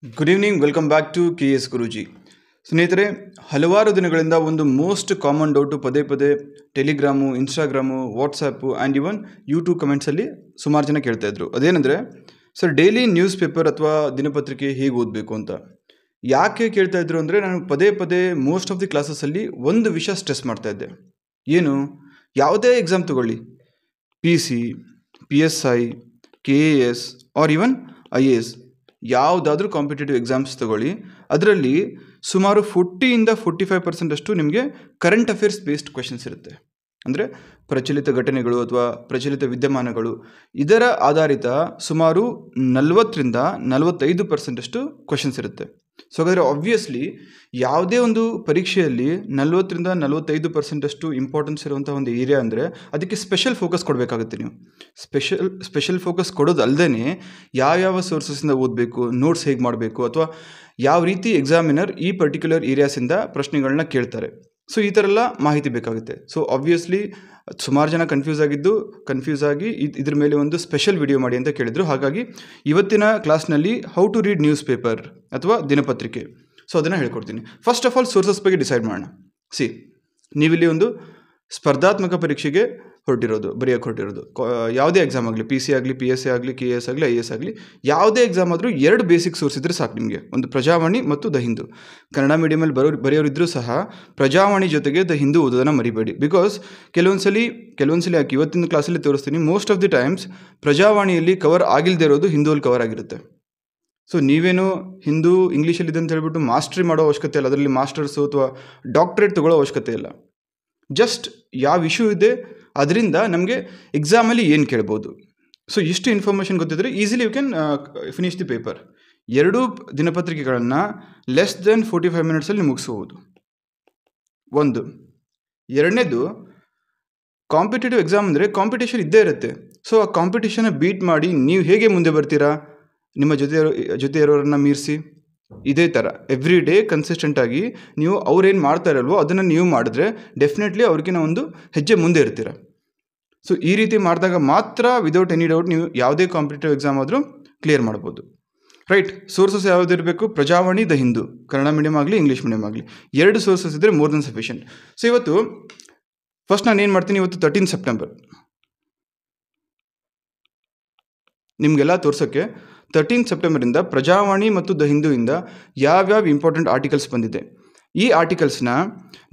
Good evening, welcome back to KS Guruji. ಸ್ನೇಹಿತರೆ, ಹಲವಾರು ದಿನಗಳಿಂದ ಒಂದು ಮೋಸ್ಟ್ ಕಾಮನ್ ಡೌಟು ಪದೇ ಪದೇ Telegram, Instagram, WhatsApp and even YouTube ಕಮೆಂಟ್ಸಲ್ಲಿ ಸುಮಾರು ಜನ ಕೇಳ್ತಾ ಇದ್ರು. ಅದೇನೆಂದರೆ, ಸರ್ ಡೈಲಿ ನ್ಯೂಸ್ ಪೇಪರ್ ಅಥವಾ ದಿನಪತ್ರಿಕೆ ಹೇಗೆ ಓದಬೇಕು ಅಂತ. ಯಾಕೆ ಕೇಳ್ತಾ ಇದ್ರು ಅಂದರೆ, ನಾನು ಪದೇ ಪದೇ ಮೋಸ್ಟ್ ಆಫ್ ದಿ ಕ್ಲಾಸಸ್ಸಲ್ಲಿ ಒಂದು ವಿಷಯ ಸ್ಟ್ರೆಸ್ ಮಾಡ್ತಾ ಇದ್ದೆ. ಏನು? ಯಾವುದೇ ಎಕ್ಸಾಮ್ ತಗೊಳ್ಳಿ, PC, PSI, KAS ಆರ್ ಇವನ್ IAS, ಯಾವುದಾದ್ರೂ ಕಾಂಪಿಟೇಟಿವ್ ಎಕ್ಸಾಮ್ಸ್ ತಗೊಳ್ಳಿ, ಅದರಲ್ಲಿ ಸುಮಾರು 40-45% ಅಷ್ಟು ನಿಮಗೆ ಕರೆಂಟ್ ಅಫೇರ್ಸ್ ಬೇಸ್ಡ್ ಕ್ವೆಶನ್ಸ್ ಇರುತ್ತೆ. ಅಂದರೆ ಪ್ರಚಲಿತ ಘಟನೆಗಳು ಅಥವಾ ಪ್ರಚಲಿತ ವಿದ್ಯಮಾನಗಳು, ಇದರ ಆಧಾರಿತ ಸುಮಾರು 40-45% ಅಷ್ಟು ಕ್ವೆಶನ್ಸ್ ಇರುತ್ತೆ. ಸೊ ಹಾಗಾದರೆ ಆಬ್ವಿಯಸ್ಲಿ ಯಾವುದೇ ಒಂದು ಪರೀಕ್ಷೆಯಲ್ಲಿ 40-45% ಅಷ್ಟು ಇಂಪಾರ್ಟೆನ್ಸ್ ಇರುವಂಥ ಒಂದು ಏರಿಯಾ ಅಂದರೆ ಅದಕ್ಕೆ ಸ್ಪೆಷಲ್ ಫೋಕಸ್ ಕೊಡಬೇಕಾಗುತ್ತೆ. ನೀವು ಸ್ಪೆಷಲ್ ಫೋಕಸ್ ಕೊಡೋದಲ್ಲದೇ ಯಾವ ಸೋರ್ಸಸ್ಸಿಂದ ಓದಬೇಕು, ನೋಟ್ಸ್ ಹೇಗೆ ಮಾಡಬೇಕು, ಅಥವಾ ಯಾವ ರೀತಿ ಎಕ್ಸಾಮಿನರ್ ಈ ಪರ್ಟಿಕ್ಯುಲರ್ ಏರಿಯಾಸಿಂದ ಪ್ರಶ್ನೆಗಳನ್ನ ಕೇಳ್ತಾರೆ, ಸೊ ಈ ಥರ ಎಲ್ಲ ಮಾಹಿತಿ ಬೇಕಾಗುತ್ತೆ. ಸೊ ಆಬ್ವಿಯಸ್ಲಿ ಸುಮಾರು ಜನ ಕನ್ಫ್ಯೂಸ್ ಆಗಿ ಇದ್ರ ಮೇಲೆ ಒಂದು ಸ್ಪೆಷಲ್ ವಿಡಿಯೋ ಮಾಡಿ ಅಂತ ಕೇಳಿದರು. ಹಾಗಾಗಿ ಇವತ್ತಿನ ಕ್ಲಾಸ್ನಲ್ಲಿ how to read newspaper ಅಥವಾ ದಿನಪತ್ರಿಕೆ, ಸೊ ಅದನ್ನು ಹೇಳ್ಕೊಡ್ತೀನಿ. ಫಸ್ಟ್ ಆಫ್ ಆಲ್ ಸೋರ್ಸಸ್ ಬಗ್ಗೆ ಡಿಸೈಡ್ ಮಾಡೋಣ. ನೀವಿಲ್ಲಿ ಒಂದು ಸ್ಪರ್ಧಾತ್ಮಕ ಪರೀಕ್ಷೆಗೆ ಬರೆಯೋಕ್ಕೆ ಹೊರಟಿರೋದು, ಯಾವುದೇ ಎಕ್ಸಾಮ್ ಆಗಲಿ, PC ಆಗಲಿ, PSI ಆಗಲಿ, KAS ಆಗಲಿ, IAS ಆಗಲಿ, ಯಾವುದೇ ಎಕ್ಸಾಮ್ ಆದರೂ 2 ಬೇಸಿಕ್ ಸೋರ್ಸ್ ಇದ್ದರೆ ಸಾಕು ನಿಮಗೆ. ಒಂದು ಪ್ರಜಾವಾಣಿ ಮತ್ತು ದ ಹಿಂದೂ. ಕನ್ನಡ ಮೀಡಿಯಮಲ್ಲಿ ಬರೆಯೋರಿದ್ದರೂ ಸಹ ಪ್ರಜಾವಾಣಿ ಜೊತೆಗೆ ದ ಹಿಂದೂ ಓದೋದನ್ನು ಮರಿಬೇಡಿ. ಬಿಕಾಸ್ ಕೆಲವೊಂದ್ಸಲಿ ಯಾಕೆ ಇವತ್ತಿನ ಕ್ಲಾಸಲ್ಲಿ ತೋರಿಸ್ತೀನಿ, ಮೋಸ್ಟ್ ಆಫ್ ದಿ ಟೈಮ್ಸ್ ಪ್ರಜಾವಾಣಿಯಲ್ಲಿ ಕವರ್ ಆಗಿಲ್ಲದೆ ಇರೋದು ಹಿಂದೂಲ್ಲಿ ಕವರ್ ಆಗಿರುತ್ತೆ. ಸೊ ನೀವೇನು ಹಿಂದೂ ಇಂಗ್ಲೀಷಲ್ಲಿದೆ ಅಂತ ಹೇಳ್ಬಿಟ್ಟು ಮಾಸ್ಟ್ರಿ ಮಾಡೋ ಅವಶ್ಯಕತೆ ಇಲ್ಲ, ಅದರಲ್ಲಿ ಮಾಸ್ಟರ್ಸು ಅಥವಾ ಡಾಕ್ಟ್ರೇಟ್ ತೊಗೊಳ್ಳೋ ಅವಶ್ಯಕತೆ ಇಲ್ಲ. ಜಸ್ಟ್ ಯಾವ ಇಶ್ಯೂ ಇದೆ ಅದರಿಂದ ನಮಗೆ ಎಕ್ಸಾಮಲ್ಲಿ ಏನು ಕೇಳ್ಬೋದು, ಸೊ ಇಷ್ಟು ಇನ್ಫಾರ್ಮೇಷನ್ ಗೊತ್ತಿದ್ದರೆ easily you can finish the paper. 2 ದಿನಪತ್ರಿಕೆಗಳನ್ನು ಲೆಸ್ ದೆನ್ 45 ಮಿನಿಟ್ಸಲ್ಲಿ ಮುಗಿಸ್ಬೋದು. ಒಂದು. ಎರಡನೇದು, ಕಾಂಪಿಟೇಟಿವ್ ಎಕ್ಸಾಮ್ ಅಂದರೆ ಕಾಂಪಿಟೇಷನ್ ಇದ್ದೇ ಇರುತ್ತೆ. ಸೊ ಆ ಕಾಂಪಿಟೇಷನ್ನ ಬೀಟ್ ಮಾಡಿ ನೀವು ಹೇಗೆ ಮುಂದೆ ಬರ್ತೀರಾ, ನಿಮ್ಮ ಜೊತೆ ಇರೋರನ್ನ ಮೀರಿಸಿ, ಇದೇ ಥರ ಎವ್ರಿ ಡೇ ಕನ್ಸಿಸ್ಟೆಂಟಾಗಿ ನೀವು ಅವ್ರೇನು ಮಾಡ್ತಾ ಇರಲ್ವೋ ಅದನ್ನು ನೀವು ಮಾಡಿದ್ರೆ ಡೆಫಿನೆಟ್ಲಿ ಅವ್ರಿಗಿನ ಒಂದು ಹೆಜ್ಜೆ ಮುಂದೆ ಇರ್ತೀರ. ಸೊ ಈ ರೀತಿ ಮಾಡಿದಾಗ ಮಾತ್ರ ವಿದೌಟ್ ಎನಿ ಡೌಟ್ ನೀವು ಯಾವುದೇ ಕಾಂಪಿಟೇಟಿವ್ ಎಕ್ಸಾಮ್ ಆದರೂ ಕ್ಲಿಯರ್ ಮಾಡ್ಬೋದು. ರೈಟ್. ಸೋರ್ಸಸ್ ಯಾವುದಿರಬೇಕು? ಪ್ರಜಾವಾಣಿ, ದ ಹಿಂದೂ, ಕನ್ನಡ ಮೀಡಿಯಮ್ ಆಗಲಿ, ಇಂಗ್ಲೀಷ್ ಮೀಡಿಯಮ್ ಆಗಲಿ, 2 ಸೋರ್ಸಸ್ ಇದ್ದರೆ ಮೋರ್ ದೆನ್ ಸಫಿಷಿಯೆಂಟ್. ಸೊ ಇವತ್ತು ಫಸ್ಟ್ ನಾನು ಏನು ಮಾಡ್ತೀನಿ, ಇವತ್ತು 13 ಸೆಪ್ಟೆಂಬರ್ ನಿಮಗೆಲ್ಲ ತೋರ್ಸೋಕ್ಕೆ 13 ಸೆಪ್ಟೆಂಬರಿಂದ ಪ್ರಜಾವಾಣಿ ಮತ್ತು ದ ಹಿಂದೂಯಿಂದ ಯಾವ್ಯಾವ ಇಂಪಾರ್ಟೆಂಟ್ ಆರ್ಟಿಕಲ್ಸ್ ಬಂದಿದೆ, ಈ ಆರ್ಟಿಕಲ್ಸ್ನ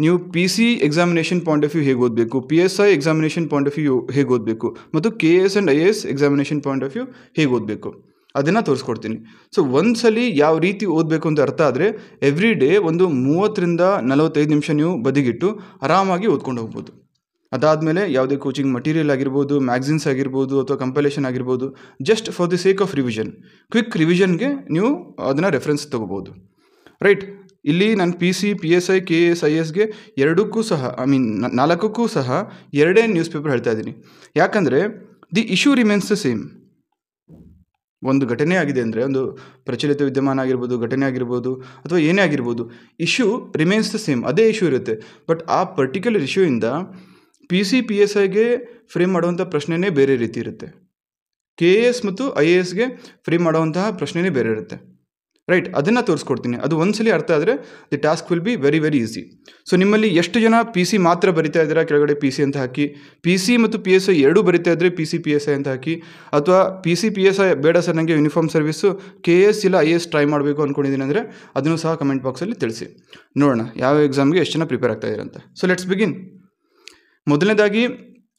ನೀವು PC examination point of view ಹೇಗೆ ಓದಬೇಕು, PSI examination point of view ಹೇಗೆ ಓದಬೇಕು, ಮತ್ತು KAS and IAS examination point of view ಹೇಗೆ ಓದಬೇಕು ಅದನ್ನು ತೋರಿಸ್ಕೊಡ್ತೀನಿ. ಸೊ ಒಂದ್ಸಲಿ ಯಾವ ರೀತಿ ಓದಬೇಕು ಅಂತ ಅರ್ಥ ಆದರೆ ಎವ್ರಿ ಡೇ ಒಂದು 30-45 ನಿಮಿಷ ನೀವು ಬದಿಗಿಟ್ಟು ಆರಾಮಾಗಿ ಓದ್ಕೊಂಡು ಹೋಗ್ಬೋದು. ಅದಾದಮೇಲೆ ಯಾವುದೇ ಕೋಚಿಂಗ್ ಮಟೀರಿಯಲ್ ಆಗಿರ್ಬೋದು, ಮ್ಯಾಗ್ಝಿನ್ಸ್ ಆಗಿರ್ಬೋದು, ಅಥವಾ ಕಂಪೈಲೇಷನ್ ಆಗಿರ್ಬೋದು, just for the sake of revision, quick ರಿವಿಷನ್ಗೆ ನೀವು ಅದನ್ನು ರೆಫರೆನ್ಸ್ ತೊಗೋಬೋದು. ರೈಟ್. ಇಲ್ಲಿ ನಾನು PC, PSI, KAS, IASಗೆ 2ಕ್ಕೂ ಸಹ 4ಕ್ಕೂ ಸಹ 2 ನ್ಯೂಸ್ ಪೇಪರ್ ಹೇಳ್ತಾ ಇದ್ದೀನಿ. ಯಾಕಂದರೆ the issue remains the same. ಒಂದು ಘಟನೆ ಆಗಿದೆ ಅಂದರೆ, ಒಂದು ಪ್ರಚಲಿತ ವಿದ್ಯಮಾನ ಆಗಿರ್ಬೋದು, ಘಟನೆ ಆಗಿರ್ಬೋದು, ಅಥವಾ ಏನೇ ಆಗಿರ್ಬೋದು, ಇಶ್ಯೂ ರಿಮೇನ್ಸ್ ದ ಸೇಮ್, ಅದೇ ಇಶ್ಯೂ ಇರುತ್ತೆ. ಬಟ್ ಆ ಪರ್ಟಿಕ್ಯುಲರ್ ಇಶ್ಯೂಯಿಂದ PC, PSIಗೆ ಫ್ರೇಮ್ ಮಾಡುವಂಥ ಪ್ರಶ್ನೆನೇ ಬೇರೆ ರೀತಿ ಇರುತ್ತೆ, KAS ಮತ್ತು IASಗೆ ಫ್ರೇಮ್ ಮಾಡುವಂತಹ ಪ್ರಶ್ನೆನೇ ಬೇರೆ ಇರುತ್ತೆ. ರೈಟ್. ಅದನ್ನು ತೋರಿಸ್ಕೊಡ್ತೀನಿ. ಅದು ಒಂದ್ಸಲಿ ಅರ್ಥ ಆದರೆ the task will be very very easy. So ನಿಮ್ಮಲ್ಲಿ ಎಷ್ಟು ಜನ PC ಮಾತ್ರ ಬರಿತಾ ಇದ್ದೀರಾ, ಕೆಳಗಡೆ PC ಅಂತ ಹಾಕಿ. PC ಮತ್ತು PSI 2 ಬರಿತಾ ಇದ್ದರೆ PC, PSI ಅಂತ ಹಾಕಿ. ಅಥವಾ PC, PSI ಬೇಡ ಸರ್ ನನಗೆ ಯೂನಿಫಾರ್ಮ್ ಸರ್ವಿಸು, KAS ಇಲ್ಲ IAS ಟ್ರೈ ಮಾಡಬೇಕು ಅಂದ್ಕೊಂಡಿದ್ದೀನಿ ಅಂದರೆ ಅದನ್ನು ಸಹ ಕಮೆಂಟ್ ಬಾಕ್ಸಲ್ಲಿ ತಿಳಿಸಿ. ನೋಡೋಣ ಯಾವ ಎಕ್ಸಾಮ್ಗೆ ಎಷ್ಟು ಜನ ಪ್ರಿಪೇರ್ ಆಗ್ತಾ ಇದ್ದೀರಂತ. So let's begin. ಮೊದಲನೇದಾಗಿ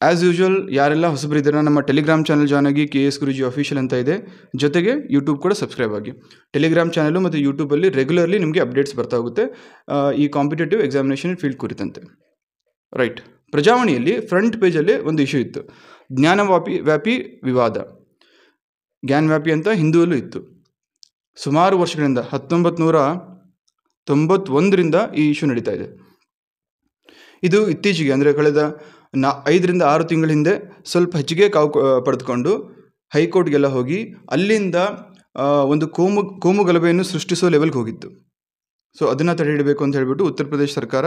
ಆ್ಯಸ್ ಯೂಶ್ವಲ್ ಯಾರೆಲ್ಲ ಹೊಸಬರಿದ್ದೀರ, ನಮ್ಮ ಟೆಲಿಗ್ರಾಮ್ ಚಾನಲ್ ಜಾಯ್ನ್ ಆಗಿ, KS ಗುರೂಜಿ ಅಫಿಷಿಯಲ್ ಅಂತ ಇದೆ. ಜೊತೆಗೆ ಯೂಟ್ಯೂಬ್ ಕೂಡ ಸಬ್ಸ್ಕ್ರೈಬ್ ಆಗಿ. ಟೆಲಿಗ್ರಾಮ್ ಚಾನಲು ಮತ್ತು ಯೂಟ್ಯೂಬಲ್ಲಿ ರೆಗ್ಯುಲರ್ಲಿ ನಿಮಗೆ ಅಪ್ಡೇಟ್ಸ್ ಬರ್ತಾ ಹೋಗುತ್ತೆ ಈ ಕಾಂಪಿಟೇಟಿವ್ ಎಕ್ಸಾಮಿನೇಷನ್ ಫೀಲ್ಡ್ ಕುರಿತಂತೆ. ರೈಟ್. ಪ್ರಜಾವಾಣಿಯಲ್ಲಿ ಫ್ರಂಟ್ ಪೇಜಲ್ಲಿ ಒಂದು ಇಶ್ಯೂ ಇತ್ತು, ಜ್ಞಾನವ್ಯಾಪಿ ವಿವಾದ. ಜ್ಞಾನವ್ಯಾಪಿ ಅಂತ ಹಿಂದೂಲ್ಲೂ ಇತ್ತು. ಸುಮಾರು ವರ್ಷಗಳಿಂದ 1991ರಿಂದ ಈ ಇಶ್ಯೂ ನಡೀತಾ ಇದೆ. ಇದು ಇತ್ತೀಚೆಗೆ ಅಂದರೆ ಕಳೆದ 5-6 ತಿಂಗಳ ಹಿಂದೆ ಸ್ವಲ್ಪ ಹೆಚ್ಚಿಗೆ ಕಾವು ಪಡೆದುಕೊಂಡು ಹೈಕೋರ್ಟ್ಗೆಲ್ಲ ಹೋಗಿ ಅಲ್ಲಿಂದ ಒಂದು ಕೋಮು ಗಲಭೆಯನ್ನು ಸೃಷ್ಟಿಸೋ ಲೆವೆಲ್ಗೆ ಹೋಗಿತ್ತು. ಸೊ ಅದನ್ನು ತಡೆ ಹಿಡಬೇಕು ಅಂತ ಹೇಳಿಬಿಟ್ಟು ಉತ್ತರ ಪ್ರದೇಶ ಸರ್ಕಾರ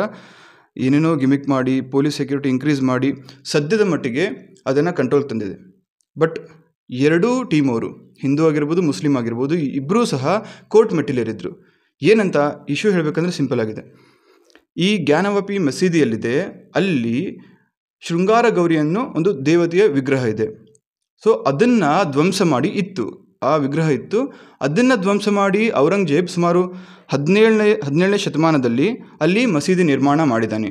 ಏನೇನೋ ಗಿಮಿಕ್ ಮಾಡಿ, ಪೊಲೀಸ್ ಸೆಕ್ಯೂರಿಟಿ ಇನ್ಕ್ರೀಸ್ ಮಾಡಿ ಸದ್ಯದ ಮಟ್ಟಿಗೆ ಅದನ್ನು ಕಂಟ್ರೋಲ್ ತಂದಿದೆ. ಬಟ್ ಎರಡೂ ಟೀಮ್ ಅವರು, ಹಿಂದೂ ಆಗಿರ್ಬೋದು ಮುಸ್ಲಿಂ ಆಗಿರ್ಬೋದು, ಇಬ್ಬರೂ ಸಹ ಕೋರ್ಟ್ ಮೆಟ್ಟಿಲೇರಿದ್ರು. ಏನಂತ ಇಶ್ಯೂ ಹೇಳಬೇಕಂದ್ರೆ ಸಿಂಪಲ್ ಆಗಿದೆ. ಈ ಜ್ಞಾನವಾಪಿ ಮಸೀದಿಯಲ್ಲಿದೆ, ಅಲ್ಲಿ ಶೃಂಗಾರ ಗೌರಿ ಅನ್ನೋ ಒಂದು ದೇವತೆಯ ವಿಗ್ರಹ ಇದೆ. ಸೊ ಅದನ್ನು ಧ್ವಂಸ ಮಾಡಿ ಇತ್ತು, ಆ ವಿಗ್ರಹ ಇತ್ತು, ಅದನ್ನು ಧ್ವಂಸ ಮಾಡಿ ಔರಂಗಜೇಬ್ ಸುಮಾರು 17ನೇ ಶತಮಾನದಲ್ಲಿ ಅಲ್ಲಿ ಮಸೀದಿ ನಿರ್ಮಾಣ ಮಾಡಿದ್ದಾನೆ.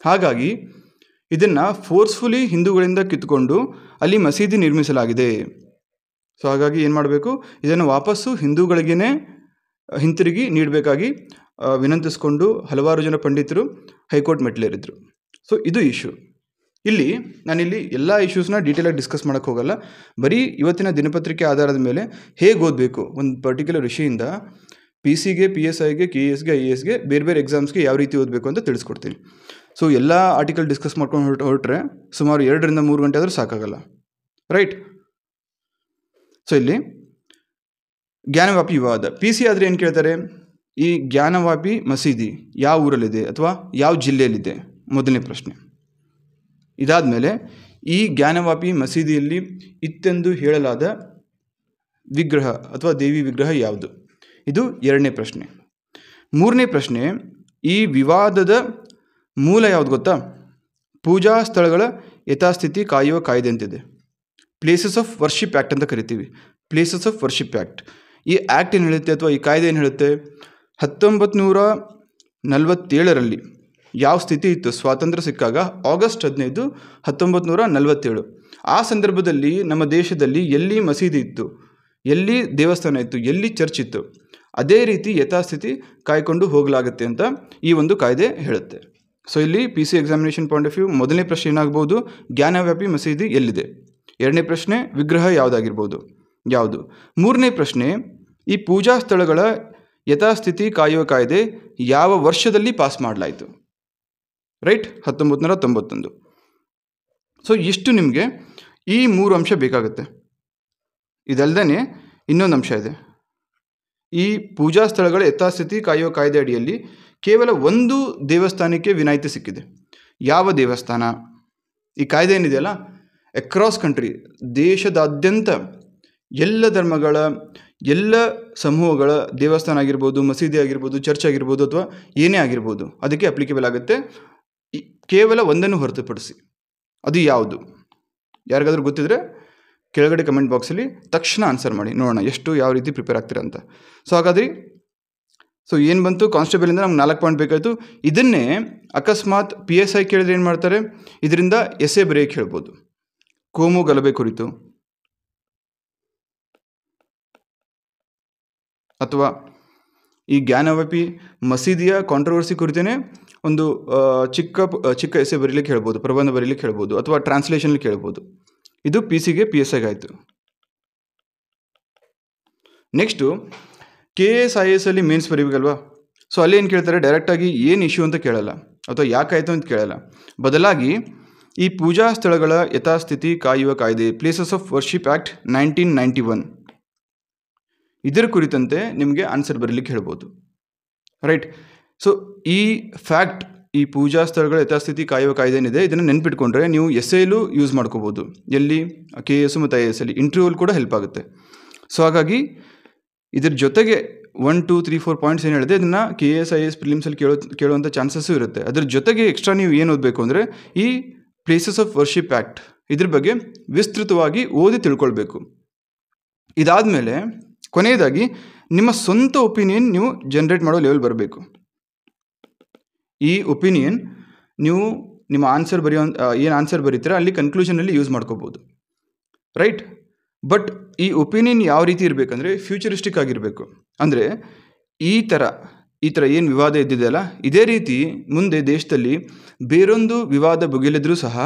ಹಾಗಾಗಿ ಇದನ್ನು ಫೋರ್ಸ್ಫುಲಿ ಹಿಂದೂಗಳಿಂದ ಕಿತ್ತುಕೊಂಡು ಅಲ್ಲಿ ಮಸೀದಿ ನಿರ್ಮಿಸಲಾಗಿದೆ. ಸೊ ಹಾಗಾಗಿ ಏನು ಮಾಡಬೇಕು, ಇದನ್ನು ವಾಪಸ್ಸು ಹಿಂದೂಗಳಿಗೇ ಹಿಂತಿರುಗಿ ನೀಡಬೇಕಾಗಿ ವಿನಂತಿಸ್ಕೊಂಡು ಹಲವಾರು ಜನ ಪಂಡಿತರು ಹೈಕೋರ್ಟ್ ಮೆಟ್ಟಿಲೇರಿದ್ರು. ಸೊ ಇದು ಇಶ್ಯೂ. ನಾನಿಲ್ಲಿ ಎಲ್ಲ ಇಶ್ಯೂಸ್ನ ಡೀಟೇಲಾಗಿ ಡಿಸ್ಕಸ್ ಮಾಡೋಕ್ಕೆ ಹೋಗಲ್ಲ. ಬರೀ ಇವತ್ತಿನ ದಿನಪತ್ರಿಕೆ ಆಧಾರದ ಮೇಲೆ ಹೇಗೆ ಓದಬೇಕು, ಒಂದು ಪರ್ಟಿಕ್ಯುಲರ್ ವಿಷಯದಿಂದ PCಗೆ, PSIಗೆ, KSಗೆ, IASಗೆ ಬೇರೆ ಬೇರೆ ಎಕ್ಸಾಮ್ಸ್ಗೆ ಯಾವ ರೀತಿ ಓದಬೇಕು ಅಂತ ತಿಳಿಸ್ಕೊಡ್ತೀನಿ. ಸೊ ಎಲ್ಲ ಆರ್ಟಿಕಲ್ ಡಿಸ್ಕಸ್ ಮಾಡ್ಕೊಂಡು ಹೊರಟ್ರೆ ಸುಮಾರು 2 ರಿಂದ 3 ಗಂಟೆ ಆದರೂ ಸಾಕಾಗಲ್ಲ, ರೈಟ್? ಸೊ ಇಲ್ಲಿ ಜ್ಞಾನವಾಪಿ ವಿವಾದ, PC ಆದರೆ ಏನು ಕೇಳ್ತಾರೆ, ಈ ಜ್ಞಾನವಾಪಿ ಮಸೀದಿ ಯಾವ ಊರಲ್ಲಿದೆ ಅಥವಾ ಯಾವ ಜಿಲ್ಲೆಯಲ್ಲಿದೆ, ಮೊದಲನೇ ಪ್ರಶ್ನೆ. ಇದಾದ ಮೇಲೆ ಈ ಜ್ಞಾನವಾಪಿ ಮಸೀದಿಯಲ್ಲಿ ಇತ್ತೆಂದು ಹೇಳಲಾದ ವಿಗ್ರಹ ಅಥವಾ ದೇವಿ ವಿಗ್ರಹ ಯಾವುದು, ಇದು ಎರಡನೇ ಪ್ರಶ್ನೆ. ಮೂರನೇ ಪ್ರಶ್ನೆ, ಈ ವಿವಾದದ ಮೂಲ ಯಾವುದು ಗೊತ್ತಾ? ಪೂಜಾ ಸ್ಥಳಗಳ ಯಥಾಸ್ಥಿತಿ ಕಾಯುವ ಕಾಯ್ದೆ ಅಂತಿದೆ. ಪ್ಲೇಸಸ್ ಆಫ್ ವರ್ಷಿಪ್ ಆ್ಯಕ್ಟ್ ಅಂತ ಕರಿತೀವಿ, ಪ್ಲೇಸಸ್ ಆಫ್ ವರ್ಷಿಪ್ ಆ್ಯಕ್ಟ್. ಈ ಆ್ಯಕ್ಟ್ ಏನು ಹೇಳುತ್ತೆ ಅಥವಾ ಈ ಕಾಯ್ದೆ ಏನು ಹೇಳುತ್ತೆ? 1947ರಲ್ಲಿ ಯಾವ ಸ್ಥಿತಿ ಇತ್ತು, ಸ್ವಾತಂತ್ರ್ಯ ಸಿಕ್ಕಾಗ ಆಗಸ್ಟ್ 15, 1947, ಆ ಸಂದರ್ಭದಲ್ಲಿ ನಮ್ಮ ದೇಶದಲ್ಲಿ ಎಲ್ಲಿ ಮಸೀದಿ ಇತ್ತು, ಎಲ್ಲಿ ದೇವಸ್ಥಾನ ಇತ್ತು, ಎಲ್ಲಿ ಚರ್ಚ್ ಇತ್ತು, ಅದೇ ರೀತಿ ಯಥಾಸ್ಥಿತಿ ಕಾಯ್ಕೊಂಡು ಹೋಗಲಾಗುತ್ತೆ ಅಂತ ಈ ಒಂದು ಕಾಯ್ದೆ ಹೇಳುತ್ತೆ. ಸೊ ಇಲ್ಲಿ PC examination point of view ಮೊದಲನೇ ಪ್ರಶ್ನೆ ಏನಾಗ್ಬೋದು, ಜ್ಞಾನವ್ಯಾಪಿ ಮಸೀದಿ ಎಲ್ಲಿದೆ. ಎರಡನೇ ಪ್ರಶ್ನೆ, ವಿಗ್ರಹ ಯಾವುದಾಗಿರ್ಬೋದು, ಯಾವುದು. ಮೂರನೇ ಪ್ರಶ್ನೆ, ಈ ಪೂಜಾ ಸ್ಥಳಗಳ ಯಥಾಸ್ಥಿತಿ ಕಾಯುವ ಕಾಯ್ದೆ ಯಾವ ವರ್ಷದಲ್ಲಿ ಪಾಸ್ ಮಾಡಲಾಯಿತು, ರೈಟ್? 1991. ಸೊ ಇಷ್ಟು ನಿಮಗೆ ಈ 3 ಅಂಶ ಬೇಕಾಗುತ್ತೆ. ಇದಲ್ಲದೆ ಇನ್ನೊಂದು ಅಂಶ ಇದೆ. ಈ ಪೂಜಾ ಸ್ಥಳಗಳ ಯಥಾಸ್ಥಿತಿ ಕಾಯುವ ಕಾಯ್ದೆ ಅಡಿಯಲ್ಲಿ ಕೇವಲ ಒಂದು ದೇವಸ್ಥಾನಕ್ಕೆ ವಿನಾಯಿತಿ ಸಿಕ್ಕಿದೆ. ಯಾವ ದೇವಸ್ಥಾನ? ಈ ಕಾಯ್ದೆ ಏನಿದೆಯಲ್ಲ, ಅಕ್ರಾಸ್ ಕಂಟ್ರಿ, ದೇಶದಾದ್ಯಂತ ಎಲ್ಲ ಧರ್ಮಗಳ, ಎಲ್ಲ ಸಮೂಹಗಳ ದೇವಸ್ಥಾನ ಆಗಿರ್ಬೋದು, ಮಸೀದಿ ಆಗಿರ್ಬೋದು, ಚರ್ಚ್ ಆಗಿರ್ಬೋದು, ಅಥವಾ ಏನೇ ಆಗಿರ್ಬೋದು, ಅದಕ್ಕೆ ಅಪ್ಲಿಕೇಬಲ್ ಆಗುತ್ತೆ, ಕೇವಲ ಒಂದನ್ನು ಹೊರತುಪಡಿಸಿ. ಅದು ಯಾವುದು? ಯಾರಿಗಾದ್ರೂ ಗೊತ್ತಿದ್ರೆ ಕೆಳಗಡೆ ಕಮೆಂಟ್ ಬಾಕ್ಸಲ್ಲಿ ತಕ್ಷಣ ಆನ್ಸರ್ ಮಾಡಿ, ನೋಡೋಣ ಎಷ್ಟು ಯಾವ ರೀತಿ ಪ್ರಿಪೇರ್ ಆಗ್ತೀರಾ ಅಂತ. ಸೊ ಹಾಗಾದ್ರೆ ಏನು ಬಂತು, ಕಾನ್ಸ್ಟೇಬಲಿಂದ ನಮ್ಗೆ 4 ಪಾಯಿಂಟ್ ಬೇಕಾಯಿತು. ಇದನ್ನೇ ಅಕಸ್ಮಾತ್ PSI ಕೇಳಿದ್ರೆ ಏನು ಮಾಡ್ತಾರೆ, ಇದರಿಂದ ಎಸ್ಸೆ ಬರೆಯೋಕ್ಕೆ ಹೇಳ್ಬೋದು. ಕೋಮು ಗಲಭೆ ಕುರಿತು ಅಥವಾ ಈ ಜ್ಞಾನವಾಪಿ ಮಸೀದಿಯ ಕಾಂಟ್ರವರ್ಸಿ ಕುರಿತೇ ಒಂದು ಚಿಕ್ಕ ಎಸ್ಸೆ ಬರೀಲಿಕ್ಕೆ ಹೇಳ್ಬೋದು, ಪ್ರಬಂಧ ಬರೀಲಿಕ್ಕೆ ಹೇಳ್ಬೋದು, ಅಥವಾ ಟ್ರಾನ್ಸ್ಲೇಷನ್ಲಿ ಕೇಳ್ಬೋದು. ಇದು PCಗೆ, PSIಗೆ ಆಯಿತು. ನೆಕ್ಸ್ಟು KS IAS ಅಲ್ಲಿ ಮೇನ್ಸ್ ಬರೀಬೇಕಲ್ವಾ. ಸೊ ಅಲ್ಲಿ ಏನು ಕೇಳ್ತಾರೆ, ಡೈರೆಕ್ಟಾಗಿ ಏನು ಇಶ್ಯೂ ಅಂತ ಕೇಳಲ್ಲ, ಅಥವಾ ಯಾಕಾಯಿತು ಅಂತ ಕೇಳಲ್ಲ. ಬದಲಾಗಿ ಈ ಪೂಜಾ ಸ್ಥಳಗಳ ಯಥಾಸ್ಥಿತಿ ಕಾಯುವ ಕಾಯ್ದೆ, ಪ್ಲೇಸಸ್ ಆಫ್ ವರ್ಷಿಪ್ ಆ್ಯಕ್ಟ್ 1991, ಇದರ ಕುರಿತಂತೆ ನಿಮಗೆ ಆನ್ಸರ್ ಬರೀಲಿಕ್ಕೆ ಹೇಳ್ಬೋದು, ರೈಟ್? ಸೊ ಈ ಫ್ಯಾಕ್ಟ್, ಈ ಪೂಜಾ ಸ್ಥಳಗಳ ಯಥಾಸ್ಥಿತಿ ಕಾಯುವ ಕಾಯ್ದೆ ಏನಿದೆ, ಇದನ್ನು ನೆನ್ಪಿಟ್ಕೊಂಡ್ರೆ ನೀವು ಎಸ್ಸೆಯಲ್ಲೂ ಯೂಸ್ ಮಾಡ್ಕೋಬೋದು. ಎಲ್ಲಿ? KS ಮತ್ತು IAS ಅಲ್ಲಿ ಇಂಟರ್ವ್ಯೂಲ್ ಕೂಡ ಹೆಲ್ಪ್ ಆಗುತ್ತೆ. ಸೊ ಹಾಗಾಗಿ ಇದ್ರ ಜೊತೆಗೆ 1, 2, 3, 4 ಪಾಯಿಂಟ್ಸ್ ಏನು ಹೇಳಿದೆ, ಇದನ್ನು KS IAS ಪ್ರಿಲಿಮ್ಸಲ್ಲಿ ಕೇಳುವಂಥ ಚಾನ್ಸಸ್ಸು ಇರುತ್ತೆ. ಅದ್ರ ಜೊತೆಗೆ ಎಕ್ಸ್ಟ್ರಾ ನೀವು ಏನು ಓದಬೇಕು ಅಂದರೆ ಈ ಪ್ಲೇಸಸ್ ಆಫ್ ವರ್ಷಿಪ್ ಆ್ಯಕ್ಟ್, ಇದ್ರ ಬಗ್ಗೆ ವಿಸ್ತೃತವಾಗಿ ಓದಿ ತಿಳ್ಕೊಳ್ಬೇಕು. ಇದಾದಮೇಲೆ ಕೊನೆಯದಾಗಿ ನಿಮ್ಮ ಸ್ವಂತ ಒಪಿನಿಯನ್ ನೀವು ಜನ್ರೇಟ್ ಮಾಡೋ ಲೆವೆಲ್ ಬರಬೇಕು. ಈ ಒಪಿನಿಯನ್ ನೀವು ನಿಮ್ಮ ಆನ್ಸರ್ ಏನು ಆನ್ಸರ್ ಬರೀತೀರ ಅಲ್ಲಿ ಕನ್ಕ್ಲೂಷನಲ್ಲಿ ಯೂಸ್ ಮಾಡ್ಕೋಬೋದು, ರೈಟ್? ಬಟ್ ಈ ಒಪಿನಿಯನ್ ಯಾವ ರೀತಿ ಇರಬೇಕಂದ್ರೆ ಫ್ಯೂಚರಿಸ್ಟಿಕ್ ಆಗಿರಬೇಕು. ಅಂದರೆ ಈ ಥರ ಏನು ವಿವಾದ ಇದ್ದಿದೆಯಲ್ಲ, ಇದೇ ರೀತಿ ಮುಂದೆ ದೇಶದಲ್ಲಿ ಬೇರೊಂದು ವಿವಾದ ಬಗೆಲಿದ್ರೂ ಸಹ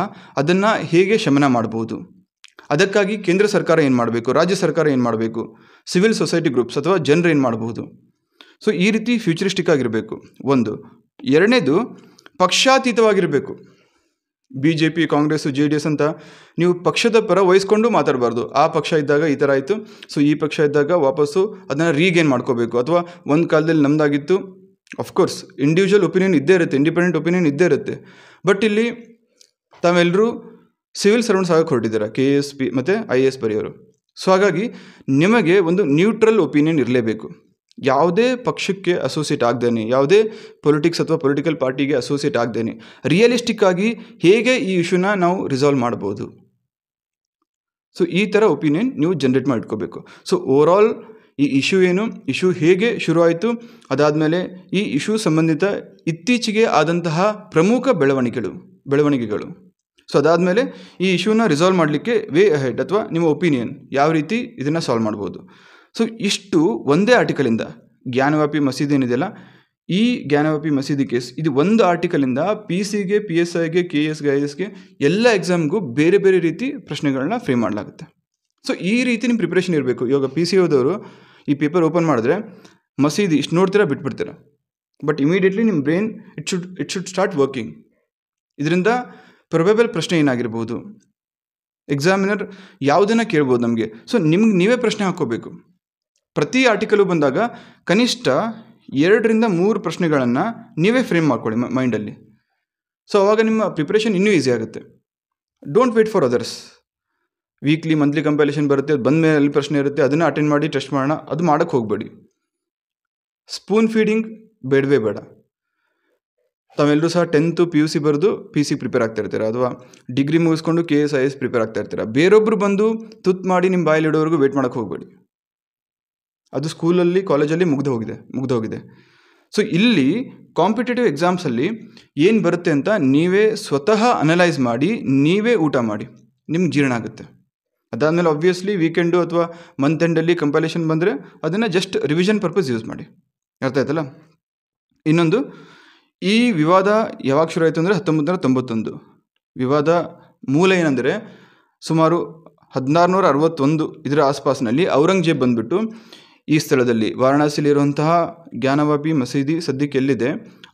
ಅದನ್ನು ಹೇಗೆ ಶಮನ ಮಾಡ್ಬೋದು, ಅದಕ್ಕಾಗಿ ಕೇಂದ್ರ ಸರ್ಕಾರ ಏನು ಮಾಡಬೇಕು, ರಾಜ್ಯ ಸರ್ಕಾರ ಏನು ಮಾಡಬೇಕು, ಸಿವಿಲ್ ಸೊಸೈಟಿ ಗ್ರೂಪ್ಸ್ ಅಥವಾ ಜನರು ಏನು ಮಾಡಬಹುದು. ಸೊ ಈ ರೀತಿ ಫ್ಯೂಚರಿಸ್ಟಿಕ್ ಆಗಿರಬೇಕು ಒಂದು. ಎರಡನೇದು ಪಕ್ಷಾತೀತವಾಗಿರಬೇಕು. BJP, ಕಾಂಗ್ರೆಸ್ಸು, JDS ಅಂತ ನೀವು ಪಕ್ಷದ ಪರ ವಹಿಸ್ಕೊಂಡು ಮಾತಾಡಬಾರ್ದು. ಆ ಪಕ್ಷ ಇದ್ದಾಗ ಈ ಥರ ಆಯಿತು, ಸೊ ಈ ಪಕ್ಷ ಇದ್ದಾಗ ವಾಪಸ್ಸು ಅದನ್ನು ರೀಗೇನ್ ಮಾಡ್ಕೋಬೇಕು. ಅಥವಾ ಒಂದು ಕಾಲದಲ್ಲಿ ನಮ್ಮದಾಗಿತ್ತು, ಅಫ್ಕೋರ್ಸ್ ಇಂಡಿವಿಜುವಲ್ ಒಪಿನಿಯನ್ ಇದ್ದೇ ಇರುತ್ತೆ, ಇಂಡಿಪೆಂಡೆಂಟ್ ಒಪಿನಿಯನ್ ಇದ್ದೇ ಇರುತ್ತೆ. ಬಟ್ ಇಲ್ಲಿ ತಾವೆಲ್ಲರೂ ಸಿವಿಲ್ ಸರ್ವೆಂಟ್ಸ್ ಆಗಕ್ಕೆ ಹೊರಟಿದ್ದೀರಾ, KS ಮತ್ತು IAS ಬರೆಯೋರು. ಸೊ ಹಾಗಾಗಿ ನಿಮಗೆ ಒಂದು ನ್ಯೂಟ್ರಲ್ ಒಪಿನಿಯನ್ ಇರಲೇಬೇಕು. ಯಾವುದೇ ಪಕ್ಷಕ್ಕೆ ಅಸೋಸಿಯೇಟ್ ಆಗದೇನೆ, ಯಾವುದೇ ಪೊಲಿಟಿಕ್ಸ್ ಅಥವಾ ಪೊಲಿಟಿಕಲ್ ಪಾರ್ಟಿಗೆ ಅಸೋಸಿಯೇಟ್ ಆಗದೇನೆ ರಿಯಲಿಸ್ಟಿಕ್ ಆಗಿ ಹೇಗೆ ಈ ಇಶ್ಯೂನ ನಾವು ರಿಸಾಲ್ವ್ ಮಾಡ್ಬೋದು, ಸೊ ಈ ಥರ ಒಪಿನಿಯನ್ ನೀವು ಜನ್ರೇಟ್ ಮಾಡಿ ಇಟ್ಕೋಬೇಕು. ಸೊ ಓವರಾಲ್ ಈ ಇಶ್ಯೂ ಏನು, ಇಶ್ಯೂ ಹೇಗೆ ಶುರುವಾಯಿತು, ಅದಾದಮೇಲೆ ಈ ಇಶ್ಯೂ ಸಂಬಂಧಿತ ಇತ್ತೀಚೆಗೆ ಆದಂತಹ ಪ್ರಮುಖ ಬೆಳವಣಿಗೆಗಳು, ಸೊ ಅದಾದಮೇಲೆ ಈ ಇಶ್ಯೂನ ರಿಸಾಲ್ವ್ ಮಾಡಲಿಕ್ಕೆ ವೇ ಅಹೆಡ್ ಅಥವಾ ನಿಮ್ಮ ಒಪಿನಿಯನ್ ಯಾವ ರೀತಿ ಇದನ್ನು ಸಾಲ್ವ್ ಮಾಡ್ಬೋದು. ಸೊ ಇಷ್ಟು ಒಂದೇ ಆರ್ಟಿಕಲಿಂದ, ಜ್ಞಾನವ್ಯಾಪಿ ಮಸೀದಿ ಏನಿದೆಯಲ್ಲ, ಈ ಜ್ಞಾನವ್ಯಾಪಿ ಮಸೀದಿ ಕೇಸ್ ಇದು ಒಂದು ಆರ್ಟಿಕಲಿಂದ PCಗೆ, PSIಗೆ, KSಗೆ, IASಗೆ ಎಲ್ಲ ಎಕ್ಸಾಮ್ಗೂ ಬೇರೆ ಬೇರೆ ರೀತಿ ಪ್ರಶ್ನೆಗಳನ್ನ ಫ್ರೇಮ್ ಮಾಡಲಾಗುತ್ತೆ. ಸೊ ಈ ರೀತಿ ನಿಮ್ಮ ಪ್ರಿಪ್ರೇಷನ್ ಇರಬೇಕು. ಇವಾಗ PCA ಓದೋರು ಈ ಪೇಪರ್ ಓಪನ್ ಮಾಡಿದ್ರೆ ಮಸೀದಿ ಇಷ್ಟು ನೋಡ್ತೀರಾ, ಬಿಟ್ಬಿಡ್ತೀರಾ. ಬಟ್ ಇಮಿಡಿಯೇಟ್ಲಿ ನಿಮ್ಮ brain it should start working. ಇದರಿಂದ ಪ್ರೊಬೆಬಲ್ ಪ್ರಶ್ನೆ ಏನಾಗಿರ್ಬೋದು, ಎಕ್ಸಾಮಿನರ್ ಯಾವುದನ್ನು ಕೇಳ್ಬೋದು ನಮಗೆ. ಸೊ ನಿಮ್ಗೆ ನೀವೇ ಪ್ರಶ್ನೆ ಹಾಕ್ಕೋಬೇಕು. ಪ್ರತಿ ಆರ್ಟಿಕಲು ಬಂದಾಗ ಕನಿಷ್ಠ 2 ರಿಂದ 3 ಪ್ರಶ್ನೆಗಳನ್ನು ನೀವೇ ಫ್ರೇಮ್ ಮಾಡ್ಕೊಳ್ಳಿ ಮೈಂಡಲ್ಲಿ. ಸೊ ಅವಾಗ ನಿಮ್ಮ ಪ್ರಿಪ್ರೇಷನ್ ಇನ್ನೂ ಈಸಿ ಆಗುತ್ತೆ. Don't wait for others. Weekly monthly compilation ಬರುತ್ತೆ, ಅದು ಬಂದ ಮೇಲೆ ಅಲ್ಲಿ ಪ್ರಶ್ನೆ ಇರುತ್ತೆ, ಅದನ್ನು ಅಟೆಂಡ್ ಮಾಡಿ ಟೆಸ್ಟ್ ಮಾಡೋಣ, ಅದು ಮಾಡೋಕ್ಕೆ ಹೋಗಬೇಡಿ. ಸ್ಪೂನ್ ಫೀಡಿಂಗ್ ಬೇಡವೇ ಬೇಡ. ತಾವೆಲ್ಲರೂ ಸಹ 10th PUC ಬರೆದು PC ಪ್ರಿಪೇರ್ ಆಗ್ತಾ ಇರ್ತೀರ, ಅಥವಾ ಡಿಗ್ರಿ ಮುಗಿಸ್ಕೊಂಡು KS IAS ಪ್ರಿಪೇರ್ ಆಗ್ತಾ ಇರ್ತೀರ. ಬೇರೊಬ್ಬರು ಬಂದು ತುತ್ತು ಮಾಡಿ ನಿಮ್ಮ ಬಾಯಲ್ಲಿಡೋವರೆಗೂ ವೇಟ್ ಮಾಡೋಕ್ಕೆ ಹೋಗಬೇಡಿ. ಅದು ಸ್ಕೂಲಲ್ಲಿ, ಕಾಲೇಜಲ್ಲಿ ಮುಗ್ದೋಗಿದೆ. ಸೊ ಇಲ್ಲಿ ಕಾಂಪಿಟೇಟಿವ್ ಎಕ್ಸಾಮ್ಸಲ್ಲಿ ಏನು ಬರುತ್ತೆ ಅಂತ ನೀವೇ ಸ್ವತಃ ಅನಲೈಸ್ ಮಾಡಿ ನೀವೇ ಊಟ ಮಾಡಿ, ನಿಮ್ಗೆ ಜೀರ್ಣ ಆಗುತ್ತೆ. ಅದಾದಮೇಲೆ ಆಬ್ವಿಯಸ್ಲಿ ವೀಕೆಂಡು ಅಥವಾ ಮಂತ್ ಎಂಡಲ್ಲಿ ಕಂಪೈಲೇಷನ್ ಬಂದರೆ ಅದನ್ನು ಜಸ್ಟ್ ರಿವಿಷನ್ ಪರ್ಪಸ್ ಯೂಸ್ ಮಾಡಿ. ಅರ್ಥ ಆಯ್ತಲ್ಲ. ಇನ್ನೊಂದು, ಈ ವಿವಾದ ಯಾವಾಗ ಶುರು ಆಯಿತು ಅಂದರೆ 1991. ವಿವಾದ ಮೂಲ ಏನಂದರೆ ಸುಮಾರು 1661 ಇದರ ಆಸ್ಪಾಸ್ನಲ್ಲಿ ಔರಂಗಜೇಬ್ ಬಂದುಬಿಟ್ಟು ಈ ಸ್ಥಳದಲ್ಲಿ ವಾರಣಾಸಿಯಲ್ಲಿರುವಂತಹ ಜ್ಞಾನವ್ಯಾಪಿ ಮಸೀದಿ ಸದ್ಯಕ್ಕೆ ಎಲ್ಲಿದೆ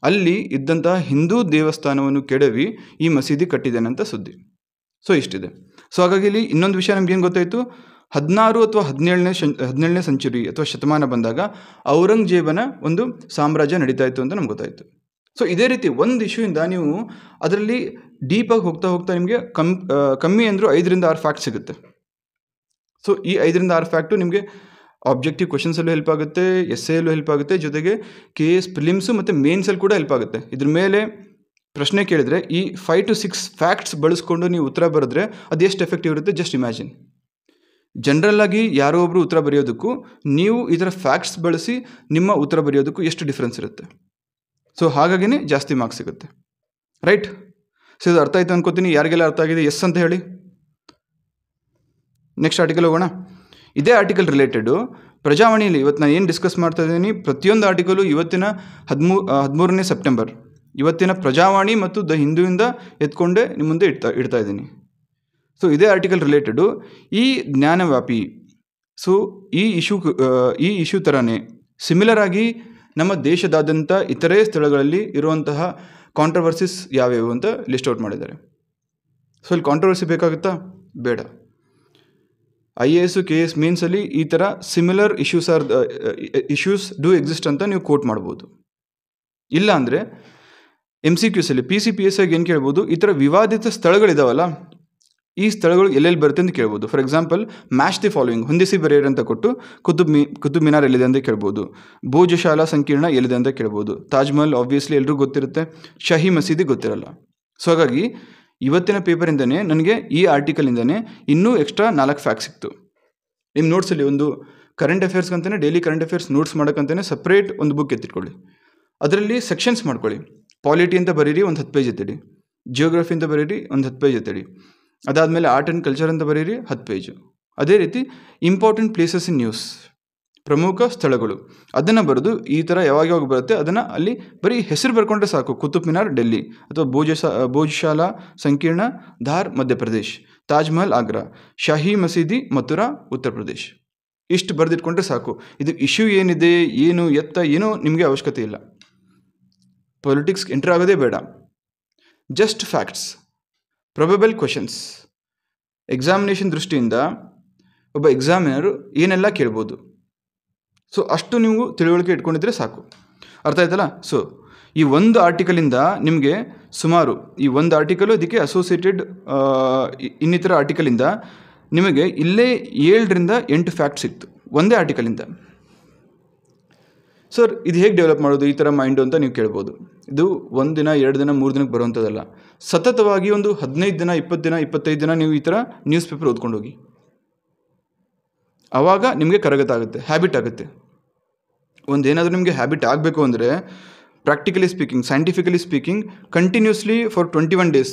ಅಲ್ಲಿ ಇದ್ದಂತಹ ಹಿಂದೂ ದೇವಸ್ಥಾನವನ್ನು ಕೆಡವಿ ಈ ಮಸೀದಿ ಕಟ್ಟಿದ್ದೇನೆ ಅಂತ ಸುದ್ದಿ. ಸೊ ಇಷ್ಟಿದೆ. ಸೊ ಹಾಗಾಗಿ ಇಲ್ಲಿ ಇನ್ನೊಂದು ವಿಷಯ ನಮ್ಗೆ ಏನು ಗೊತ್ತಾಯಿತು, 16 ಅಥವಾ 17ನೇ ಸೆಂಚುರಿ ಅಥವಾ ಶತಮಾನ ಬಂದಾಗ ಔರಂಗಜೇಬನ ಒಂದು ಸಾಮ್ರಾಜ್ಯ ನಡೀತಾ ಇತ್ತು ಅಂತ ನಮ್ಗೆ ಗೊತ್ತಾಯಿತು. ಸೊ ಇದೇ ರೀತಿ ಒಂದು ಇಶ್ಯೂಯಿಂದ ನೀವು ಅದರಲ್ಲಿ ಡೀಪಾಗಿ ಹೋಗ್ತಾ ನಿಮಗೆ ಕಮ್ಮಿ ಅಂದರೂ 5 ರಿಂದ 6 ಫ್ಯಾಕ್ಟ್ ಸಿಗುತ್ತೆ. ಸೊ ಈ 5 ರಿಂದ 6 ಫ್ಯಾಕ್ಟು ನಿಮಗೆ ಆಬ್ಜೆಕ್ಟಿವ್ ಕ್ವಶನ್ಸಲ್ಲೂ ಹೆಲ್ಪ್ ಆಗುತ್ತೆ, ಎಸ್ಸೆಯಲ್ಲೂ ಹೆಲ್ಪ್ ಆಗುತ್ತೆ, ಜೊತೆಗೆ KS ಪ್ರಿಲಿಮ್ಸು ಮತ್ತು ಮೇನ್ಸಲ್ಲಿ ಕೂಡ ಹೆಲ್ಪ್ ಆಗುತ್ತೆ. ಇದ್ರ ಮೇಲೆ ಪ್ರಶ್ನೆ ಕೇಳಿದರೆ ಈ 5 to 6 ಫ್ಯಾಕ್ಟ್ಸ್ ಬಳಸ್ಕೊಂಡು ನೀವು ಉತ್ತರ ಬರೆದ್ರೆ ಅದು ಎಷ್ಟು ಎಫೆಕ್ಟಿವ್ ಇರುತ್ತೆ ಜಸ್ಟ್ ಇಮ್ಯಾಜಿನ್. ಜನರಲ್ಲಾಗಿ ಯಾರೋ ಒಬ್ಬರು ಉತ್ತರ ಬರೆಯೋದಕ್ಕೂ ನೀವು ಇದರ ಫ್ಯಾಕ್ಟ್ಸ್ ಬಳಸಿ ನಿಮ್ಮ ಉತ್ತರ ಬರೆಯೋದಕ್ಕೂ ಎಷ್ಟು ಡಿಫ್ರೆನ್ಸ್ ಇರುತ್ತೆ. ಸೊ ಹಾಗಾಗಿನೇ ಜಾಸ್ತಿ ಮಾರ್ಕ್ಸ್ ಸಿಗುತ್ತೆ. ರೈಟ್. ಸೊ ಇದು ಅರ್ಥ ಆಯಿತು ಅನ್ಕೋತೀನಿ. ಯಾರಿಗೆಲ್ಲ ಅರ್ಥ ಆಗಿದೆ ಎಸ್ ಅಂತ ಹೇಳಿ. ನೆಕ್ಸ್ಟ್ ಆರ್ಟಿಕಲ್ ಹೋಗೋಣ. ಇದೇ ಆರ್ಟಿಕಲ್ ರಿಲೇಟೆಡು ಪ್ರಜಾವಾಣಿಯಲ್ಲಿ ಇವತ್ತು ನಾನು ಏನು ಡಿಸ್ಕಸ್ ಮಾಡ್ತಾ ಇದ್ದೀನಿ, ಪ್ರತಿಯೊಂದು ಆರ್ಟಿಕಲು ಇವತ್ತಿನ 13ನೇ ಸೆಪ್ಟೆಂಬರ್ ಇವತ್ತಿನ ಪ್ರಜಾವಾಣಿ ಮತ್ತು ದ ಹಿಂದೂಯಿಂದ ಎತ್ಕೊಂಡೆ ನಿಮ್ಮ ಮುಂದೆ ಇಡ್ತಾ ಇದ್ದೀನಿ. ಸೊ ಇದೇ ಆರ್ಟಿಕಲ್ ರಿಲೇಟೆಡು ಈ ಜ್ಞಾನವ್ಯಾಪಿ, ಸೊ ಈ ಇಶ್ಯೂ ಥರನೇ ಸಿಮಿಲರ್ ಆಗಿ ನಮ್ಮ ದೇಶದಾದ್ಯಂತ ಇತರೆ ಸ್ಥಳಗಳಲ್ಲಿ ಇರುವಂತಹ ಕಾಂಟ್ರವರ್ಸಿಸ್ ಯಾವ್ಯಾವು ಅಂತ ಲಿಸ್ಟ್ ಔಟ್ ಮಾಡಿದ್ದಾರೆ. ಸೊ ಇಲ್ಲಿ ಕಾಂಟ್ರವರ್ಸಿ ಬೇಕಾಗುತ್ತಾ? ಬೇಡ. IAS KS ಮೇನ್ಸಲ್ಲಿ ಈ ಥರ ಸಿಮಿಲರ್ ಇಶ್ಯೂಸ್ ಡೂ ಎಕ್ಸಿಸ್ಟ್ ಅಂತ ನೀವು ಕೋಟ್ ಮಾಡ್ಬೋದು. ಇಲ್ಲ ಅಂದರೆ MCQಸಲ್ಲಿ PC PSIಗೆ ಏನು ಕೇಳ್ಬೋದು, ಈ ಥರ ವಿವಾದಿತ ಸ್ಥಳಗಳಿದಾವಲ್ಲ ಈ ಸ್ಥಳಗಳು ಎಲ್ಲೆಲ್ಲಿ ಬರುತ್ತೆ ಅಂತ ಕೇಳ್ಬೋದು. For example match the following ಹೊಂದಿಸಿ ಬರೆಯಿರಿ ಅಂತ ಕೊಟ್ಟು ಕುತುಬ್ ಮಿನಾರ್ ಎಲ್ಲಿದೆ ಅಂತ ಕೇಳ್ಬೋದು, ಭೋಜಶಾಲಾ ಸಂಕೀರ್ಣ ಎಲ್ಲಿದೆ ಅಂತ ಕೇಳ್ಬೋದು, ತಾಜ್ ಮಹಲ್ ಆಬ್ವಿಯಸ್ಲಿ ಎಲ್ರಿಗೂ ಗೊತ್ತಿರುತ್ತೆ, ಶಾಹಿ ಮಸೀದಿ ಗೊತ್ತಿರಲ್ಲ. ಸೊ ಹಾಗಾಗಿ ಇವತ್ತಿನ ಪೇಪರಿಂದನೇ ನನಗೆ ಈ ಆರ್ಟಿಕಲಿಂದನೇ ಇನ್ನೂ ಎಕ್ಸ್ಟ್ರಾ 4 ಫ್ಯಾಕ್ಟ್ ಸಿಕ್ತು. ನಿಮ್ಮ ನೋಟ್ಸಲ್ಲಿ ಒಂದು ಕರೆಂಟ್ ಅಫೇರ್ಸ್ಗಂತಲೇ ಡೈಲಿ ಕರೆಂಟ್ ಅಫೇರ್ಸ್ ನೋಟ್ಸ್ ಮಾಡೋಕ್ಕಂತಲೇ ಸಪ್ರೇಟ್ ಒಂದು ಬುಕ್ ಎತ್ತಿಟ್ಕೊಳ್ಳಿ. ಅದರಲ್ಲಿ ಸೆಕ್ಷನ್ಸ್ ಮಾಡ್ಕೊಳ್ಳಿ. ಪಾಲಿಟಿ ಅಂತ ಬರೀರಿ, ಒಂದು 10 ಪೇಜ್ ಎತ್ತಿಡಿ. ಜಿಯೋಗ್ರಫಿ ಅಂತ ಬರೀರಿ, ಒಂದು 10 ಪೇಜ್ ಎತ್ತಿಡಿ. ಅದಾದಮೇಲೆ ಆರ್ಟ್ ಆ್ಯಂಡ್ ಕಲ್ಚರ್ ಅಂತ ಬರೀರಿ, 10 ಪೇಜು. ಅದೇ ರೀತಿ ಇಂಪಾರ್ಟೆಂಟ್ ಪ್ಲೇಸಸ್ ಇನ್ ನ್ಯೂಸ್, ಪ್ರಮುಖ ಸ್ಥಳಗಳು, ಅದನ್ನು ಬರೆದು ಈ ಥರ ಯಾವಾಗ ಬರುತ್ತೆ ಅದನ್ನು ಅಲ್ಲಿ ಬರೀ ಹೆಸರು ಬರ್ಕೊಂಡ್ರೆ ಸಾಕು. ಕುತುಬ್ ಮಿನಾರ್ ಡೆಲ್ಲಿ, ಅಥವಾ ಭೋಜಶಾಲಾ ಸಂಕೀರ್ಣ ಧಾರ್ ಮಧ್ಯಪ್ರದೇಶ್, ತಾಜ್ ಮಹಲ್ ಆಗ್ರಾ, ಶಾಹಿ ಮಸೀದಿ ಮಥುರಾ ಉತ್ತರ ಪ್ರದೇಶ್. ಇಷ್ಟು ಬರೆದಿಟ್ಕೊಂಡ್ರೆ ಸಾಕು. ಇದು ಇಶ್ಯೂ ಏನಿದೆ ಏನು ಏನೂ ನಿಮಗೆ ಅವಶ್ಯಕತೆ ಇಲ್ಲ. ಪೊಲಿಟಿಕ್ಸ್ ಎಂಟರ್ ಆಗೋದೇ ಬೇಡ. Just facts, probable questions. Examination ದೃಷ್ಟಿಯಿಂದ ಒಬ್ಬ ಎಕ್ಸಾಮಿನರು ಏನೆಲ್ಲ ಕೇಳ್ಬೋದು, ಸೊ ಅಷ್ಟು ನೀವು ತಿಳುವಳಿಕೆ ಇಟ್ಕೊಂಡಿದ್ರೆ ಸಾಕು. ಅರ್ಥ ಆಯ್ತಲ್ಲ. ಸೊ ಈ ಒಂದು ಆರ್ಟಿಕಲಿಂದ ನಿಮಗೆ ಸುಮಾರು ಈ ಒಂದು ಆರ್ಟಿಕಲು ಅದಕ್ಕೆ ಅಸೋಸಿಯೇಟೆಡ್ ಇನ್ನಿತರ ಆರ್ಟಿಕಲಿಂದ ನಿಮಗೆ ಇಲ್ಲೇ 7ರಿಂದ 8 ಫ್ಯಾಕ್ಟ್ ಸಿಕ್ತು ಒಂದೇ ಆರ್ಟಿಕಲಿಂದ. ಸರ್ ಇದು ಹೇಗೆ ಡೆವಲಪ್ ಮಾಡೋದು ಈ ಥರ ಮೈಂಡು ಅಂತ ನೀವು ಕೇಳ್ಬೋದು. ಇದು 1 ದಿನ 2 ದಿನ 3 ದಿನಕ್ಕೆ ಬರುವಂಥದ್ದಲ್ಲ. ಸತತವಾಗಿ ಒಂದು 15 ದಿನ 20 ದಿನ 25 ದಿನ ನೀವು ಈ ಥರ ನ್ಯೂಸ್ ಪೇಪರ್ ಓದ್ಕೊಂಡು ಹೋಗಿ, ಆವಾಗ ನಿಮಗೆ ಕರಗತ ಆಗುತ್ತೆ, ಹ್ಯಾಬಿಟ್ ಆಗುತ್ತೆ. ಒಂದೇನಾದರೂ ನಿಮಗೆ ಹ್ಯಾಬಿಟ್ ಆಗಬೇಕು ಅಂದರೆ practically speaking, scientifically speaking, continuously for 21 days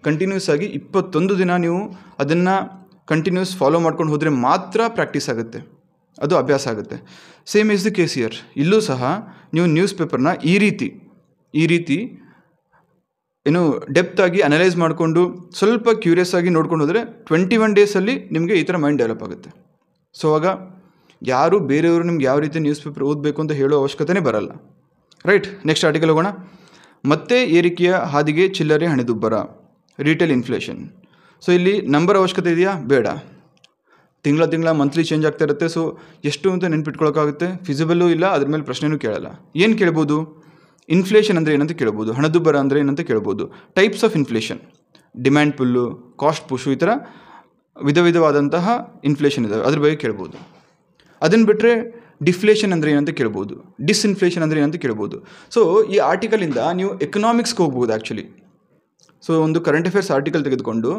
continuous ಆಗಿ 21 ದಿನ ನೀವು ಅದನ್ನು ಕಂಟಿನ್ಯೂಸ್ ಫಾಲೋ ಮಾಡ್ಕೊಂಡು ಹೋದರೆ ಮಾತ್ರ ಪ್ರಾಕ್ಟೀಸ್ ಆಗುತ್ತೆ, ಅದು ಅಭ್ಯಾಸ ಆಗುತ್ತೆ. Same is the case here. ಇಲ್ಲೂ ಸಹ ನೀವು ನ್ಯೂಸ್ ಪೇಪರ್ನ ಈ ರೀತಿ ಏನು ಡೆಪ್ತ್ ಆಗಿ ಅನಲೈಸ್ ಮಾಡಿಕೊಂಡು ಸ್ವಲ್ಪ ಕ್ಯೂರಿಯಸ್ ಆಗಿ ನೋಡ್ಕೊಂಡು ಹೋದರೆ 21 ಡೇಸಲ್ಲಿ ನಿಮಗೆ ಈ ಥರ ಮೈಂಡ್ ಡೆವಲಪ್ ಆಗುತ್ತೆ. ಸೊ ಆಗ ಯಾರು ಬೇರೆಯವರು ನಿಮ್ಗೆ ಯಾವ ರೀತಿ ನ್ಯೂಸ್ ಪೇಪರ್ ಓದಬೇಕು ಅಂತ ಹೇಳೋ ಅವಶ್ಯಕತೆನೇ ಬರಲ್ಲ. ರೈಟ್, ನೆಕ್ಸ್ಟ್ ಆರ್ಟಿಕಲ್ ಹೋಗೋಣ. ಮತ್ತೆ ಏರಿಕೆಯ ಹಾದಿಗೆ ಚಿಲ್ಲರೆ ಹಣದುಬ್ಬರ, ರಿಟೇಲ್ ಇನ್ಫ್ಲೇಷನ್. ಸೊ ಇಲ್ಲಿ ನಂಬರ್ ಅವಶ್ಯಕತೆ ಇದೆಯಾ? ಬೇಡ. ತಿಂಗಳ ಮಂತ್ಲಿ ಚೇಂಜ್ ಆಗ್ತಾ ಇರುತ್ತೆ. ಸೊ ಎಷ್ಟು ಅಂತ ನೆನ್ಪಿಟ್ಕೊಳ್ಳೋಕ್ಕಾಗುತ್ತೆ? ಫಿಸಿಬಲ್ಲೂ ಇಲ್ಲ, ಅದ್ರ ಮೇಲೆ ಪ್ರಶ್ನೆನೂ ಕೇಳಲ್ಲ. ಏನು ಕೇಳ್ಬೋದು? ಇನ್ಫ್ಲೇಷನ್ ಅಂದರೆ ಏನಂತ ಕೇಳ್ಬೋದು, ಹಣದುಬ್ಬರ ಅಂದರೆ ಏನಂತ ಕೇಳ್ಬೋದು, types of inflation, demand pull, cost push, ಈ ಥರ ವಿಧವಾದಂತಹ ಇನ್ಫ್ಲೇಷನ್ ಇದ್ದಾವೆ, ಅದ್ರ ಬಗ್ಗೆ ಕೇಳ್ಬೋದು. ಅದನ್ನು ಬಿಟ್ಟರೆ ಡಿಫ್ಲೇಷನ್ ಅಂದರೆ ಏನಂತ ಕೇಳ್ಬೋದು, ಡಿಸ್ಇನ್ಫ್ಲೇಷನ್ ಅಂದರೆ ಏನಂತ ಕೇಳ್ಬೋದು. ಸೊ ಈ ಆರ್ಟಿಕಲಿಂದ ನೀವು ಎಕನಾಮಿಕ್ಸ್ಗೆ ಹೋಗ್ಬೋದು ಆ್ಯಕ್ಚುಲಿ. ಸೊ ಒಂದು ಕರೆಂಟ್ ಅಫೇರ್ಸ್ ಆರ್ಟಿಕಲ್ ತೆಗೆದುಕೊಂಡು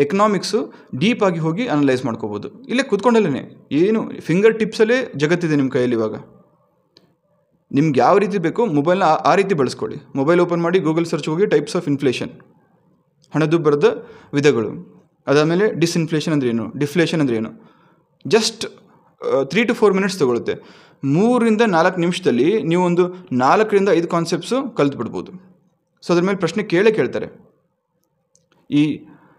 ಎಕನಾಮಿಕ್ಸು ಡೀಪಾಗಿ ಹೋಗಿ ಅನಲೈಸ್ ಮಾಡ್ಕೋಬೋದು. ಇಲ್ಲೇ ಕೂತ್ಕೊಂಡಲ್ಲೇ ಏನು ಫಿಂಗರ್ ಟಿಪ್ಸಲ್ಲೇ ಜಗತ್ತಿದೆ ನಿಮ್ಮ ಕೈಯಲ್ಲಿ. ಇವಾಗ ನಿಮ್ಗೆ ಯಾವ ರೀತಿ ಬೇಕೋ ಮೊಬೈಲ್ನ ಆ ರೀತಿ ಬಳಸ್ಕೊಳ್ಳಿ. ಮೊಬೈಲ್ ಓಪನ್ ಮಾಡಿ ಗೂಗಲ್ ಸರ್ಚ್ ಹೋಗಿ ಟೈಪ್ಸ್ ಆಫ್ ಇನ್ಫ್ಲೇಷನ್, ಹಣದುಬ್ಬರದ ವಿಧಗಳು, ಅದಾದಮೇಲೆ ಡಿಸ್ಇನ್ಫ್ಲೇಷನ್ ಅಂದರೆ ಏನು, ಡಿಫ್ಲೇಷನ್ ಅಂದರೆ ಏನು. ಜಸ್ಟ್ 3 to 4 ಮಿನಿಟ್ಸ್ ತೊಗೊಳುತ್ತೆ. 3 to 4 ನಿಮಿಷದಲ್ಲಿ ನೀವು ಒಂದು 4 to 5 ಕಾನ್ಸೆಪ್ಟ್ಸು ಕಲ್ತ್ಬಿಡ್ಬೋದು. ಸೊ ಅದ್ರ ಮೇಲೆ ಪ್ರಶ್ನೆ ಕೇಳ್ತಾರೆ. ಈ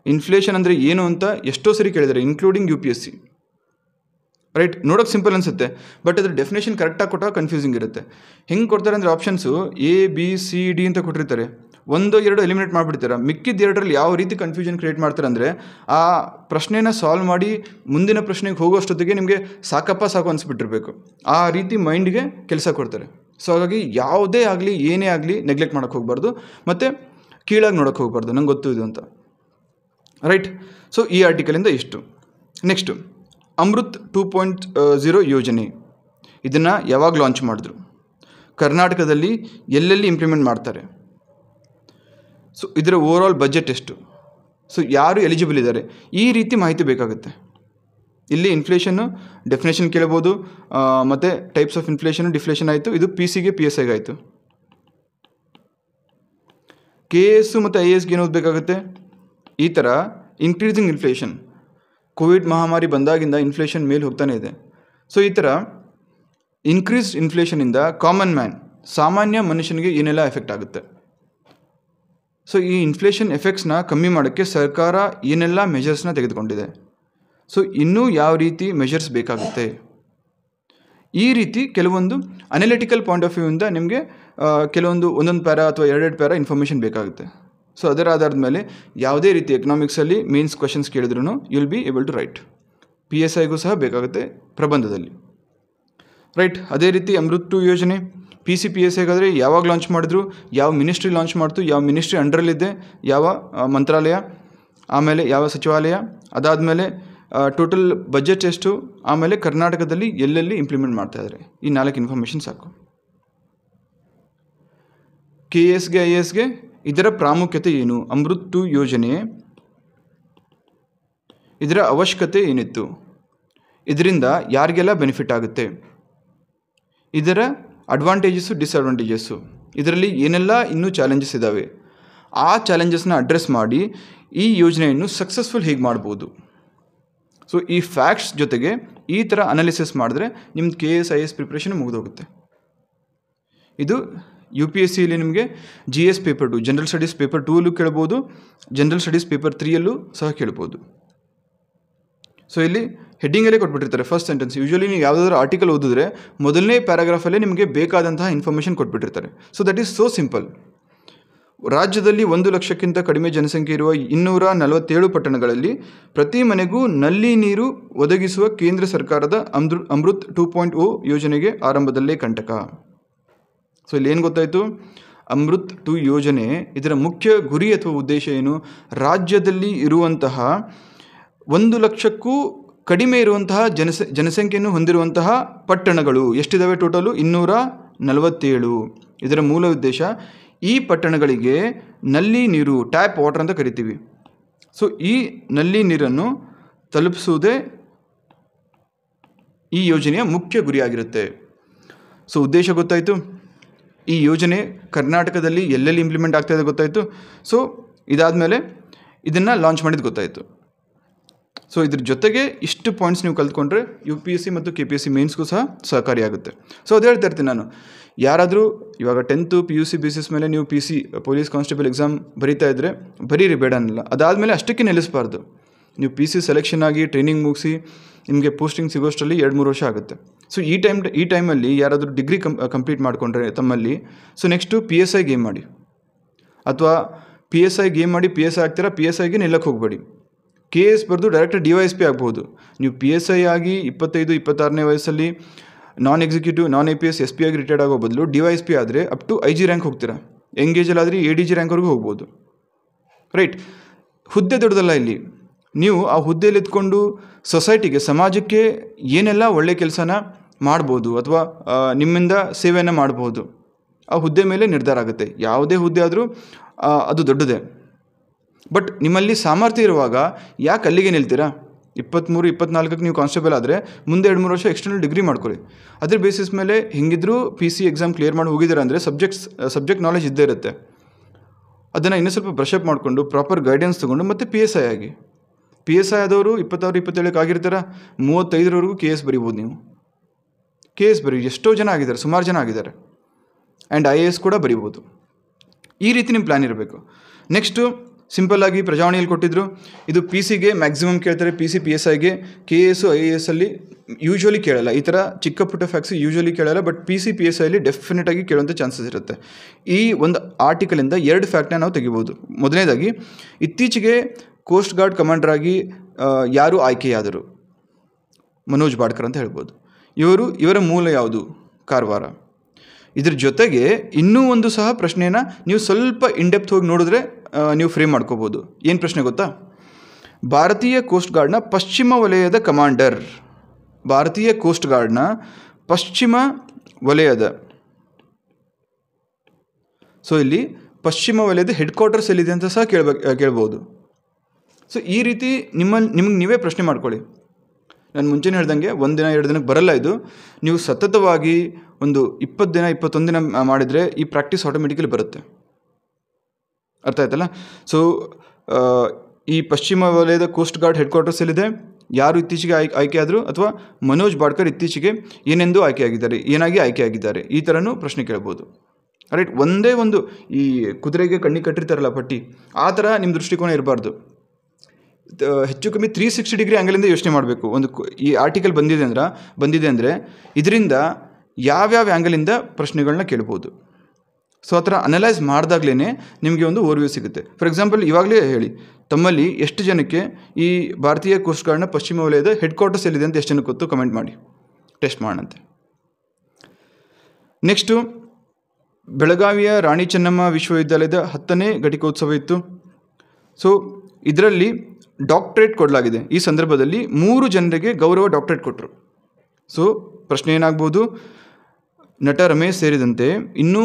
ಇನ್ಫ್ಲೇಷನ್ ಅಂದರೆ ಏನು ಅಂತ ಎಷ್ಟೋ ಸರಿ ಕೇಳಿದ್ದಾರೆ, ಇನ್ಕ್ಲೂಡಿಂಗ್ UPSC. ರೈಟ್, ನೋಡೋಕೆ ಸಿಂಪಲ್ ಅನಿಸುತ್ತೆ, ಬಟ್ ಅದ್ರ ಡೆಫಿನೇಷನ್ ಕರೆಕ್ಟಾಗಿ ಕೊಟ್ಟಾಗ ಕನ್ಫ್ಯೂಸಿಂಗ್ ಇರುತ್ತೆ. ಹೆಂಗೆ ಕೊಡ್ತಾರೆ ಅಂದರೆ ಆಪ್ಷನ್ಸು ABCD ಅಂತ ಕೊಟ್ಟಿರ್ತಾರೆ, 1 2 ಎಲಿಮಿನೇಟ್ ಮಾಡಿಬಿಡ್ತಾರೆ. ಮಿಕ್ಕಿದ 2ರಲ್ಲಿ ಯಾವ ರೀತಿ ಕನ್ಫ್ಯೂಷನ್ ಕ್ರಿಯೇಟ್ ಮಾಡ್ತಾರೆ ಅಂದರೆ ಆ ಪ್ರಶ್ನೆನ ಸಾಲ್ವ್ ಮಾಡಿ ಮುಂದಿನ ಪ್ರಶ್ನೆಗೆ ಹೋಗೋಷ್ಟೊತ್ತಿಗೆ ನಿಮಗೆ ಸಾಕು ಅನಿಸ್ಬಿಟ್ಟಿರಬೇಕು. ಆ ರೀತಿ ಮೈಂಡ್ಗೆ ಕೆಲಸ ಕೊಡ್ತಾರೆ. ಸೊ ಹಾಗಾಗಿ ಯಾವುದೇ ಆಗಲಿ ಏನೇ ಆಗಲಿ ನೆಗ್ಲೆಕ್ಟ್ ಮಾಡೋಕ್ಕೆ ಹೋಗಬಾರ್ದು, ಮತ್ತು ಕೀಳಾಗಿ ನೋಡೋಕ್ಕೆ ಹೋಗಬಾರ್ದು, ನಂಗೆ ಗೊತ್ತು ಇದು ಅಂತ. ರೈಟ್, ಸೊ ಈ ಆರ್ಟಿಕಲಿಂದ ಇಷ್ಟು. ನೆಕ್ಸ್ಟು ಅಮೃತ್ 2.0 ಯೋಜನೆ. ಇದನ್ನು ಯಾವಾಗ ಲಾಂಚ್ ಮಾಡಿದ್ರು, ಕರ್ನಾಟಕದಲ್ಲಿ ಎಲ್ಲೆಲ್ಲಿ ಇಂಪ್ಲಿಮೆಂಟ್ ಮಾಡ್ತಾರೆ, ಸೊ ಇದರ ಓವರಾಲ್ ಬಜೆಟ್ ಎಷ್ಟು, ಸೊ ಯಾರು ಎಲಿಜಿಬಲ್ ಇದ್ದಾರೆ, ಈ ರೀತಿ ಮಾಹಿತಿ ಬೇಕಾಗುತ್ತೆ. ಇಲ್ಲಿ ಇನ್ಫ್ಲೇಷನ್ನು ಡೆಫಿನೇಷನ್ ಕೇಳ್ಬೋದು, ಮತ್ತು ಟೈಪ್ಸ್ ಆಫ್ ಇನ್ಫ್ಲೇಷನ್, ಡಿಫ್ಲೇಷನ್ ಆಯಿತು. ಇದು PCಗೆ PSIಗೆ ಆಯಿತು. KS ಮತ್ತು IASಗೆ ಏನು ಓದಬೇಕಾಗುತ್ತೆ? ಈ ಥರ ಇನ್ಕ್ರೀಸಿಂಗ್ ಇನ್ಫ್ಲೇಷನ್, ಕೋವಿಡ್ ಮಹಾಮಾರಿ ಬಂದಾಗಿಂದ ಇನ್ಫ್ಲೇಷನ್ ಮೇಲೆ ಹೋಗ್ತಾನೆ ಇದೆ. ಸೊ ಈ ಥರ ಇನ್ಕ್ರೀಸ್ ಇನ್ಫ್ಲೇಷನಿಂದ ಕಾಮನ್ ಮ್ಯಾನ್, ಸಾಮಾನ್ಯ ಮನುಷ್ಯನಿಗೆ ಏನೆಲ್ಲ ಎಫೆಕ್ಟ್ ಆಗುತ್ತೆ. ಸೊ ಈ ಇನ್ಫ್ಲೇಷನ್ ಎಫೆಕ್ಟ್ಸ್ನ ಕಮ್ಮಿ ಮಾಡೋಕ್ಕೆ ಸರ್ಕಾರ ಏನೆಲ್ಲ ಮೆಷರ್ಸ್ನ ತೆಗೆದುಕೊಂಡಿದೆ, ಸೊ ಇನ್ನೂ ಯಾವ ರೀತಿ ಮೆಷರ್ಸ್ ಬೇಕಾಗುತ್ತೆ, ಈ ರೀತಿ ಕೆಲವೊಂದು ಅನಲಿಟಿಕಲ್ ಪಾಯಿಂಟ್ ಆಫ್ ವ್ಯೂಯಿಂದ ನಿಮಗೆ ಕೆಲವೊಂದು 1 ಪ್ಯಾರಾ ಅಥವಾ 2 ಪ್ಯಾರಾ ಇನ್ಫಾರ್ಮೇಷನ್ ಬೇಕಾಗುತ್ತೆ. ಸೊ ಅದರ ಆಧಾರದ ಮೇಲೆ ಯಾವುದೇ ರೀತಿ ಎಕನಾಮಿಕ್ಸಲ್ಲಿ ಮೇನ್ಸ್ ಕ್ವಶನ್ಸ್ ಕೇಳಿದ್ರೂ you will be able to write. PSIಗೂ ಸಹ ಬೇಕಾಗುತ್ತೆ ಪ್ರಬಂಧದಲ್ಲಿ. ರೈಟ್, ಅದೇ ರೀತಿ ಅಮೃತ್ 2 ಯೋಜನೆ PC PSIಗಾದರೆ ಯಾವಾಗ ಲಾಂಚ್ ಮಾಡಿದ್ರು, ಯಾವ ಮಿನಿಸ್ಟ್ರಿ ಲಾಂಚ್ ಮಾಡ್ತು, ಯಾವ ಮಿನಿಸ್ಟ್ರಿ ಅಂಡರಲ್ಲಿದೆ, ಯಾವ ಮಂತ್ರಾಲಯ, ಆಮೇಲೆ ಯಾವ ಸಚಿವಾಲಯ, ಅದಾದಮೇಲೆ ಟೋಟಲ್ ಬಜೆಟ್ ಎಷ್ಟು, ಆಮೇಲೆ ಕರ್ನಾಟಕದಲ್ಲಿ ಎಲ್ಲೆಲ್ಲಿ ಇಂಪ್ಲಿಮೆಂಟ್ ಮಾಡ್ತಾಯಿದ್ದಾರೆ, ಈ 4 ಇನ್ಫಾರ್ಮೇಷನ್ ಸಾಕು. KSಗೆ IASಗೆ ಇದರ ಪ್ರಾಮುಖ್ಯತೆ ಏನು, ಅಮೃತ್ 2 ಯೋಜನೆ ಇದರ ಅವಶ್ಯಕತೆ ಏನಿತ್ತು, ಇದರಿಂದ ಯಾರಿಗೆಲ್ಲ ಬೆನಿಫಿಟ್ ಆಗುತ್ತೆ, ಇದರ ಅಡ್ವಾಂಟೇಜಸ್ಸು ಡಿಸ್ಅಡ್ವಾಂಟೇಜಸ್ಸು, ಇದರಲ್ಲಿ ಏನೆಲ್ಲ ಇನ್ನೂ ಚಾಲೆಂಜಸ್ ಇದ್ದಾವೆ, ಆ ಚಾಲೆಂಜಸ್ನ ಅಡ್ರೆಸ್ ಮಾಡಿ ಈ ಯೋಜನೆಯನ್ನು ಸಕ್ಸಸ್ಫುಲ್ ಹೇಗೆ ಮಾಡ್ಬೋದು. ಸೊ ಈ ಫ್ಯಾಕ್ಟ್ಸ್ ಜೊತೆಗೆ ಈ ಥರ ಅನಾಲಿಸಿಸ್ ಮಾಡಿದ್ರೆ ನಿಮ್ದು KS IAS ಪ್ರಿಪ್ರೇಷನ್ ಮುಗಿದೋಗುತ್ತೆ. ಇದು UPSCಯಲ್ಲಿ ನಿಮಗೆ GS paper 2, general studies paper 2ಅಲ್ಲೂ ಕೇಳ್ಬೋದು, ಜನರಲ್ ಸ್ಟಡೀಸ್ ಪೇಪರ್ 3ಅಲ್ಲೂ ಸಹ ಕೇಳ್ಬೋದು. ಸೊ ಇಲ್ಲಿ ಹೆಡ್ಡಿಂಗಲ್ಲೇ ಕೊಟ್ಬಿಟ್ಟಿರ್ತಾರೆ ಫಸ್ಟ್ ಸೆಂಟೆನ್ಸ್. ಯೂಶ್ವಲಿ ನೀವು ಯಾವುದಾದ್ರೂ ಆರ್ಟಿಕಲ್ ಓದಿದ್ರೆ ಮೊದಲನೇ ಪ್ಯಾರಾಗ್ರಾಫಲ್ಲೇ ನಿಮಗೆ ಬೇಕಾದಂತಹ ಇನ್ಫಾರ್ಮೇಷನ್ ಕೊಟ್ಬಿಟ್ಟಿರ್ತಾರೆ. So that is so simple. ರಾಜ್ಯದಲ್ಲಿ 1 ಲಕ್ಷಕ್ಕಿಂತ ಕಡಿಮೆ ಜನಸಂಖ್ಯೆ ಇರುವ 247 ಪಟ್ಟಣಗಳಲ್ಲಿ ಪ್ರತಿ ಮನೆಗೂ ನಲ್ಲಿ ನೀರು ಒದಗಿಸುವ ಕೇಂದ್ರ ಸರ್ಕಾರದ ಅಮೃತ್ 2.0 ಯೋಜನೆಗೆ ಆರಂಭದಲ್ಲೇ ಕಂಟಕ. ಸೊ ಇಲ್ಲಿ ಏನು ಗೊತ್ತಾಯಿತು, ಅಮೃತ್ 2 ಯೋಜನೆ ಇದರ ಮುಖ್ಯ ಗುರಿ ಅಥವಾ ಉದ್ದೇಶ ಏನು? ರಾಜ್ಯದಲ್ಲಿ ಇರುವಂತಹ 1 ಲಕ್ಷಕ್ಕೂ ಕಡಿಮೆ ಇರುವಂತಹ ಜನಸಂಖ್ಯೆಯನ್ನು ಹೊಂದಿರುವಂತಹ ಪಟ್ಟಣಗಳು ಎಷ್ಟಿದ್ದಾವೆ? ಟೋಟಲು 247. ಇದರ ಮೂಲ ಉದ್ದೇಶ ಈ ಪಟ್ಟಣಗಳಿಗೆ ನಲ್ಲಿ ನೀರು, ಟ್ಯಾಪ್ ವಾಟರ್ ಅಂತ ಕರಿತೀವಿ. ಸೊ ಈ ನಲ್ಲಿ ನೀರನ್ನು ತಲುಪಿಸುವುದೇ ಈ ಯೋಜನೆಯ ಮುಖ್ಯ ಗುರಿಯಾಗಿರುತ್ತೆ. ಸೊ ಉದ್ದೇಶ ಗೊತ್ತಾಯಿತು. ಈ ಯೋಜನೆ ಕರ್ನಾಟಕದಲ್ಲಿ ಎಲ್ಲೆಲ್ಲಿ ಇಂಪ್ಲಿಮೆಂಟ್ ಆಗ್ತಾಯಿದೆ ಗೊತ್ತಾಯಿತು. ಸೊ ಇದಾದಮೇಲೆ ಇದನ್ನು ಲಾಂಚ್ ಮಾಡಿದ್ದು ಗೊತ್ತಾಯಿತು. ಸೊ ಇದ್ರ ಜೊತೆಗೆ ಇಷ್ಟು ಪಾಯಿಂಟ್ಸ್ ನೀವು ಕಲ್ತ್ಕೊಂಡ್ರೆ UPSC ಮತ್ತು KPSC ಮೇನ್ಸ್ಗೂ ಸಹ ಸಹಕಾರಿಯಾಗುತ್ತೆ. ಸೊ ಅದು ಹೇಳ್ತಾ ಇರ್ತೀನಿ ನಾನು, ಯಾರಾದರೂ ಇವಾಗ 10th PUC ಬೇಸಿಸ್ ಮೇಲೆ ನೀವು PC ಪೊಲೀಸ್ ಕಾನ್ಸ್ಟೇಬಲ್ ಎಕ್ಸಾಮ್ ಬರೀತಾ ಇದ್ದರೆ ಬರೀರಿ, ಬೇಡ ಅನ್ನಲ್ಲ. ಅದಾದಮೇಲೆ ಅಷ್ಟಕ್ಕೆ ನಿಲ್ಲಿಸಬಾರ್ದು. ನೀವು PC ಸೆಲೆಕ್ಷನ್ ಆಗಿ ಟ್ರೈನಿಂಗ್ ಮುಗಿಸಿ ನಿಮಗೆ ಪೋಸ್ಟಿಂಗ್ ಸಿಗೋಷ್ಟರಲ್ಲಿ 2-3 ವರ್ಷ ಆಗುತ್ತೆ. ಸೊ ಈ ಟೈಮಲ್ಲಿ ಯಾರಾದರೂ ಡಿಗ್ರಿ ಕಂಪ್ಲೀಟ್ ಮಾಡಿಕೊಂಡ್ರೆ ತಮ್ಮಲ್ಲಿ, ಸೊ ನೆಕ್ಸ್ಟು PSI ಗೇಮ್ ಮಾಡಿ, ಅಥವಾ PSI ಗೇಮ್ ಮಾಡಿ PSI ಆಗ್ತೀರಾ, PSIಗೆ ನಿಲ್ಲಕ್ಕೆ ಹೋಗಬೇಡಿ. KS ಬರೆದು ಡೈರೆಕ್ಟ್ DYSP ಆಗ್ಬೋದು. ನೀವು PSI ಆಗಿ 25-26ನೇ ವಯಸ್ಸಲ್ಲಿ ನಾನ್ ಎಕ್ಸಿಕ್ಯೂಟಿವ್, ನಾನ್ APS SP ಆಗಿ ರಿಟೈರ್ಡ್ ಆಗೋ ಬದಲು DYSP ಆದರೆ ಅಪ್ ಟು IG ರ್ಯಾಂಕ್ ಹೋಗ್ತೀರಾ. ಎಂಗೇಜಲ್ಲಾದರೆ ADG ರ್ಯಾಂಕ್ವರೆಗೂ ಹೋಗ್ಬೋದು. ರೈಟ್, ಹುದ್ದೆ ದೊಡ್ಡದಲ್ಲ ಇಲ್ಲಿ. ನೀವು ಆ ಹುದ್ದೆಯಲ್ಲಿ ಎತ್ಕೊಂಡು ಸೊಸೈಟಿಗೆ, ಸಮಾಜಕ್ಕೆ ಏನೆಲ್ಲ ಒಳ್ಳೆ ಕೆಲಸನ ಮಾಡ್ಬೋದು ಅಥವಾ ನಿಮ್ಮಿಂದ ಸೇವೆಯನ್ನು ಮಾಡ್ಬೋದು, ಆ ಹುದ್ದೆ ಮೇಲೆ ನಿರ್ಧಾರ ಆಗುತ್ತೆ. ಯಾವುದೇ ಹುದ್ದೆ ಆದರೂ ಅದು ದೊಡ್ಡದೇ. ಬಟ್ ನಿಮ್ಮಲ್ಲಿ ಸಾಮರ್ಥ್ಯ ಇರುವಾಗ ಯಾಕೆ ಅಲ್ಲಿಗೆ ನಿಲ್ತೀರಾ? 23-24ಕ್ಕೆ ನೀವು ಕಾನ್ಸ್ಟೇಬಲ್ ಆದರೆ ಮುಂದೆ 2-3 ವರ್ಷ ಎಕ್ಸ್ಟರ್ನಲ್ ಡಿಗ್ರಿ ಮಾಡ್ಕೊಳ್ಳಿ. ಅದ್ರ ಬೇಸಿಸ್ ಮೇಲೆ ಹೆಂಗಿದ್ರೂ PC ಎಕ್ಸಾಮ್ ಕ್ಲಿಯರ್ ಮಾಡಿ ಹೋಗಿದ್ದೀರಾ ಅಂದರೆ ಸಬ್ಜೆಕ್ಟ್ ನಾಲೆಜ್ ಇದ್ದೇ ಇರುತ್ತೆ. ಅದನ್ನು ಇನ್ನೂ ಸ್ವಲ್ಪ ಬ್ರಷಪ್ ಮಾಡಿಕೊಂಡು ಪ್ರಾಪರ್ ಗೈಡೆನ್ಸ್ ತೊಗೊಂಡು ಮತ್ತೆ PSI ಆಗಿ. PSI ಆದವರು 26-27ಕ್ಕೆ ಆಗಿರ್ತಾರ, 35ರವರೆಗೂ KS ಬರಿಬೋದು. ನೀವು KS ಬರೀ ಎಷ್ಟೋ ಜನ ಆಗಿದ್ದಾರೆ, ಸುಮಾರು ಜನ ಆಗಿದ್ದಾರೆ. ಆ್ಯಂಡ್ IAS ಕೂಡ ಬರಿಬೋದು. ಈ ರೀತಿ ನಿಮ್ಮ ಪ್ಲ್ಯಾನ್ ಇರಬೇಕು. ನೆಕ್ಸ್ಟು ಸಿಂಪಲ್ಲಾಗಿ ಪ್ರಜಾವಾಣಿಯಲ್ಲಿ ಕೊಟ್ಟಿದ್ದರು, ಇದು PCಗೆ ಮ್ಯಾಕ್ಸಿಮಮ್ ಕೇಳ್ತಾರೆ, PC PSIಗೆ. KS IAS ಅಲ್ಲಿ ಯೂಶ್ವಲಿ ಕೇಳಲ್ಲ. ಈ ಥರ ಚಿಕ್ಕ ಪುಟ್ಟ ಫ್ಯಾಕ್ಟ್ಸ್ ಯೂಶ್ವಲಿ ಕೇಳಲ್ಲ, ಬಟ್ PC PSIಲಿ ಡೆಫಿನೆಟಾಗಿ ಕೇಳುವಂಥ ಚಾನ್ಸಸ್ ಇರುತ್ತೆ. ಈ ಒಂದು ಆರ್ಟಿಕಲಿಂದ 2 ಫ್ಯಾಕ್ಟ್ನ ನಾವು ತೆಗಿಬೋದು. ಮೊದಲನೇದಾಗಿ, ಇತ್ತೀಚೆಗೆ ಕೋಸ್ಟ್ ಗಾರ್ಡ್ ಕಮಾಂಡರ್ ಆಗಿ ಯಾರು ಆಯ್ಕೆಯಾದರು? ಮನೋಜ್ ಬಾಡ್ಕರ್ ಅಂತ ಹೇಳ್ಬೋದು. ಇವರ ಮೂಲ ಯಾವುದು? ಕಾರವಾರ. ಇದ್ರ ಜೊತೆಗೆ ಇನ್ನೂ ಒಂದು ಸಹ ಪ್ರಶ್ನೆಯನ್ನು ನೀವು ಸ್ವಲ್ಪ ಇನ್ಡೆಪ್ತ್ ಹೋಗಿ ನೋಡಿದ್ರೆ ನೀವು ಫ್ರೇಮ್ ಮಾಡ್ಕೋಬೋದು. ಏನು ಪ್ರಶ್ನೆ ಗೊತ್ತಾ? ಭಾರತೀಯ ಕೋಸ್ಟ್ ಗಾರ್ಡ್ನ ಪಶ್ಚಿಮ ವಲಯದ ಕಮಾಂಡರ್, ಭಾರತೀಯ ಕೋಸ್ಟ್ ಗಾರ್ಡ್ನ ಪಶ್ಚಿಮ ವಲಯದ, ಸೊ ಇಲ್ಲಿ ಪಶ್ಚಿಮ ವಲಯದ ಹೆಡ್ ಕ್ವಾರ್ಟರ್ಸ್ ಎಲ್ಲಿದೆ ಅಂತ ಸಹ ಕೇಳ್ಬೋದು. ಸೊ ಈ ರೀತಿ ನಿಮಗೆ ನೀವೇ ಪ್ರಶ್ನೆ ಮಾಡ್ಕೊಳ್ಳಿ. ನಾನು ಮುಂಚೆನೇ ಹೇಳ್ದಂಗೆ 1 ದಿನ 2 ದಿನಕ್ಕೆ ಬರಲ್ಲ ಇದು. ನೀವು ಸತತವಾಗಿ ಒಂದು 20 ದಿನ 21 ದಿನ ಮಾಡಿದರೆ ಈ ಪ್ರಾಕ್ಟೀಸ್ ಆಟೋಮೆಟಿಕಲಿ ಬರುತ್ತೆ. ಅರ್ಥ ಆಯ್ತಲ್ಲ? ಸೊ ಈ ಪಶ್ಚಿಮ ವಲಯದ ಕೋಸ್ಟ್ ಗಾರ್ಡ್ ಹೆಡ್ ಕ್ವಾರ್ಟರ್ಸ್ ಎಲ್ಲಿದೆ, ಯಾರು ಇತ್ತೀಚೆಗೆ ಆಯ್ಕೆ ಆದರು, ಅಥವಾ ಮನೋಜ್ ಬಾಡ್ಕರ್ ಇತ್ತೀಚೆಗೆ ಏನೆಂದು ಏನಾಗಿ ಆಯ್ಕೆಯಾಗಿದ್ದಾರೆ, ಈ ಥರನೂ ಪ್ರಶ್ನೆ ಕೇಳ್ಬೋದು. ರೈಟ್, ಒಂದೇ ಒಂದು ಈ ಕುದುರೆಗೆ ಕಣ್ಣಿಗೆ ಕಟ್ಟಿರ್ತಾರಲ್ಲ ಪಟ್ಟಿ, ಆ ಥರ ನಿಮ್ಮ ದೃಷ್ಟಿಕೋನ ಇರಬಾರ್ದು. ಹೆಚ್ಚು ಕಮ್ಮಿ 360 ಡಿಗ್ರಿ ಆ್ಯಂಗಲಿಂದ ಯೋಚನೆ ಮಾಡಬೇಕು. ಈ ಆರ್ಟಿಕಲ್ ಬಂದಿದೆ ಅಂದರೆ ಇದರಿಂದ ಯಾವ್ಯಾವ ಆ್ಯಂಗಲಿಂದ ಪ್ರಶ್ನೆಗಳನ್ನ ಕೇಳ್ಬೋದು. ಸೊ ಆ ಥರ ಅನಲೈಸ್ ಮಾಡಿದಾಗಲೇ ನಿಮಗೆ ಒಂದು ಓವರ್ವ್ಯೂ ಸಿಗುತ್ತೆ. ಫಾರ್ ಎಕ್ಸಾಂಪಲ್, ಇವಾಗಲೇ ಹೇಳಿ, ತಮ್ಮಲ್ಲಿ ಎಷ್ಟು ಜನಕ್ಕೆ ಈ ಭಾರತೀಯ ಕೋಸ್ಟ್ ಗಾರ್ಡ್ನ ಪಶ್ಚಿಮ ವಲಯದ ಹೆಡ್ ಕ್ವಾರ್ಟರ್ಸ್ ಎಲ್ಲಿದೆ ಅಂತ ಎಷ್ಟು ಜನಕ್ಕೆ ಗೊತ್ತು? ಕಮೆಂಟ್ ಮಾಡಿ, ಟೆಸ್ಟ್ ಮಾಡೋಣಂತೆ. ನೆಕ್ಸ್ಟು, ಬೆಳಗಾವಿಯ ರಾಣಿ ಚೆನ್ನಮ್ಮ ವಿಶ್ವವಿದ್ಯಾಲಯದ 10ನೇ ಘಟಿಕೋತ್ಸವ ಇತ್ತು. ಸೊ ಇದರಲ್ಲಿ ಡಾಕ್ಟ್ರೇಟ್ ಕೊಡಲಾಗಿದೆ. ಈ ಸಂದರ್ಭದಲ್ಲಿ 3 ಜನರಿಗೆ ಗೌರವ ಡಾಕ್ಟ್ರೇಟ್ ಕೊಟ್ಟರು. ಸೊ ಪ್ರಶ್ನೆ ಏನಾಗ್ಬೋದು? ನಟ ರಮೇಶ್ ಸೇರಿದಂತೆ ಇನ್ನೂ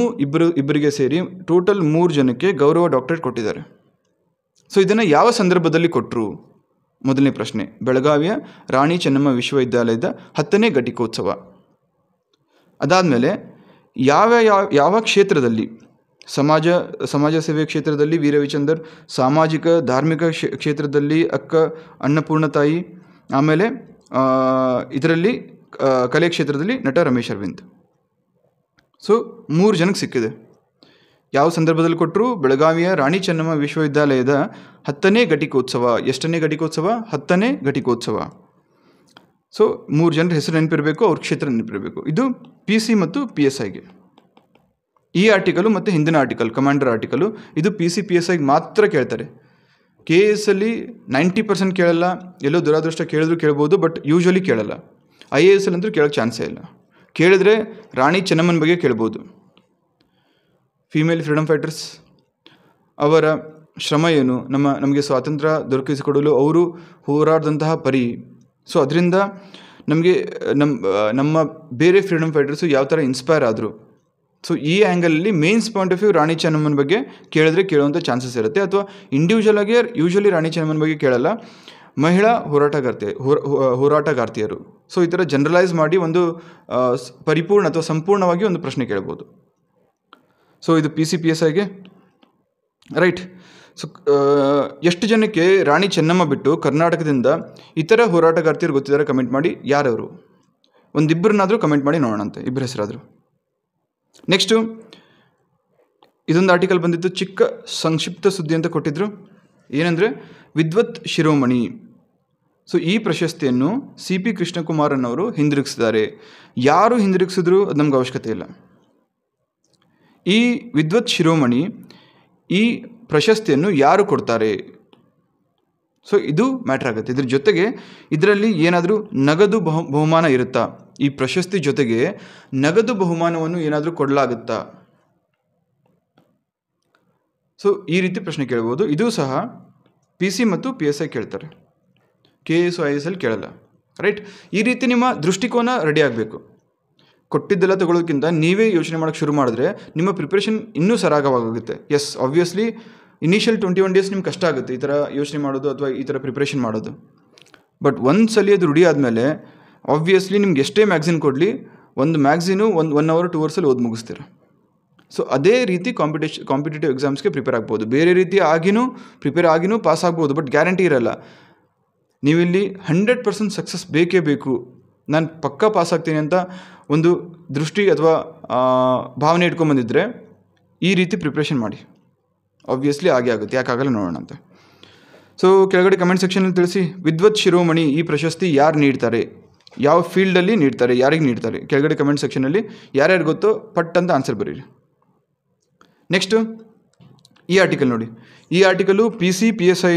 ಇಬ್ಬರಿಗೆ ಸೇರಿ ಟೋಟಲ್ 3 ಜನಕ್ಕೆ ಗೌರವ ಡಾಕ್ಟ್ರೇಟ್ ಕೊಟ್ಟಿದ್ದಾರೆ. ಸೊ ಇದನ್ನು ಯಾವ ಸಂದರ್ಭದಲ್ಲಿ ಕೊಟ್ಟರು? ಮೊದಲನೇ ಪ್ರಶ್ನೆ, ಬೆಳಗಾವಿಯ ರಾಣಿ ಚೆನ್ನಮ್ಮ ವಿಶ್ವವಿದ್ಯಾಲಯದ 10ನೇ ಘಟಿಕೋತ್ಸವ. ಅದಾದಮೇಲೆ ಯಾವ ಕ್ಷೇತ್ರದಲ್ಲಿ? ಸಮಾಜ ಸೇವೆ ಕ್ಷೇತ್ರದಲ್ಲಿ ವೀರವಿಚಂದರ್, ಸಾಮಾಜಿಕ ಧಾರ್ಮಿಕ ಕ್ಷೇತ್ರದಲ್ಲಿ ಅಕ್ಕ ಅನ್ನಪೂರ್ಣ ತಾಯಿ, ಆಮೇಲೆ ಇದರಲ್ಲಿ ಕಲೆ ಕ್ಷೇತ್ರದಲ್ಲಿ ನಟ ರಮೇಶ್ ಅರವಿಂದ್. ಸೊ 3 ಜನಕ್ಕೆ ಸಿಕ್ಕಿದೆ. ಯಾವ ಸಂದರ್ಭದಲ್ಲಿ ಕೊಟ್ಟರು? ಬೆಳಗಾವಿಯ ರಾಣಿ ಚೆನ್ನಮ್ಮ ವಿಶ್ವವಿದ್ಯಾಲಯದ 10ನೇ ಘಟಿಕೋತ್ಸವ. ಎಷ್ಟನೇ ಘಟಿಕೋತ್ಸವ? 10ನೇ ಘಟಿಕೋತ್ಸವ. ಸೊ 3 ಜನರ ಹೆಸರು ನೆನಪಿರಬೇಕು, ಅವ್ರ ಕ್ಷೇತ್ರ ನೆನಪಿರಬೇಕು. ಇದು PC ಮತ್ತು PSIಗೆ. ಈ ಆರ್ಟಿಕಲು ಮತ್ತು ಹಿಂದಿನ ಆರ್ಟಿಕಲ್, ಕಮಾಂಡರ್ ಆರ್ಟಿಕಲು, ಇದು PC PSIಗೆ ಮಾತ್ರ ಕೇಳ್ತಾರೆ. KS ಅಲ್ಲಿ 90% ಕೇಳಲ್ಲ, ಎಲ್ಲೋ ದುರಾದೃಷ್ಟ ಕೇಳಿದ್ರು ಕೇಳ್ಬೋದು, ಬಟ್ ಯೂಶ್ವಲಿ ಕೇಳಲ್ಲ. IAS ಅಲ್ಲಂತೂ ಕೇಳೋಕ್ಕೆ ಚಾನ್ಸೇ ಇಲ್ಲ. ಕೇಳಿದ್ರೆ ರಾಣಿ ಚೆನ್ನಮ್ಮನ ಬಗ್ಗೆ ಕೇಳ್ಬೋದು. ಫೀಮೇಲ್ ಫ್ರೀಡಮ್ ಫೈಟರ್ಸ್, ಅವರ ಶ್ರಮ ಏನು, ನಮಗೆ ಸ್ವಾತಂತ್ರ್ಯ ದೊರಕಿಸಿಕೊಡಲು ಅವರು ಹೋರಾಡಿದಂತಹ ಪರಿ. ಸೊ ಅದರಿಂದ ನಮಗೆ ನಮ್ಮ ಬೇರೆ ಫ್ರೀಡಮ್ ಫೈಟರ್ಸು ಯಾವ ಥರ ಇನ್ಸ್ಪೈರ್ ಆದರು. ಸೊ ಈ ಆ್ಯಂಗಲಲ್ಲಿ ಮೇನ್ಸ್ ಪಾಯಿಂಟ್ ಆಫ್ ವ್ಯೂ ರಾಣಿ ಚೆನ್ನಮ್ಮನ ಬಗ್ಗೆ ಕೇಳುವಂಥ ಚಾನ್ಸಸ್ ಇರುತ್ತೆ. ಅಥವಾ ಇಂಡಿವಿಜುವಲ್ ಆಗಿ ಯೂಶ್ವಲಿ ರಾಣಿ ಚೆನ್ನಮ್ಮನ ಬಗ್ಗೆ ಕೇಳಲ್ಲ, ಮಹಿಳಾ ಹೋರಾಟಗಾರ್ತಿಯರು. ಸೊ ಈ ಥರ ಜನರಲೈಸ್ ಮಾಡಿ ಒಂದು ಪರಿಪೂರ್ಣ ಅಥವಾ ಸಂಪೂರ್ಣವಾಗಿ ಒಂದು ಪ್ರಶ್ನೆ ಕೇಳ್ಬೋದು. ಸೊ ಇದು PCPSIಗೆ ರೈಟ್. ಸೊ ಎಷ್ಟು ಜನಕ್ಕೆ ರಾಣಿ ಚೆನ್ನಮ್ಮ ಬಿಟ್ಟು ಕರ್ನಾಟಕದಿಂದ ಇತರ ಹೋರಾಟಗಾರ್ತಿಯರು ಗೊತ್ತಿದ್ದಾರೆ ಕಮೆಂಟ್ ಮಾಡಿ. ಯಾರವರು? ಒಂದಿಬ್ಬರನ್ನಾದರೂ ಕಮೆಂಟ್ ಮಾಡಿ ನೋಡೋಣಂತೆ, ಇಬ್ಬರ ಹೆಸರಾದರು. ನೆಕ್ಸ್ಟು ಇದೊಂದು ಆರ್ಟಿಕಲ್ ಬಂದಿತ್ತು, ಚಿಕ್ಕ ಸಂಕ್ಷಿಪ್ತ ಸುದ್ದಿ ಅಂತ ಕೊಟ್ಟಿದ್ರು. ಏನಂದರೆ ವಿದ್ವತ್ ಶಿರೋಮಣಿ. ಸೊ ಈ ಪ್ರಶಸ್ತಿಯನ್ನು CP ಕೃಷ್ಣಕುಮಾರನ್ ಅವರು ಹಿಂದಿರುಗಿಸಿದ್ದಾರೆ. ಯಾರು ಹಿಂದಿರುಗಿಸಿದ್ರು ಅದು ನಮ್ಗೆ ಅವಶ್ಯಕತೆ ಇಲ್ಲ. ಈ ವಿದ್ವತ್ ಶಿರೋಮಣಿ, ಈ ಪ್ರಶಸ್ತಿಯನ್ನು ಯಾರು ಕೊಡ್ತಾರೆ, ಸೊ ಇದು ಮ್ಯಾಟ್ರ್ ಆಗುತ್ತೆ. ಇದ್ರ ಜೊತೆಗೆ ಇದರಲ್ಲಿ ಏನಾದರೂ ನಗದು ಬಹುಮಾನ ಇರುತ್ತಾ? ಈ ಪ್ರಶಸ್ತಿ ಜೊತೆಗೆ ನಗದು ಬಹುಮಾನವನ್ನು ಏನಾದರೂ ಕೊಡಲಾಗುತ್ತಾ? ಸೊ ಈ ರೀತಿ ಪ್ರಶ್ನೆ ಕೇಳ್ಬೋದು. ಇದು ಸಹ PC ಮತ್ತು PSI ಕೇಳ್ತಾರೆ, KS IAS ಅಲ್ಲಿ ಕೇಳಲ್ಲ. ರೈಟ್. ಈ ರೀತಿ ನಿಮ್ಮ ದೃಷ್ಟಿಕೋನ ರೆಡಿ ಆಗಬೇಕು. ಕೊಟ್ಟಿದ್ದೆಲ್ಲ ತಗೊಳ್ಳೋದಕ್ಕಿಂತ ನೀವೇ ಯೋಚನೆ ಮಾಡೋಕ್ಕೆ ಶುರು ಮಾಡಿದ್ರೆ ನಿಮ್ಮ ಪ್ರಿಪ್ರೇಷನ್ ಇನ್ನೂ ಸರಾಗವಾಗುತ್ತೆ. ಎಸ್, ಆಬ್ವಿಯಸ್ಲಿ ಇನಿಷಿಯಲ್ 21 ಡೇಸ್ ನಿಮ್ಗೆ ಕಷ್ಟ ಆಗುತ್ತೆ ಈ ಥರ ಯೋಚನೆ ಮಾಡೋದು ಅಥವಾ ಈ ಥರ ಪ್ರಿಪ್ರೇಷನ್ ಮಾಡೋದು. ಬಟ್ ಒಂದು ಸಲ ಅದು ರೂಢಿ ಆದಮೇಲೆ ಆಬ್ವಿಯಸ್ಲಿ ನಿಮ್ಗೆ ಎಷ್ಟೇ ಮ್ಯಾಗ್ಝಿನ್ ಕೊಡಲಿ, ಒಂದು ಮ್ಯಾಗ್ಝಿನು 1 hour 2 hours ಓದಿ ಮುಗಿಸ್ತೀರ. ಸೊ ಅದೇ ರೀತಿ ಕಾಂಪಿಟೇಟಿವ್ ಎಕ್ಸಾಮ್ಸ್ಗೆ ಪ್ರಿಪೇರ್ ಆಗ್ಬೋದು. ಬೇರೆ ರೀತಿ ಪ್ರಿಪೇರ್ ಆಗಿನೂ ಪಾಸ್ ಆಗ್ಬೋದು, ಬಟ್ ಗ್ಯಾರಂಟಿ ಇರಲ್ಲ. ನೀವಿಲ್ಲಿ 100% ಸಕ್ಸಸ್ ಬೇಕೇ ಬೇಕು, ನಾನು ಪಕ್ಕಾ ಪಾಸ್ ಆಗ್ತೀನಿ ಅಂತ ಒಂದು ದೃಷ್ಟಿ ಅಥವಾ ಭಾವನೆ ಇಟ್ಕೊಂಬಂದಿದ್ರೆ ಈ ರೀತಿ ಪ್ರಿಪ್ರೇಷನ್ ಮಾಡಿ. ಆಬ್ವಿಯಸ್ಲಿ ಆಗೇ ಆಗುತ್ತೆ, ಯಾಕಾಗಲ್ಲ ನೋಡೋಣ ಅಂತ. ಸೊ ಕೆಳಗಡೆ ಕಮೆಂಟ್ ಸೆಕ್ಷನಲ್ಲಿ ತಿಳಿಸಿ, ವಿದ್ವತ್ ಶಿರೋಮಣಿ ಈ ಪ್ರಶಸ್ತಿ ಯಾರು ನೀಡ್ತಾರೆ, ಯಾವ ಫೀಲ್ಡಲ್ಲಿ ನೀಡ್ತಾರೆ, ಯಾರಿಗೆ ನೀಡ್ತಾರೆ? ಕೆಳಗಡೆ ಕಮೆಂಟ್ ಸೆಕ್ಷನಲ್ಲಿ ಯಾರ್ಯಾರು ಗೊತ್ತೋ ಪಟ್ ಅಂತ ಆನ್ಸರ್ ಬರೀರಿ. ನೆಕ್ಸ್ಟು ಈ ಆರ್ಟಿಕಲ್ ನೋಡಿ. ಈ article PCPSI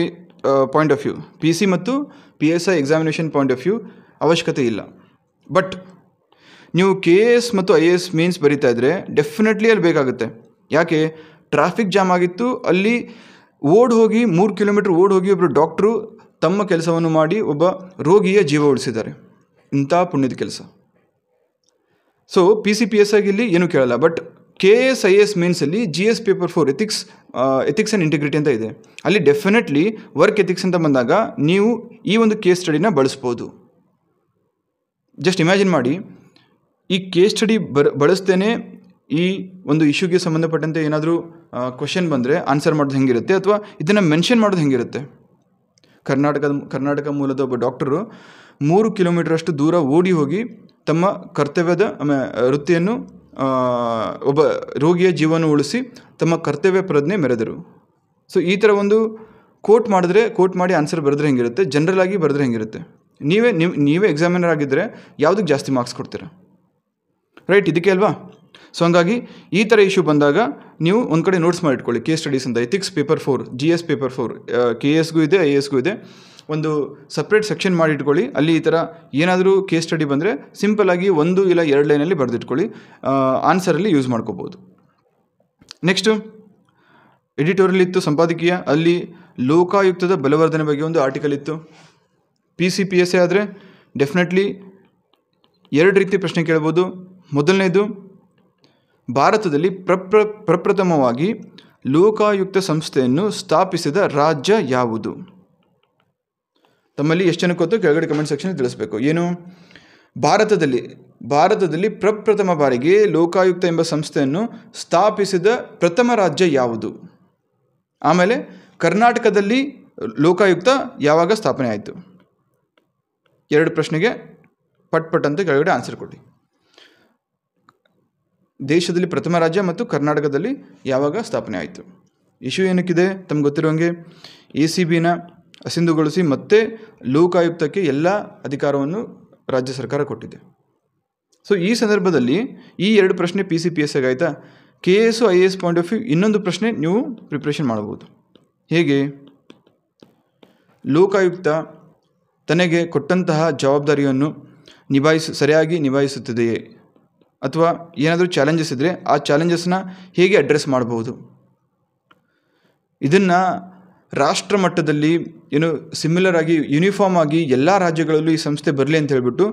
point of view, PC ಮತ್ತು PSI examination point of view ಅವಶ್ಯಕತೆ ಇಲ್ಲ. ಬಟ್ ನೀವು KS ಮತ್ತು IAS ಮೀನ್ಸ್ ಬರೀತಾ ಇದ್ದರೆ ಡೆಫಿನೆಟ್ಲಿ ಅಲ್ಲಿ ಬೇಕಾಗುತ್ತೆ. ಯಾಕೆ? ಟ್ರಾಫಿಕ್ ಜಾಮ್ ಆಗಿತ್ತು, ಅಲ್ಲಿ ಹೋಗಿ 3 ಕಿಲೋಮೀಟ್ರ್ ಹೋಗಿ ಒಬ್ಬರು ಡಾಕ್ಟ್ರು ತಮ್ಮ ಕೆಲಸವನ್ನು ಮಾಡಿ ಒಬ್ಬ ರೋಗಿಯ ಜೀವ ಉಳಿಸಿದ್ದಾರೆ. ಇಂಥ ಪುಣ್ಯದ ಕೆಲಸ. ಸೊ PCPSIಗೆ ಇಲ್ಲಿ ಏನೂ ಕೇಳಲ್ಲ. But KS IAS ಮೀನ್ಸಲ್ಲಿ GS paper 4 ethics and integrity ಅಂತ ಇದೆ. ಅಲ್ಲಿ ಡೆಫಿನೆಟ್ಲಿ ವರ್ಕ್ ಎಥಿಕ್ಸ್ ಅಂತ ಬಂದಾಗ ನೀವು ಈ ಒಂದು ಕೇಸ್ ಸ್ಟಡಿನ ಬಳಸ್ಬೋದು. ಜಸ್ಟ್ ಇಮ್ಯಾಜಿನ್ ಮಾಡಿ, ಈ ಕೇಸ್ ಸ್ಟಡಿ ಬಳಸ್ತೇನೆ ಈ ಒಂದು ಇಶ್ಯೂಗೆ ಸಂಬಂಧಪಟ್ಟಂತೆ ಏನಾದರೂ ಕ್ವಶನ್ ಬಂದರೆ ಆನ್ಸರ್ ಮಾಡೋದು ಹೆಂಗಿರುತ್ತೆ, ಅಥವಾ ಇದನ್ನು ಮೆನ್ಷನ್ ಮಾಡೋದು ಹೆಂಗಿರುತ್ತೆ. ಕರ್ನಾಟಕ ಮೂಲದ ಒಬ್ಬ ಡಾಕ್ಟರು 3 ಕಿಲೋಮೀಟ್ರಷ್ಟು ದೂರ ಹೋಗಿ ತಮ್ಮ ಕರ್ತವ್ಯದ ವೃತ್ತಿಯನ್ನು, ಒಬ್ಬ ರೋಗಿಯ ಜೀವನ ಉಳಿಸಿ ತಮ್ಮ ಕರ್ತವ್ಯ ಪ್ರಜ್ಞೆ ಮೆರೆದರು. ಸೊ ಈ ಥರ ಒಂದು ಕೋಟ್ ಮಾಡಿ ಆನ್ಸರ್ ಬರೆದ್ರೆ ಹೆಂಗಿರುತ್ತೆ, ಜನರಲ್ ಆಗಿ ಬರೆದ್ರೆ ಹೆಂಗಿರುತ್ತೆ? ನೀವೇ ಎಕ್ಸಾಮಿನರ್ ಆಗಿದ್ದರೆ ಯಾವುದಕ್ಕೆ ಜಾಸ್ತಿ ಮಾರ್ಕ್ಸ್ ಕೊಡ್ತೀರಾ? ರೈಟ್, ಇದಕ್ಕೆ ಅಲ್ವಾ? ಸೊ ಹಂಗಾಗಿ ಈ ಥರ ಇಶ್ಯೂ ಬಂದಾಗ ನೀವು ಒಂದು ಕಡೆ ನೋಟ್ಸ್ ಮಾಡಿಟ್ಕೊಳ್ಳಿ. ಕೇಸ್ ಸ್ಟಡೀಸ್ ಅಂತ ಎಥಿಕ್ಸ್ ಪೇಪರ್ 4, GS ಪೇಪರ್ 4, KSಗೂ ಇದೆ, IASಗೂ ಇದೆ. ಒಂದು ಸಪ್ರೇಟ್ ಸೆಕ್ಷನ್ ಮಾಡಿಟ್ಕೊಳ್ಳಿ. ಅಲ್ಲಿ ಈ ಥರ ಏನಾದರೂ ಕೇಸ್ ಸ್ಟಡಿ ಬಂದರೆ ಸಿಂಪಲ್ಲಾಗಿ 1 ಇಲ್ಲ 2 ಲೈನಲ್ಲಿ ಬರೆದಿಟ್ಕೊಳ್ಳಿ, ಆನ್ಸರಲ್ಲಿ ಯೂಸ್ ಮಾಡ್ಕೋಬೋದು. ನೆಕ್ಸ್ಟು ಎಡಿಟೋರಿಯಲ್ ಇತ್ತು, ಸಂಪಾದಕೀಯ. ಅಲ್ಲಿ ಲೋಕಾಯುಕ್ತದ ಬಲವರ್ಧನೆ ಬಗ್ಗೆ ಒಂದು ಆರ್ಟಿಕಲ್ ಇತ್ತು. PCPSI ಆದರೆ ಡೆಫಿನೆಟ್ಲಿ 2 ರೀತಿ ಪ್ರಶ್ನೆ ಕೇಳ್ಬೋದು. ಮೊದಲನೇದು, ಭಾರತದಲ್ಲಿ ಪ್ರಪ್ರಥಮವಾಗಿ ಲೋಕಾಯುಕ್ತ ಸಂಸ್ಥೆಯನ್ನು ಸ್ಥಾಪಿಸಿದ ರಾಜ್ಯ ಯಾವುದು? ತಮ್ಮಲ್ಲಿ ಎಷ್ಟು ಜನಕ್ಕೆ ಗೊತ್ತು ಕೆಳಗಡೆ ಕಮೆಂಟ್ ಸೆಕ್ಷನ್ ತಿಳಿಸಬೇಕು. ಏನು? ಭಾರತದಲ್ಲಿ ಪ್ರಪ್ರಥಮ ಬಾರಿಗೆ ಲೋಕಾಯುಕ್ತ ಎಂಬ ಸಂಸ್ಥೆಯನ್ನು ಸ್ಥಾಪಿಸಿದ ಪ್ರಥಮ ರಾಜ್ಯ ಯಾವುದು? ಆಮೇಲೆ ಕರ್ನಾಟಕದಲ್ಲಿ ಲೋಕಾಯುಕ್ತ ಯಾವಾಗ ಸ್ಥಾಪನೆ ಆಯಿತು? 2 ಪ್ರಶ್ನೆಗೆ ಪಟ್ ಅಂತ ಕೆಳಗಡೆ ಆನ್ಸರ್ ಕೊಡಿ. ದೇಶದಲ್ಲಿ ಪ್ರಥಮ ರಾಜ್ಯ ಮತ್ತು ಕರ್ನಾಟಕದಲ್ಲಿ ಯಾವಾಗ ಸ್ಥಾಪನೆ ಆಯಿತು? ಇಶ್ಯೂ ಏನಕ್ಕಿದೆ ತಮ್ಗೆ ಗೊತ್ತಿರೋಂಗೆ, ACBನ ಅಸಿಂಧುಗೊಳಿಸಿ ಮತ್ತೆ ಲೋಕಾಯುಕ್ತಕ್ಕೆ ಎಲ್ಲ ಅಧಿಕಾರವನ್ನು ರಾಜ್ಯ ಸರ್ಕಾರ ಕೊಟ್ಟಿದೆ. ಸೊ ಈ ಸಂದರ್ಭದಲ್ಲಿ ಈ 2 ಪ್ರಶ್ನೆ PCPSIಗೆ ಆಯಿತಾ? KS IAS point of view ಇನ್ನೊಂದು ಪ್ರಶ್ನೆ ನೀವು ಪ್ರಿಪ್ರೇಷನ್ ಮಾಡ್ಬೋದು. ಹೇಗೆ? ಲೋಕಾಯುಕ್ತ ತನಗೆ ಕೊಟ್ಟಂತಹ ಜವಾಬ್ದಾರಿಯನ್ನು ಸರಿಯಾಗಿ ನಿಭಾಯಿಸುತ್ತಿದೆಯೇ ಅಥವಾ ಏನಾದರೂ ಚಾಲೆಂಜಸ್ ಇದ್ದರೆ ಆ ಚಾಲೆಂಜಸ್ನ ಹೇಗೆ ಅಡ್ರೆಸ್ ಮಾಡ್ಬೋದು, ಇದನ್ನು ರಾಷ್ಟ್ರ ಮಟ್ಟದಲ್ಲಿ ಏನು ಸಿಮಿಲರ್ ಆಗಿ ಯೂನಿಫಾರ್ಮ್ ಆಗಿ ಎಲ್ಲ ರಾಜ್ಯಗಳಲ್ಲೂ ಈ ಸಂಸ್ಥೆ ಬರಲಿ ಅಂತ ಹೇಳ್ಬಿಟ್ಟು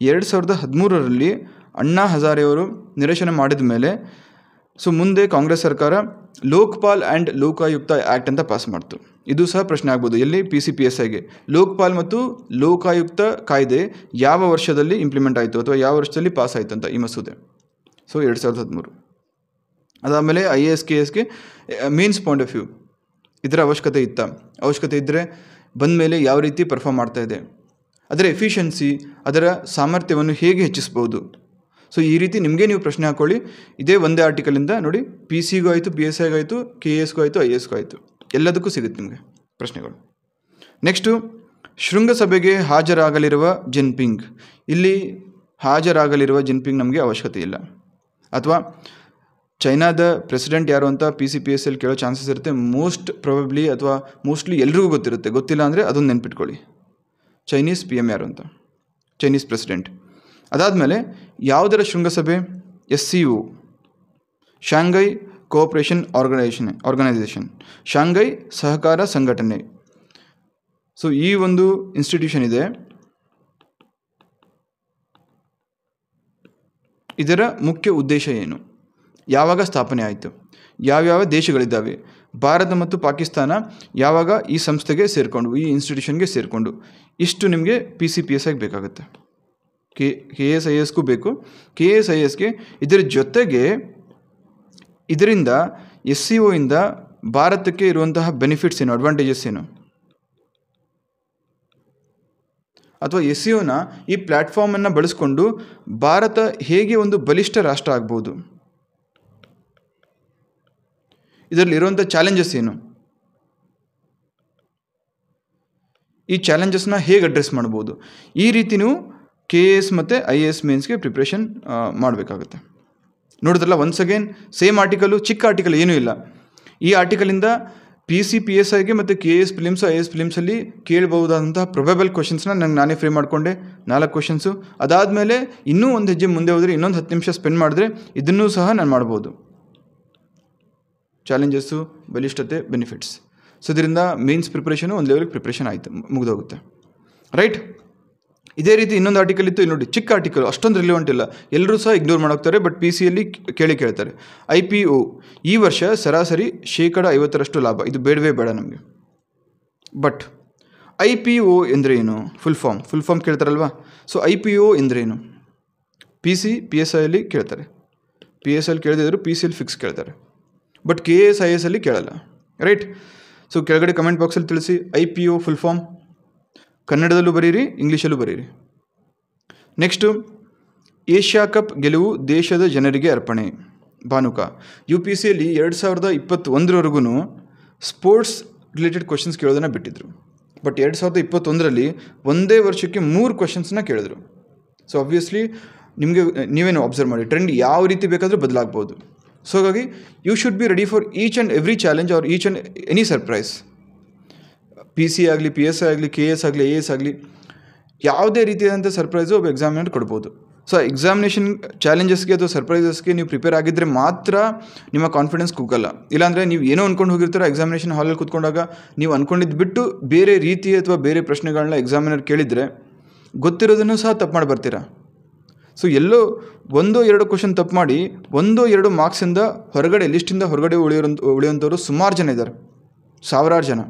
2013ರಲ್ಲಿ ಅಣ್ಣಾ ಹಜಾರೆಯವರು ನಿರಸನ ಮಾಡಿದ ಮೇಲೆ ಮುಂದೆ ಕಾಂಗ್ರೆಸ್ ಸರ್ಕಾರ ಲೋಕ್ಪಾಲ್ ಆ್ಯಂಡ್ ಲೋಕಾಯುಕ್ತ ಆ್ಯಕ್ಟ್ ಅಂತ ಪಾಸ್ ಮಾಡ್ತು. ಇದು ಸಹ ಪ್ರಶ್ನೆ ಆಗ್ಬೋದು, ಎಲ್ಲಿ PCPSIಗೆ ಲೋಕ್ಪಾಲ್ ಮತ್ತು ಲೋಕಾಯುಕ್ತ ಕಾಯ್ದೆ ಯಾವ ವರ್ಷದಲ್ಲಿ ಇಂಪ್ಲಿಮೆಂಟ್ ಆಯಿತು ಅಥವಾ ಯಾವ ವರ್ಷದಲ್ಲಿ ಪಾಸ್ ಆಯಿತು ಅಂತ ಈ ಮಸೂದೆ. 2013. ಅದಾದಮೇಲೆ IAS KSಗೆ ಮೇನ್ಸ್ ಪಾಯಿಂಟ್ ಆಫ್ ವ್ಯೂ ಇದರ ಅವಶ್ಯಕತೆ ಅವಶ್ಯಕತೆ ಇದ್ದರೆ ಬಂದ ಮೇಲೆ ಯಾವ ರೀತಿ ಪರ್ಫಾರ್ಮ್ ಮಾಡ್ತಾಯಿದೆ, ಅದರ ಎಫಿಷಿಯನ್ಸಿ, ಅದರ ಸಾಮರ್ಥ್ಯವನ್ನು ಹೇಗೆ ಹೆಚ್ಚಿಸ್ಬೋದು. ಈ ರೀತಿ ನಿಮಗೆ ನೀವು ಪ್ರಶ್ನೆ ಹಾಕ್ಕೊಳ್ಳಿ. ಇದೇ ಒಂದೇ ಆರ್ಟಿಕಲಿಂದ ನೋಡಿ, PCಗೂ ಆಯಿತು, PSIಗೂ ಆಯಿತು, KSಗೂ ಆಯಿತು, IASಗೂ ಆಯಿತು, ಎಲ್ಲದಕ್ಕೂ ಸಿಗುತ್ತೆ ನಿಮಗೆ ಪ್ರಶ್ನೆಗಳು. ನೆಕ್ಸ್ಟು ಶೃಂಗಸಭೆಗೆ ಹಾಜರಾಗಲಿರುವ ಜಿನ್ಪಿಂಗ್. ಇಲ್ಲಿ ಹಾಜರಾಗಲಿರುವ ಜಿನ್ಪಿಂಗ್ ನಮಗೆ ಅವಶ್ಯಕತೆ ಇಲ್ಲ. ಅಥವಾ ಚೈನಾದ ಪ್ರೆಸಿಡೆಂಟ್ ಯಾರು ಅಂತ PCPSL ಕೇಳೋ ಚಾನ್ಸಸ್ ಇರುತ್ತೆ. ಮೋಸ್ಟ್ ಪ್ರೊಬಬ್ಲಿ ಅಥವಾ ಮೋಸ್ಟ್ಲಿ ಎಲ್ರಿಗೂ ಗೊತ್ತಿರುತ್ತೆ. ಗೊತ್ತಿಲ್ಲ ಅಂದರೆ ಅದನ್ನು ನೆನ್ಪಿಟ್ಕೊಳ್ಳಿ, ಚೈನೀಸ್ PM ಯಾರು ಅಂತ, ಚೈನೀಸ್ ಪ್ರೆಸಿಡೆಂಟ್. ಅದಾದಮೇಲೆ ಯಾವುದರ ಶೃಂಗಸಭೆ? SCO, Shanghai cooperation organisation, Shanghai ಸಹಕಾರ ಸಂಘಟನೆ. ಈ ಒಂದು ಇನ್ಸ್ಟಿಟ್ಯೂಷನ್ ಇದೆ. ಇದರ ಮುಖ್ಯ ಉದ್ದೇಶ ಏನು, ಯಾವಾಗ ಸ್ಥಾಪನೆ ಆಯಿತು, ಯಾವ್ಯಾವ ದೇಶಗಳಿದ್ದಾವೆ, ಭಾರತ ಮತ್ತು ಪಾಕಿಸ್ತಾನ ಯಾವಾಗ ಈ ಸಂಸ್ಥೆಗೆ ಸೇರಿಕೊಂಡು, ಈ ಇನ್ಸ್ಟಿಟ್ಯೂಷನ್ಗೆ ಸೇರಿಕೊಂಡು, ಇಷ್ಟು ನಿಮಗೆ PCPSIಗೆ ಬೇಕಾಗುತ್ತೆ. KS IASಗೂ ಬೇಕು. KS IASಗೆ ಇದರ ಜೊತೆಗೆ ಇದರಿಂದ SCO ಇಂದ ಭಾರತಕ್ಕೆ ಇರುವಂತಹ ಬೆನಿಫಿಟ್ಸ್ ಏನು, ಅಡ್ವಾಂಟೇಜಸ್ ಏನು, ಅಥವಾ SCOನ ಈ ಪ್ಲ್ಯಾಟ್ಫಾರ್ಮನ್ನು ಬಳಸ್ಕೊಂಡು ಭಾರತ ಹೇಗೆ ಒಂದು ಬಲಿಷ್ಠ ರಾಷ್ಟ್ರ ಆಗ್ಬೋದು, ಇದರಲ್ಲಿರುವಂಥ ಚಾಲೆಂಜಸ್ ಏನು, ಈ ಚಾಲೆಂಜಸ್ನ ಹೇಗೆ ಅಡ್ರೆಸ್ ಮಾಡ್ಬೋದು, ಈ ರೀತಿ ನೀವು KS ಮತ್ತು IAS ಮೇನ್ಸ್ಗೆ ಪ್ರಿಪ್ರೇಷನ್ ಮಾಡಬೇಕಾಗುತ್ತೆ. ನೋಡಿದ್ರಲ್ಲ, ಒನ್ಸ್ ಅಗೇನ್ ಸೇಮ್ ಆರ್ಟಿಕಲು, ಚಿಕ್ಕ ಆರ್ಟಿಕಲ್ ಏನೂ ಇಲ್ಲ. ಈ ಆರ್ಟಿಕಲಿಂದ PCPSIಗೆ ಮತ್ತು KS ಫಿಲಿಮ್ಸು IAS ಫಿಲಿಮ್ಸಲ್ಲಿ ಕೇಳಬಹುದಾದಂತಹ ಪ್ರೊಬೆಬಲ್ ಕ್ವಶನ್ಸ್ನ ನಾನೇ ಫ್ರೇಮ್ ಮಾಡಿಕೊಂಡೆ, 4 ಕ್ವಶನ್ಸು. ಅದಾದಮೇಲೆ ಇನ್ನೂ ಒಂದು ಹೆಜ್ಜೆ ಮುಂದೆ ಹೋದರೆ, ಇನ್ನೊಂದು 10 ನಿಮಿಷ ಸ್ಪೆಂಡ್ ಮಾಡಿದ್ರೆ ಇದನ್ನೂ ಸಹ ನಾನು ಮಾಡ್ಬೋದು. ಚಾಲೆಂಜಸ್ಸು, ಬಲಿಷ್ಠತೆ, ಬೆನಿಫಿಟ್ಸ್. ಇದರಿಂದ ಮೇನ್ಸ್ ಪ್ರಿಪ್ರೇಷನು ಒಂದು ಲೆವೆಲ್ಗೆ ಪ್ರಿಪ್ರೇಷನ್ ಆಯಿತು, ಮುಗಿದೋಗುತ್ತೆ. ರೈಟ್. ಇದೇ ರೀತಿ ಇನ್ನೊಂದು ಆರ್ಟಿಕಲ್ ಇತ್ತು. ಇಲ್ಲಿ ನೋಡಿ, ಚಿಕ್ಕ ಆರ್ಟಿಕಲ್, ಅಷ್ಟೊಂದು ರಿಲಿವೆಂಟ್ ಇಲ್ಲ, ಎಲ್ಲರೂ ಸಹ ಇಗ್ನೋರ್ ಮಾಡೋಗ್ತಾರೆ. ಬಟ್ PCಯಲ್ಲಿ ಕೇಳ್ತಾರೆ. IPO ಈ ವರ್ಷ ಸರಾಸರಿ 50% ಲಾಭ. ಇದು ಬೇಡವೇ ಬೇಡ ನಮಗೆ. ಬಟ್ IPO ಎಂದರೆ ಏನು, ಫುಲ್ ಫಾರ್ಮ್ ಕೇಳ್ತಾರಲ್ವಾ. IPO ಎಂದರೇನು, PCPSIಯಲ್ಲಿ ಕೇಳ್ತಾರೆ. PSL ಕೇಳದಿದ್ರು PCL ಫಿಕ್ಸ್ ಕೇಳ್ತಾರೆ. ಬಟ್ KS IASಲ್ಲಿ ಕೇಳಲ್ಲ. ರೈಟ್. ಕೆಳಗಡೆ ಕಮೆಂಟ್ ಬಾಕ್ಸಲ್ಲಿ ತಿಳಿಸಿ. IPO ಫುಲ್ ಫಾರ್ಮ್ ಕನ್ನಡದಲ್ಲೂ ಬರೀರಿ, ಇಂಗ್ಲೀಷಲ್ಲೂ ಬರೀರಿ. ನೆಕ್ಸ್ಟು, ಏಷ್ಯಾ ಕಪ್ ಗೆಲುವು ದೇಶದ ಜನರಿಗೆ ಅರ್ಪಣೆ. ಭಾನುಕಾ. UPSCಯಲ್ಲಿ 2021ವರೆಗೂ ಸ್ಪೋರ್ಟ್ಸ್ ರಿಲೇಟೆಡ್ ಕ್ವಶನ್ಸ್ ಕೇಳೋದನ್ನು ಬಿಟ್ಟಿದ್ರು. ಬಟ್ 2021ರಲ್ಲಿ ಒಂದೇ ವರ್ಷಕ್ಕೆ 3 ಕ್ವಶನ್ಸ್ನ ಕೇಳಿದ್ರು. ಆಬ್ವಿಯಸ್ಲಿ ನೀವೇನು ಅಬ್ಸರ್ವ್ ಮಾಡಿ, ಟ್ರೆಂಡ್ ಯಾವ ರೀತಿ ಬೇಕಾದರೂ ಬದಲಾಗ್ಬೋದು. ಹಾಗಾಗಿ you should be ready for each and every challenge or each and any surprise. PC ಆಗಲಿ, PSI ಆಗಲಿ, KS ಆಗಲಿ, IAS ಆಗಲಿ, ಯಾವುದೇ ರೀತಿಯಾದಂಥ ಸರ್ಪ್ರೈಸು ಒಬ್ಬ ಎಕ್ಸಾಮಿನರ್ ಕೊಡ್ಬೋದು. ಎಕ್ಸಾಮಿನೇಷನ್ ಚಾಲೆಂಜಸ್ಗೆ ಅಥವಾ ಸರ್ಪ್ರೈಸಸ್ಗೆ ನೀವು ಪ್ರಿಪೇರ್ ಆಗಿದ್ದರೆ ಮಾತ್ರ ನಿಮ್ಮ ಕಾನ್ಫಿಡೆನ್ಸ್ ಕುಗ್ಗಲ್ಲ. ಇಲ್ಲಾಂದರೆ ನೀವು ಏನೋ ಅಂದ್ಕೊಂಡು ಹೋಗಿರ್ತೀರ, ಎಕ್ಸಾಮಿನೇಷನ್ ಹಾಲಲ್ಲಿ ಕೂತ್ಕೊಂಡಾಗ ನೀವು ಅಂದ್ಕೊಂಡಿದ್ದು ಬಿಟ್ಟು ಬೇರೆ ರೀತಿ ಅಥವಾ ಬೇರೆ ಪ್ರಶ್ನೆಗಳನ್ನ ಎಕ್ಸಾಮಿನರ್ ಕೇಳಿದರೆ ಗೊತ್ತಿರೋದನ್ನು ಸಹ ತಪ್ಪು ಮಾಡಿ ಬರ್ತೀರಾ. ಎಲ್ಲೋ 1-2 ಕ್ವಶನ್ ತಪ್ಪು ಮಾಡಿ 1-2 ಮಾರ್ಕ್ಸಿಂದ ಹೊರಗಡೆ, ಲಿಸ್ಟಿಂದ ಹೊರಗಡೆ ಉಳಿಯುವಂಥವ್ರು ಸುಮಾರು ಜನ ಇದ್ದಾರೆ, ಸಾವಿರಾರು ಜನ.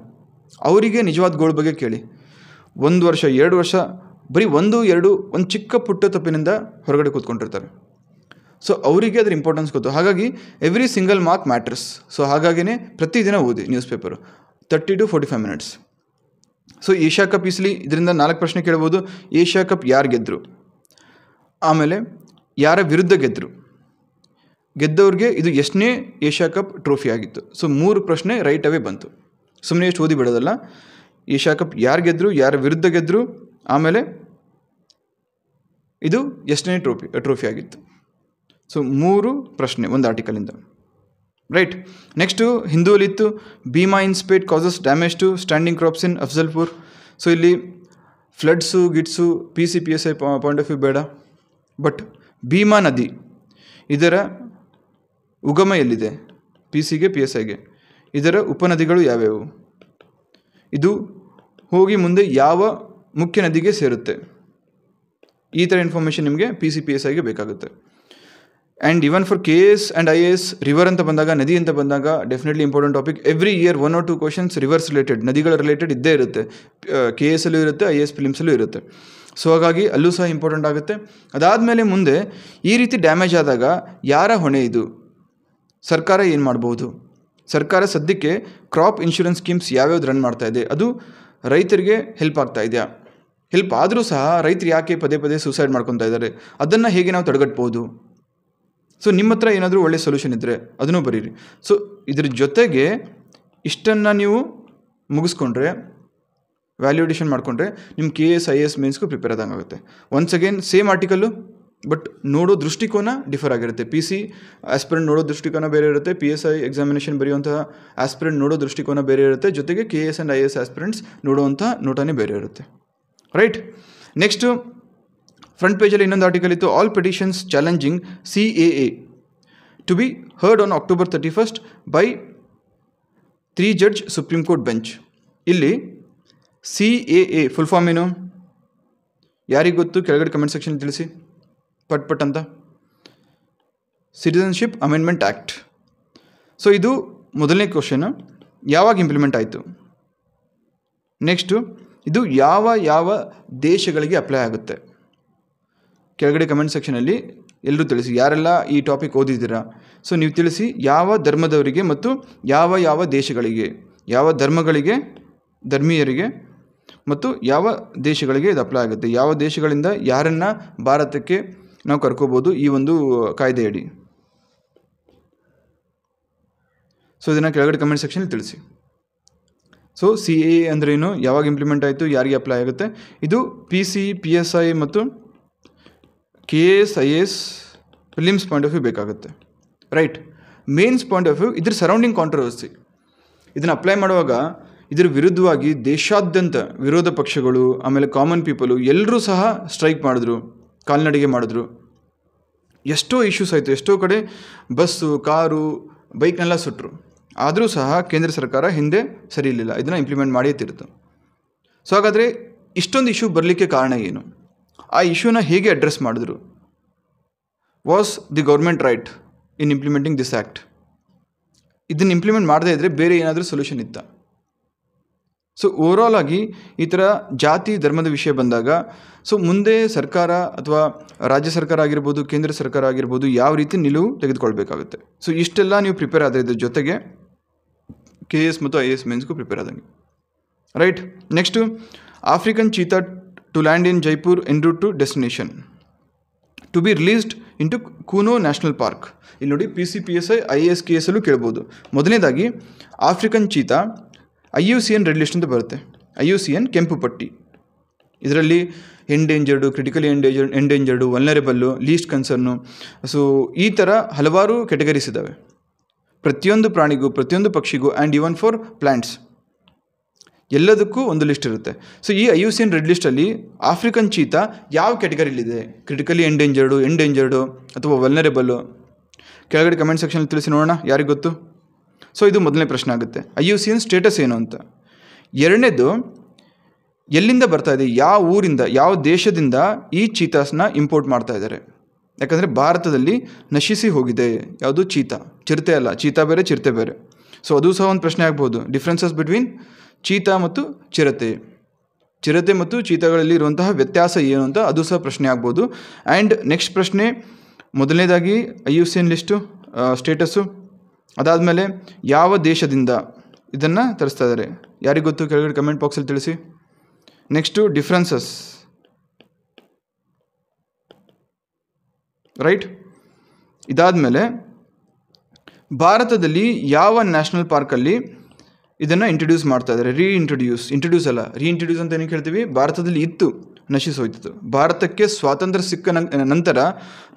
ಅವರಿಗೆ ನಿಜವಾದ ಗೋಲ್ ಬಗ್ಗೆ ಕೇಳಿ. 1 ವರ್ಷ 2 ವರ್ಷ ಬರೀ 1-2 ಒಂದು ಚಿಕ್ಕ ಪುಟ್ಟ ತಪ್ಪಿನಿಂದ ಹೊರಗಡೆ ಕೂತ್ಕೊಂಡಿರ್ತಾರೆ. ಅವರಿಗೆ ಅದ್ರ ಇಂಪಾರ್ಟೆನ್ಸ್ ಗೊತ್ತು. ಹಾಗಾಗಿ ಎವ್ರಿ ಸಿಂಗಲ್ ಮಾರ್ಕ್ ಮ್ಯಾಟ್ರಸ್. ಹಾಗಾಗಿನೇ ಪ್ರತಿದಿನ ಓದಿ news paper 30 to 45 minutes. Asia cup ಇದರಿಂದ 4 ಪ್ರಶ್ನೆ ಕೇಳ್ಬೋದು. ಏಷ್ಯಾ ಕಪ್ ಯಾರು ಗೆದ್ದರು, ಆಮೇಲೆ ಯಾರ ವಿರುದ್ಧ ಗೆದ್ದವ್ರಿಗೆ ಇದು ಎಷ್ಟನೇ ಏಷ್ಯಾ ಕಪ್ ಟ್ರೋಫಿ ಆಗಿತ್ತು. 3 ಪ್ರಶ್ನೆ ರೈಟ್ ಅವೇ ಬಂತು. ಸುಮ್ಮನೆ ಎಷ್ಟು ಓದಿ ಬಿಡೋದಲ್ಲ. ಏಷ್ಯಾ ಕಪ್ ಯಾರು ಗೆದ್ದರು, ಯಾರ ವಿರುದ್ಧ ಗೆದ್ದರು, ಆಮೇಲೆ ಇದು ಎಷ್ಟನೇ ಟ್ರೋಫಿ ಆಗಿತ್ತು. 3 ಪ್ರಶ್ನೆ ಒಂದು ಆರ್ಟಿಕಲಿಂದ. ರೈಟ್. ನೆಕ್ಸ್ಟು ಹಿಂದೂಲಿತ್ತು, Bhima in spate causes damage to standing crops in Afzalpur. ಇಲ್ಲಿ ಫ್ಲಡ್ಸು ಗಿಡ್ಸು PCPSI ಪಾಯಿಂಟ್ ಆಫ್ ವ್ಯೂ ಬೇಡ. ಬಟ್ ಭೀಮಾ ನದಿ ಇದರ ಉಗಮ ಎಲ್ಲಿದೆ? PCಗೆ PSIಗೆ. ಇದರ ಉಪನದಿಗಳು ಯಾವ್ಯಾವು? ಇದು ಹೋಗಿ ಮುಂದೆ ಯಾವ ಮುಖ್ಯ ನದಿಗೆ ಸೇರುತ್ತೆ? ಈ ಥರ ಇನ್ಫಾರ್ಮೇಷನ್ ನಿಮಗೆ PC PSIಗೆ ಬೇಕಾಗುತ್ತೆ. And even for KS and IAS river ಅಂತ ಬಂದಾಗ, ನದಿ ಅಂತ ಬಂದಾಗ definitely important topic. Every year 1 or 2 questions rivers related, ನದಿಗಳ ರಿಲೇಟೆಡ್ ಇದ್ದೇ ಇರುತ್ತೆ. KS ಅಲ್ಲೂ ಇರುತ್ತೆ, IAS ಪ್ರಿಲಿಮ್ಸಲ್ಲೂ ಇರುತ್ತೆ. ಸೊ ಹಾಗಾಗಿ ಅಲ್ಲೂ ಸಹ ಇಂಪಾರ್ಟೆಂಟ್ ಆಗುತ್ತೆ. ಅದಾದಮೇಲೆ ಮುಂದೆ ಈ ರೀತಿ ಡ್ಯಾಮೇಜ್ ಆದಾಗ ಯಾರ ಹೊಣೆ ಇದು? ಸರ್ಕಾರ ಏನು ಮಾಡ್ಬೋದು? ಸರ್ಕಾರ ಸದ್ಯಕ್ಕೆ ಕ್ರಾಪ್ ಇನ್ಶೂರೆನ್ಸ್ ಸ್ಕೀಮ್ಸ್ ಯಾವ್ಯಾವ್ದು ರನ್ ಮಾಡ್ತಾ ಇದೆ? ಅದು ರೈತರಿಗೆ ಹೆಲ್ಪ್ ಆಗ್ತಾ ಇದೆಯಾ? ಹೆಲ್ಪ್ ಆದರೂ ಸಹ ರೈತರು ಯಾಕೆ ಪದೇ ಪದೇ ಸೂಸೈಡ್ ಮಾಡ್ಕೊತಾ ಇದ್ದಾರೆ? ಅದನ್ನು ಹೇಗೆ ನಾವು ತಡೆಗಟ್ಬೋದು? ಸೊ ನಿಮ್ಮ ಹತ್ರ ಏನಾದರೂ ಒಳ್ಳೆ ಸೊಲ್ಯೂಷನ್ ಇದ್ದರೆ ಅದನ್ನು ಬರೀರಿ. ಸೊ ಇದ್ರ ಜೊತೆಗೆ ಇಷ್ಟನ್ನು ನೀವು ಮುಗಿಸ್ಕೊಂಡ್ರೆ, ವ್ಯಾಲ್ಯೂಡೇಷನ್ ಮಾಡಿಕೊಂಡ್ರೆ ನಿಮ್ಮ KS IAS ಮೇನ್ಸ್ಗೂ ಪ್ರಿಪೇರ್ ಆದಂಗೆ ಆಗುತ್ತೆ. Once again same article, but ನೋಡೋ ದೃಷ್ಟಿಕೋನ ಡಿಫರ್ ಆಗಿರುತ್ತೆ. PC ಆಸ್ಪಿರೆಂಟ್ ನೋಡೋ ದೃಷ್ಟಿಕೋನ ಬೇರೆ ಇರುತ್ತೆ, PSI ಎಕ್ಸಾಮಿನೇಷನ್ ಬರೆಯುವಂತಹ ಆಸ್ಪಿರೆಂಟ್ ನೋಡೋ ದೃಷ್ಟಿಕೋನ ಬೇರೆ ಇರುತ್ತೆ, ಜೊತೆಗೆ KS ಆ್ಯಂಡ್ IAS ಆಸ್ಪಿರೆಂಟ್ಸ್ ನೋಡುವಂಥ ನೋಟನೇ ಬೇರೆ ಇರುತ್ತೆ. ರೈಟ್. ನೆಕ್ಸ್ಟು ಫ್ರಂಟ್ ಪೇಜಲ್ಲಿ ಇನ್ನೊಂದು ಆರ್ಟಿಕಲ್ ಇತ್ತು, all petitions challenging CAA to be heard on October 31st by 3 judge supreme court bench. ಇಲ್ಲಿ CAA ಫುಲ್ ಫಾರ್ಮ್ ಏನು? ಯಾರಿಗೆ ಗೊತ್ತು? ಕೆಳಗಡೆ ಕಮೆಂಟ್ ಸೆಕ್ಷನ್ ತಿಳಿಸಿ ಪಟ್ ಅಂತ. Citizenship amendment act. ಸೊ ಇದು ಮೊದಲನೇ ಕ್ವಶನ್, ಯಾವಾಗ ಇಂಪ್ಲಿಮೆಂಟ್ ಆಯಿತು? ನೆಕ್ಸ್ಟು ಇದು ಯಾವ ಯಾವ ದೇಶಗಳಿಗೆ ಅಪ್ಲೈ ಆಗುತ್ತೆ? ಕೆಳಗಡೆ ಕಮೆಂಟ್ ಸೆಕ್ಷನಲ್ಲಿ ಎಲ್ಲರೂ ತಿಳಿಸಿ, ಯಾರೆಲ್ಲ ಈ ಟಾಪಿಕ್ ಓದಿದ್ದೀರಾ. ಸೊ ನೀವು ತಿಳಿಸಿ ಯಾವ ಧರ್ಮದವರಿಗೆ ಮತ್ತು ಯಾವ ಯಾವ ದೇಶಗಳಿಗೆ, ಯಾವ ಧರ್ಮಗಳಿಗೆ, ಧರ್ಮೀಯರಿಗೆ ಮತ್ತು ಯಾವ ದೇಶಗಳಿಗೆ ಇದು ಅಪ್ಲೈ ಆಗುತ್ತೆ, ಯಾವ ದೇಶಗಳಿಂದ ಯಾರನ್ನು ಭಾರತಕ್ಕೆ ನಾವು ಕರ್ಕೋಬೋದು ಈ ಒಂದು ಕಾಯ್ದೆಯಡಿ. ಸೊ ಇದನ್ನು ಕೆಳಗಡೆ ಕಮೆಂಟ್ ಸೆಕ್ಷನಲ್ಲಿ ತಿಳಿಸಿ. ಸೊ CAA ಅಂದ್ರೇನು, ಯಾವಾಗ ಇಂಪ್ಲಿಮೆಂಟ್ ಆಯಿತು, ಯಾರಿಗೆ ಅಪ್ಲೈ ಆಗುತ್ತೆ? ಇದು PC PSI ಮತ್ತು KS IAS prelims point of view ಬೇಕಾಗುತ್ತೆ. Right. Mains point of view, ಇದ್ರ ಸರೌಂಡಿಂಗ್ ಕಾಂಟ್ರವರ್ಸಿ. ಇದನ್ನು ಅಪ್ಲೈ ಮಾಡುವಾಗ ಇದರ ವಿರುದ್ಧವಾಗಿ ದೇಶಾದ್ಯಂತ ವಿರೋಧ ಪಕ್ಷಗಳು, ಆಮೇಲೆ ಕಾಮನ್ ಪೀಪಲು ಎಲ್ಲರೂ ಸಹ ಸ್ಟ್ರೈಕ್ ಮಾಡಿದ್ರು, ಕಾಲ್ನಡಿಗೆ ಮಾಡಿದ್ರು. ಎಷ್ಟೋ ಇಶ್ಯೂಸ್ ಆಯಿತು, ಎಷ್ಟೋ ಕಡೆ ಬಸ್ಸು, ಕಾರು, ಬೈಕ್ನೆಲ್ಲ ಸುಟ್ಟರು. ಆದರೂ ಸಹ ಕೇಂದ್ರ ಸರ್ಕಾರ ಹಿಂದೆ ಸರಿ ಇರಲಿಲ್ಲ, ಇದನ್ನು ಇಂಪ್ಲಿಮೆಂಟ್ ಮಾಡಿಯೇ ತಿರುತು. ಸೊ ಹಾಗಾದರೆ ಇಷ್ಟೊಂದು ಇಶ್ಯೂ ಬರಲಿಕ್ಕೆ ಕಾರಣ ಏನು? ಆ ಇಶ್ಯೂನ ಹೇಗೆ ಅಡ್ರೆಸ್ ಮಾಡಿದ್ರು? Was the government right in implementing this act? ಇದನ್ನು ಇಂಪ್ಲಿಮೆಂಟ್ ಮಾಡದೇ ಇದ್ದರೆ ಬೇರೆ ಏನಾದರೂ ಸೊಲ್ಯೂಷನ್ ಇತ್ತಾ? ಸೊ ಓವರಾಲ್ ಆಗಿ ಈ ಥರ ಜಾತಿ ಧರ್ಮದ ವಿಷಯ ಬಂದಾಗ ಸೊ ಮುಂದೆ ಸರ್ಕಾರ ಅಥವಾ ರಾಜ್ಯ ಸರ್ಕಾರ ಆಗಿರ್ಬೋದು, ಕೇಂದ್ರ ಸರ್ಕಾರ ಆಗಿರ್ಬೋದು, ಯಾವ ರೀತಿ ನಿಲುವು ತೆಗೆದುಕೊಳ್ಬೇಕಾಗುತ್ತೆ. ಸೊ ಇಷ್ಟೆಲ್ಲ ನೀವು ಪ್ರಿಪೇರ್ ಆದ ಇದ್ರ ಜೊತೆಗೆ KS ಮತ್ತು IAS ಮೇನ್ಸ್ಗೂ ಪ್ರಿಪೇರ್ ಆದಂಗೆ. Right. Next African cheetah to land in Jaipur en route to destination to be released into Kuno national park. ಇಲ್ಲಿ ನೋಡಿ PC PSI IAS KS ಅಲ್ಲೂ ಕೇಳ್ಬೋದು. ಮೊದಲನೇದಾಗಿ ಆಫ್ರಿಕನ್ ಚೀತಾ IUCN ರೆಡ್ ಲಿಸ್ಟ್ ಅಂತ ಬರುತ್ತೆ. IUCN ಕೆಂಪು ಪಟ್ಟಿ. ಇದರಲ್ಲಿ endangered, critically endangered, vulnerable, least concern, so ಈ ಥರ ಹಲವಾರು ಕೆಟಗರೀಸ್ ಇದ್ದಾವೆ. ಪ್ರತಿಯೊಂದು ಪ್ರಾಣಿಗೂ, ಪ್ರತಿಯೊಂದು ಪಕ್ಷಿಗೂ, ಆ್ಯಂಡ್ ಈವನ್ ಫಾರ್ ಪ್ಲ್ಯಾಂಟ್ಸ್ ಎಲ್ಲದಕ್ಕೂ ಒಂದು ಲಿಸ್ಟ್ ಇರುತ್ತೆ. ಸೊ ಈ IUCN ರೆಡ್ ಲಿಸ್ಟಲ್ಲಿ ಆಫ್ರಿಕನ್ ಚೀತಾ ಯಾವ ಕೆಟಗರಿಲಿದೆ? ಕ್ರಿಟಿಕಲಿ ಎಂಡೇಂಜರ್ಡು ಅಥವಾ ವಲ್ನರೇಬಲ್ಲು? ಕೆಳಗಡೆ ಕಮೆಂಟ್ ಸೆಕ್ಷನಲ್ಲಿ ತಿಳಿಸಿ ನೋಡೋಣ, ಯಾರಿಗೆ ಗೊತ್ತು? ಸೊ ಇದು ಮೊದಲನೇ ಪ್ರಶ್ನೆ ಆಗುತ್ತೆ, IUCN ಸ್ಟೇಟಸ್ ಏನು ಅಂತ. ಎರಡನೇದು, ಎಲ್ಲಿಂದ ಬರ್ತಾ ಇದೆ, ಯಾವ ಊರಿಂದ, ಯಾವ ದೇಶದಿಂದ ಈ ಚೀತಾಸ್ನ ಇಂಪೋರ್ಟ್ ಮಾಡ್ತಾ ಇದ್ದಾರೆ? ಯಾಕಂದರೆ ಭಾರತದಲ್ಲಿ ನಶಿಸಿ ಹೋಗಿದೆ ಯಾವುದು? ಚೀತಾ. ಚಿರತೆ ಅಲ್ಲ, ಚೀತಾ ಬೇರೆ, ಚಿರತೆ ಬೇರೆ. ಸೊ ಅದು ಸಹ ಒಂದು ಪ್ರಶ್ನೆ ಆಗ್ಬೋದು, ಡಿಫ್ರೆನ್ಸಸ್ ಬಿಟ್ವೀನ್ ಚೀತಾ ಮತ್ತು ಚಿರತೆ. ಚಿರತೆ ಮತ್ತು ಚೀತಾಗಳಲ್ಲಿ ಇರುವಂತಹ ವ್ಯತ್ಯಾಸ ಏನು ಅಂತ ಅದು ಸಹ ಪ್ರಶ್ನೆ ಆಗ್ಬೋದು. ಆ್ಯಂಡ್ ನೆಕ್ಸ್ಟ್ ಪ್ರಶ್ನೆ, ಮೊದಲನೇದಾಗಿ IUCN ಲಿಸ್ಟು ಸ್ಟೇಟಸ್ಸು, ಅದಾದಮೇಲೆ ಯಾವ ದೇಶದಿಂದ ಇದನ್ನು ತರಿಸ್ತಾ ಇದ್ದಾರೆ? ಯಾರಿಗೆ ಗೊತ್ತು? ಕೆಳಗಡೆ ಕಮೆಂಟ್ ಬಾಕ್ಸಲ್ಲಿ ತಿಳಿಸಿ. Next differences. ರೈಟ್. ಇದಾದಮೇಲೆ ಭಾರತದಲ್ಲಿ ಯಾವ ನ್ಯಾಷನಲ್ ಪಾರ್ಕಲ್ಲಿ ಇದನ್ನು ಇಂಟ್ರಡ್ಯೂಸ್ ಮಾಡ್ತಾ ಇದ್ದಾರೆ? ಇಂಟ್ರಡ್ಯೂಸ್ ಅಲ್ಲ, ರೀಇಂಟ್ರಡ್ಯೂಸ್ ಅಂತ ಏನಕ್ಕೆ ಹೇಳ್ತೀವಿ? ಭಾರತದಲ್ಲಿ ಇತ್ತು, ನಶಿಸೋಯ್ತು. ಭಾರತಕ್ಕೆ ಸ್ವಾತಂತ್ರ್ಯ ಸಿಕ್ಕ ನಂತರ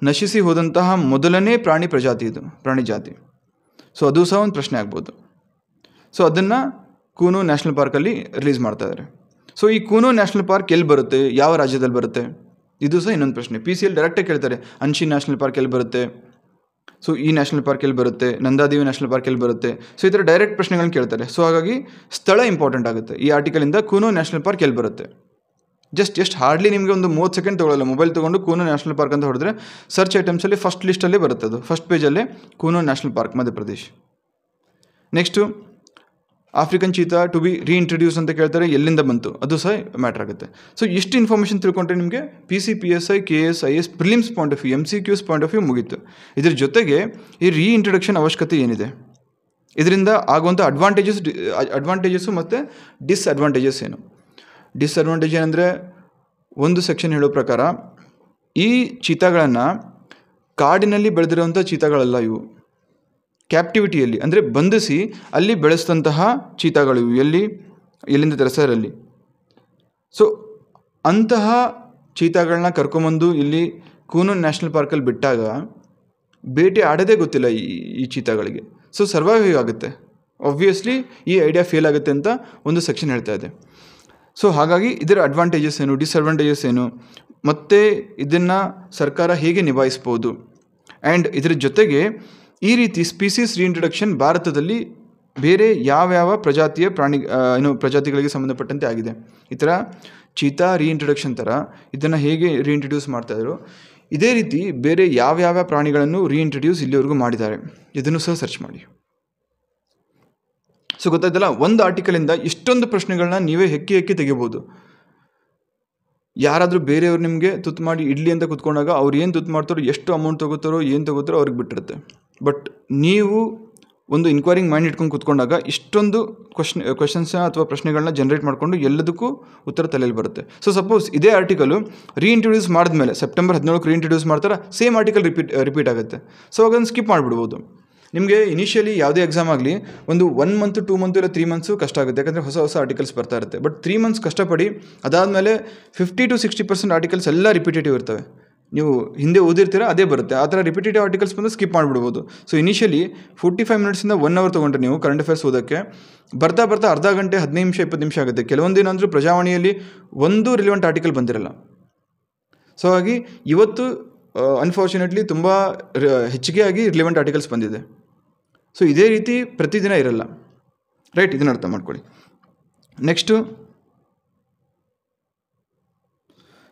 ನಶಿಸಿ ಹೋದಂತಹ ಮೊದಲನೇ ಪ್ರಾಣಿ ಪ್ರಜಾತಿ ಇದು, ಪ್ರಾಣಿ ಜಾತಿ. ಸೊ ಅದು ಸಹ ಒಂದು ಪ್ರಶ್ನೆ ಆಗ್ಬೋದು. ಸೊ ಅದನ್ನು ಕೂನೋ ನ್ಯಾಷನಲ್ ಪಾರ್ಕಲ್ಲಿ ರಿಲೀಸ್ ಮಾಡ್ತಾ ಇದ್ದಾರೆ. ಸೊ ಈ ಕೂನೋ ನ್ಯಾಷನಲ್ ಪಾರ್ಕ್ ಎಲ್ಲಿ ಬರುತ್ತೆ, ಯಾವ ರಾಜ್ಯದಲ್ಲಿ ಬರುತ್ತೆ? ಇದು ಸಹ ಇನ್ನೊಂದು ಪ್ರಶ್ನೆ. PCಯಲ್ಲಿ ಡೈರೆಕ್ಟಾಗಿ ಕೇಳ್ತಾರೆ, ಅನ್ಶಿ ನ್ಯಾಷನಲ್ ಪಾರ್ಕ್ ಎಲ್ಲಿ ಬರುತ್ತೆ, ಸೊ ಈ ನ್ಯಾಷನಲ್ ಪಾರ್ಕ್ ಎಲ್ಲಿ ಬರುತ್ತೆ, ನಂದಾದೇವಿ ನ್ಯಾಷನಲ್ ಪಾರ್ಕ್ ಎಲ್ಲಿ ಬರುತ್ತೆ. ಸೊ ಈ ಥರ ಡೈರೆಕ್ಟ್ ಪ್ರಶ್ನೆಗಳನ್ನ ಕೇಳ್ತಾರೆ. ಸೊ ಹಾಗಾಗಿ ಸ್ಥಳ ಇಂಪಾರ್ಟೆಂಟ್ ಆಗುತ್ತೆ. ಈ ಆರ್ಟಿಕಲಿಂದ ಕೂನೋ ನ್ಯಾಷನಲ್ ಪಾರ್ಕ್ ಎಲ್ಲಿ ಬರುತ್ತೆ, ಜಸ್ಟ್ ಹಾರ್ಡ್ಲಿ ನಿಮಗೆ ಒಂದು 30 ಸೆಕೆಂಡ್ ತೊಗೊಳ್ಳಲ್ಲ. ಮೊಬೈಲ್ ತೊಗೊಂಡು ಕೂನೋ ನ್ಯಾಷನಲ್ ಪಾರ್ಕ್ ಅಂತ ಹೊಡೆದ್ರೆ ಸರ್ಚ್ ಐಟಮ್ಸಲ್ಲಿ ಫಸ್ಟ್ ಲಿಸ್ಟಲ್ಲಿ ಬರುತ್ತೆ, ಅದು ಫಸ್ಟ್ ಪೇಜಲ್ಲೇ Kuno national park Madhya Pradesh. Next African cheetah to be reintroduce ಅಂತ ಕೇಳ್ತಾರೆ, ಎಲ್ಲಿಂದ ಬಂತು ಅದು ಸಹ ಮ್ಯಾಟ್ರ್ ಆಗುತ್ತೆ. ಸೊ ಇಷ್ಟು ಇನ್ಫಾರ್ಮೇಷನ್ ತಿಳ್ಕೊಂಡ್ರೆ ನಿಮಗೆ PC, PSI, KS, IS prelims point of view, MCQs point of view ಮುಗೀತು. ಇದ್ರ ಜೊತೆಗೆ ಈ ರೀಇಂಟ್ರಡಕ್ಷನ್ ಅವಶ್ಯಕತೆ ಏನಿದೆ, ಇದರಿಂದ ಆಗುವಂಥ ಅಡ್ವಾಂಟೇಜಸ್ಸು ಮತ್ತು ಡಿಸ್ಅಡ್ವಾಂಟೇಜಸ್ ಏನು. ಡಿಸ್ಅಡ್ವಾಂಟೇಜ್ ಏನಂದರೆ, ಒಂದು ಸೆಕ್ಷನ್ ಹೇಳೋ ಪ್ರಕಾರ ಈ ಚೀತಾಗಳನ್ನು ಕಾಡಿನಲ್ಲಿ ಬೆಳೆದಿರುವಂಥ ಚೀತಾಗಳಲ್ಲ ಇವು, ಕ್ಯಾಪ್ಟಿವಿಟಿಯಲ್ಲಿ ಅಂದರೆ ಬಂಧಿಸಿ ಅಲ್ಲಿ ಬೆಳೆಸಿದಂತಹ ಚೀತಾಗಳು ಇವು, ಎಲ್ಲಿಂದ ತರಿಸರಲ್ಲಿ. ಸೊ ಅಂತಹ ಚೀತಾಗಳನ್ನ ಕರ್ಕೊಂಬಂದು ಇಲ್ಲಿ ಕೂನೋ ನ್ಯಾಷನಲ್ ಪಾರ್ಕಲ್ಲಿ ಬಿಟ್ಟಾಗ ಬೇಟೆ ಆಡೋದೇ ಗೊತ್ತಿಲ್ಲ ಈ ಚೀತಾಗಳಿಗೆ. ಸೊ ಸರ್ವೈವ್ ಹೇಗಾಗುತ್ತೆ, ಆಬ್ವಿಯಸ್ಲಿ ಈ ಐಡಿಯಾ ಫೇಲ್ ಆಗುತ್ತೆ ಅಂತ ಒಂದು ಸೆಕ್ಷನ್ ಹೇಳ್ತಾ ಇದೆ. ಸೊ ಹಾಗಾಗಿ ಇದರ ಅಡ್ವಾಂಟೇಜಸ್ ಏನು, ಡಿಸ್ಅಡ್ವಾಂಟೇಜಸ್ ಏನು, ಮತ್ತು ಇದನ್ನು ಸರ್ಕಾರ ಹೇಗೆ ನಿಭಾಯಿಸ್ಬೋದು, ಆ್ಯಂಡ್ ಇದರ ಜೊತೆಗೆ ಈ ರೀತಿ ಸ್ಪೀಸೀಸ್ ರೀಇಂಟ್ರಡಕ್ಷನ್ ಭಾರತದಲ್ಲಿ ಬೇರೆ ಯಾವ್ಯಾವ ಪ್ರಜಾತಿಗಳಿಗೆ ಸಂಬಂಧಪಟ್ಟಂತೆ ಆಗಿದೆ. ಈ ಥರ ಚೀತಾ ರೀಇಂಟ್ರಡಕ್ಷನ್ ಥರ ಇದನ್ನು ಹೇಗೆ ರೀಇಂಟ್ರಡ್ಯೂಸ್ ಮಾಡ್ತಾಯಿದ್ರು, ಇದೇ ರೀತಿ ಬೇರೆ ಯಾವ್ಯಾವ ಪ್ರಾಣಿಗಳನ್ನು ರೀಇಂಟ್ರಡ್ಯೂಸ್ ಇಲ್ಲಿವರೆಗೂ ಮಾಡಿದ್ದಾರೆ, ಇದನ್ನು ಸಹ ಸರ್ಚ್ ಮಾಡಿ. ಸೊ ಗೊತ್ತಾಯ್ತಲ್ಲ, ಒಂದು ಆರ್ಟಿಕಲಿಂದ ಇಷ್ಟೊಂದು ಪ್ರಶ್ನೆಗಳನ್ನ ನೀವೇ ಹೆಕ್ಕಿ ತೆಗಿಬೋದು. ಯಾರಾದರೂ ಬೇರೆಯವ್ರು ನಿಮಗೆ ತುತ್ತು ಮಾಡಿ ಇಡ್ಲಿ ಅಂತ ಕೂತ್ಕೊಂಡಾಗ ಅವ್ರು ಏನು ತುತ್ತು ಮಾಡ್ತಾರೋ, ಎಷ್ಟು ಅಮೌಂಟ್ ತೊಗೋತಾರೋ, ಏನು ತೊಗೋತಾರೋ ಅವ್ರಿಗೆ ಬಿಟ್ಟಿರುತ್ತೆ. ಬಟ್ ನೀವು ಒಂದು ಇನ್ಕ್ವೈರಿಂಗ್ ಮೈಂಡ್ ಇಟ್ಕೊಂಡು ಕೂತ್ಕೊಂಡಾಗ ಇಷ್ಟೊಂದು ಕ್ವಶನ್ಸ್ ಅಥವಾ ಪ್ರಶ್ನೆಗಳನ್ನ ಜನರೇಟ್ ಮಾಡಿಕೊಂಡು ಎಲ್ಲದಕ್ಕೂ ಉತ್ತರ ತಲೆಯಲ್ಲಿ ಬರುತ್ತೆ. ಸೊ ಸಪೋಸ್ ಇದೇ ಆರ್ಟಿಕಲು ರೀಇಂಟ್ರಡ್ಯೂಸ್ ಮಾಡಿದ್ಮೇಲೆ ಸೆಪ್ಟೆಂಬರ್ 17ಕ್ಕೆ ರೀಇಂಟ್ರಡ್ಯೂಸ್ ಮಾಡ್ತಾರೆ, ಸೇಮ್ ಆರ್ಟಿಕಲ್ ರಿಪೀಟ್ ಆಗುತ್ತೆ. ಸೊ ಅದನ್ನು ಸ್ಕಿಪ್ ಮಾಡಿಬಿಡ್ಬೋದು. ನಿಮಗೆ ಇನಿಷಿಯಲಿ ಯಾವುದೇ ಎಕ್ಸಾಮ್ ಆಗಲಿ ಒಂದು 1 ಮಂತ್ 2 ಮಂತ್ ಇಲ್ಲ 3 ಮಂತ್ಸು ಕಷ್ಟ ಆಗುತ್ತೆ, ಯಾಕಂದರೆ ಹೊಸ ಆರ್ಟಿಕಲ್ಸ್ ಬರ್ತಾ ಇರುತ್ತೆ. ಬಟ್ 3 ಮಂತ್ಸ್ ಕಷ್ಟಪಡಿ, ಅದಾದಮೇಲೆ 50 to 60% ಆರ್ಟಿಕಲ್ಸ್ ಎಲ್ಲ ರಿಪಿಟೇಟಿವ್ ಇರ್ತವೆ. ನೀವು ಹಿಂದೆ ಓದಿರ್ತೀರ ಅದೇ ಬರುತ್ತೆ. ಆ ಥರ ರಿಪಿಟೇಟಿವ್ ಆರ್ಟಿಕಲ್ಸ್ ಬಂದು ಸ್ಕಿಪ್ ಮಾಡಿಬಿಡ್ಬೋದು. ಸೊ ಇನಿಷಿಯಲಿ 45 ಮಿನಿಟ್ಸಿಂದ 1 ಅವರ್ ತೊಗೊಂಡ್ರೆ ನೀವು ಕರೆಂಟ್ ಅಫೇರ್ಸ್ ಓದೋಕ್ಕೆ ಬರ್ತಾ ಅರ್ಧ ಗಂಟೆ 15 ನಿಮಿಷ 20 ನಿಮಿಷ ಆಗುತ್ತೆ. ಕೆಲವೊಂದಿನ ಅಂದರೂ ಪ್ರಜಾವಾಣಿಯಲ್ಲಿ ಒಂದು ರಿಲೆವೆಂಟ್ ಆರ್ಟಿಕಲ್ ಬಂದಿರಲ್ಲ. ಸೊ ಹಾಗಾಗಿ ಇವತ್ತು ಅನ್ಫಾರ್ಚುನೇಟ್ಲಿ ತುಂಬ ಹೆಚ್ಚಿಗೆ ಆಗಿ ರಿಲೆವೆಂಟ್ ಆರ್ಟಿಕಲ್ಸ್ ಬಂದಿದೆ. ಸೊ ಇದೇ ರೀತಿ ಪ್ರತಿದಿನ ಇರಲ್ಲ, ರೈಟ್? ಇದನ್ನು ಅರ್ಥ ಮಾಡ್ಕೊಳ್ಳಿ. Next,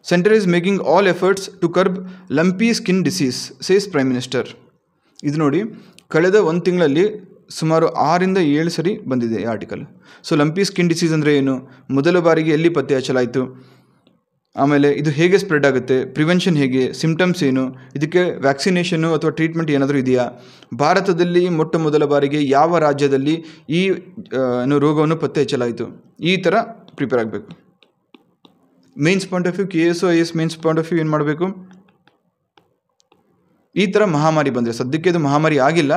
centre is making all efforts to curb lumpy skin disease says prime minister. ಇದು ನೋಡಿ, ಕಳೆದ 1 ತಿಂಗಳಲ್ಲಿ ಸುಮಾರು 6 to 7 ಸರಿ ಬಂದಿದೆ ಈ article. So lumpy skin disease ಅಂದರೆ ಏನು, ಮೊದಲ ಬಾರಿಗೆ ಎಲ್ಲಿ ಪತ್ತೆ ಹಚ್ಚಲಾಯಿತು, ಆಮೇಲೆ ಇದು ಹೇಗೆ ಸ್ಪ್ರೆಡ್ ಆಗುತ್ತೆ, ಪ್ರಿವೆನ್ಷನ್ ಹೇಗೆ, ಸಿಮ್ಟಮ್ಸ್ ಏನು, ಇದಕ್ಕೆ ವ್ಯಾಕ್ಸಿನೇಷನ್ನು ಅಥವಾ ಟ್ರೀಟ್ಮೆಂಟ್ ಏನಾದರೂ ಇದೆಯಾ, ಭಾರತದಲ್ಲಿ ಮೊದಲ ಬಾರಿಗೆ ಯಾವ ರಾಜ್ಯದಲ್ಲಿ ಈ ರೋಗವನ್ನು ಪತ್ತೆ ಹಚ್ಚಲಾಯಿತು, ಈ ಥರ ಪ್ರಿಪೇರ್ ಆಗಬೇಕು. Mains point of view, KS IS mains point of view ಏನು ಮಾಡಬೇಕು, ಈ ಥರ ಮಹಾಮಾರಿ ಬಂದರೆ, ಸದ್ಯಕ್ಕೆ ಇದು ಮಹಾಮಾರಿ ಆಗಿಲ್ಲ,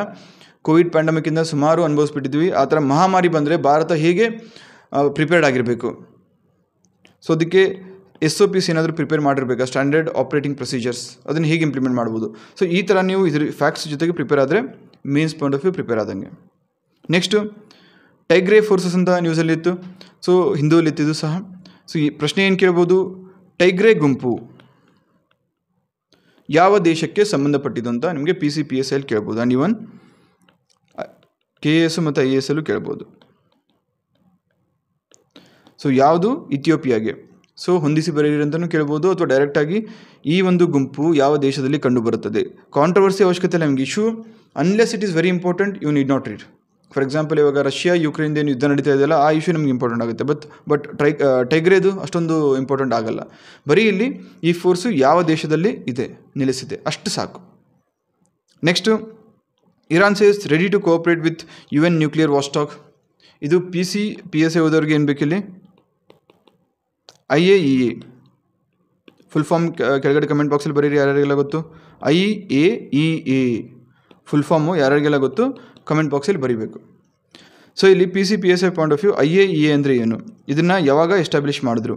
ಕೋವಿಡ್ ಪ್ಯಾಂಡಮಿಕ್ಕಿಂದ ಸುಮಾರು ಅನುಭವಿಸ್ಬಿಟ್ಟಿದ್ವಿ, ಆ ಥರ ಮಹಾಮಾರಿ ಬಂದರೆ ಭಾರತ ಹೇಗೆ ಪ್ರಿಪೇರ್ಡ್ ಆಗಿರಬೇಕು. ಸೊ ಅದಕ್ಕೆ SOPs ಏನಾದರೂ ಪ್ರಿಪೇರ್ ಮಾಡಿರಬೇಕಾ, ಸ್ಟ್ಯಾಂಡರ್ಡ್ ಆಪ್ರೇಟಿಂಗ್ ಪ್ರೊಸೀಜರ್ಸ್, ಅದನ್ನು ಹೇಗೆ ಇಂಪ್ಲಿಮೆಂಟ್ ಮಾಡ್ಬೋದು. ಸೊ ಈ ಥರ ನೀವು ಇದ್ರ ಫ್ಯಾಕ್ಟ್ಸ್ ಜೊತೆಗೆ ಪ್ರಿಪೇರ್ ಆದರೆ mains point of view prepare ಆದಂಗೆ. ನೆಕ್ಸ್ಟು, ಟೈಗ್ರೇ ಫೋರ್ಸಸ್ ಅಂತ ನ್ಯೂಸಲ್ಲಿತ್ತು, ಸೊ ಹಿಂದೂಲಿತ್ತಿದ್ದು ಸಹ. ಸೊ ಈ ಪ್ರಶ್ನೆ ಏನು ಕೇಳ್ಬೋದು, ಟೈಗ್ರೇ ಗುಂಪು ಯಾವ ದೇಶಕ್ಕೆ ಸಂಬಂಧಪಟ್ಟಿದ್ದು ಅಂತ ನಿಮಗೆ PC PSI ಕೇಳ್ಬೋದು, ಆ್ಯಂಡ್ ಇವನ್ KS ಮತ್ತು IAS ಕೇಳ್ಬೋದು. ಸೊ ಯಾವುದು, ಇಥಿಯೋಪಿಯಾಗೆ. ಸೊ ಹೊಂದಿಸಿ ಬರೆಯಿರಿ ಅಂತಲೂ ಕೇಳ್ಬೋದು, ಅಥವಾ ಡೈರೆಕ್ಟಾಗಿ ಈ ಒಂದು ಗುಂಪು ಯಾವ ದೇಶದಲ್ಲಿ ಕಂಡುಬರುತ್ತದೆ. ಕಾಂಟ್ರವರ್ಸಿ ಅವಶ್ಯಕತೆ ಇಲ್ಲ ನಿಮಗೆ. Issue unless it is very important, you need not read. For example, ಇವಾಗ ರಷ್ಯಾ ಯುಕ್ರೇನ್ ಏನು ಯುದ್ಧ ನಡೀತಾ ಇದೆಯಲ್ಲ, ಆ ಇಶ್ಯೂ ನಮ್ಗೆ ಇಂಪಾರ್ಟೆಂಟ್ ಆಗುತ್ತೆ. ಬಟ್ ಟೈಗ್ರೇದು ಅಷ್ಟೊಂದು ಇಂಪಾರ್ಟೆಂಟ್ ಆಗಲ್ಲ. ಬರೀ ಇಲ್ಲಿ ಈ ಫೋರ್ಸು ಯಾವ ದೇಶದಲ್ಲಿ ಇದೆ, ನೆಲೆಸಿದೆ, ಅಷ್ಟು ಸಾಕು. Next, Iran says ready to cooperate with UN nuclear watchdog. ಇದು PC PSI ಓದೋರಿಗೆ ಏನು ಬೇಕಿಲ್ಲಿ, IAEA ಫುಲ್ ಫಾರ್ಮ್ ಕೆಳಗಡೆ ಕಮೆಂಟ್ ಬಾಕ್ಸಲ್ಲಿ ಬರೀರಿ, ಯಾರ್ಯಾರಿಗೆಲ್ಲ ಗೊತ್ತು. IAEA ಫುಲ್ ಫಾರ್ಮು ಯಾರ್ಯಾರಿಗೆಲ್ಲ ಗೊತ್ತು ಕಮೆಂಟ್ ಬಾಕ್ಸಲ್ಲಿ ಬರೀಬೇಕು. ಸೊ ಇಲ್ಲಿ PC PSI point of view, IAEA ಅಂದರೆ ಏನು, ಇದನ್ನು ಯಾವಾಗ ಎಸ್ಟಾಬ್ಲಿಷ್ ಮಾಡಿದ್ರು,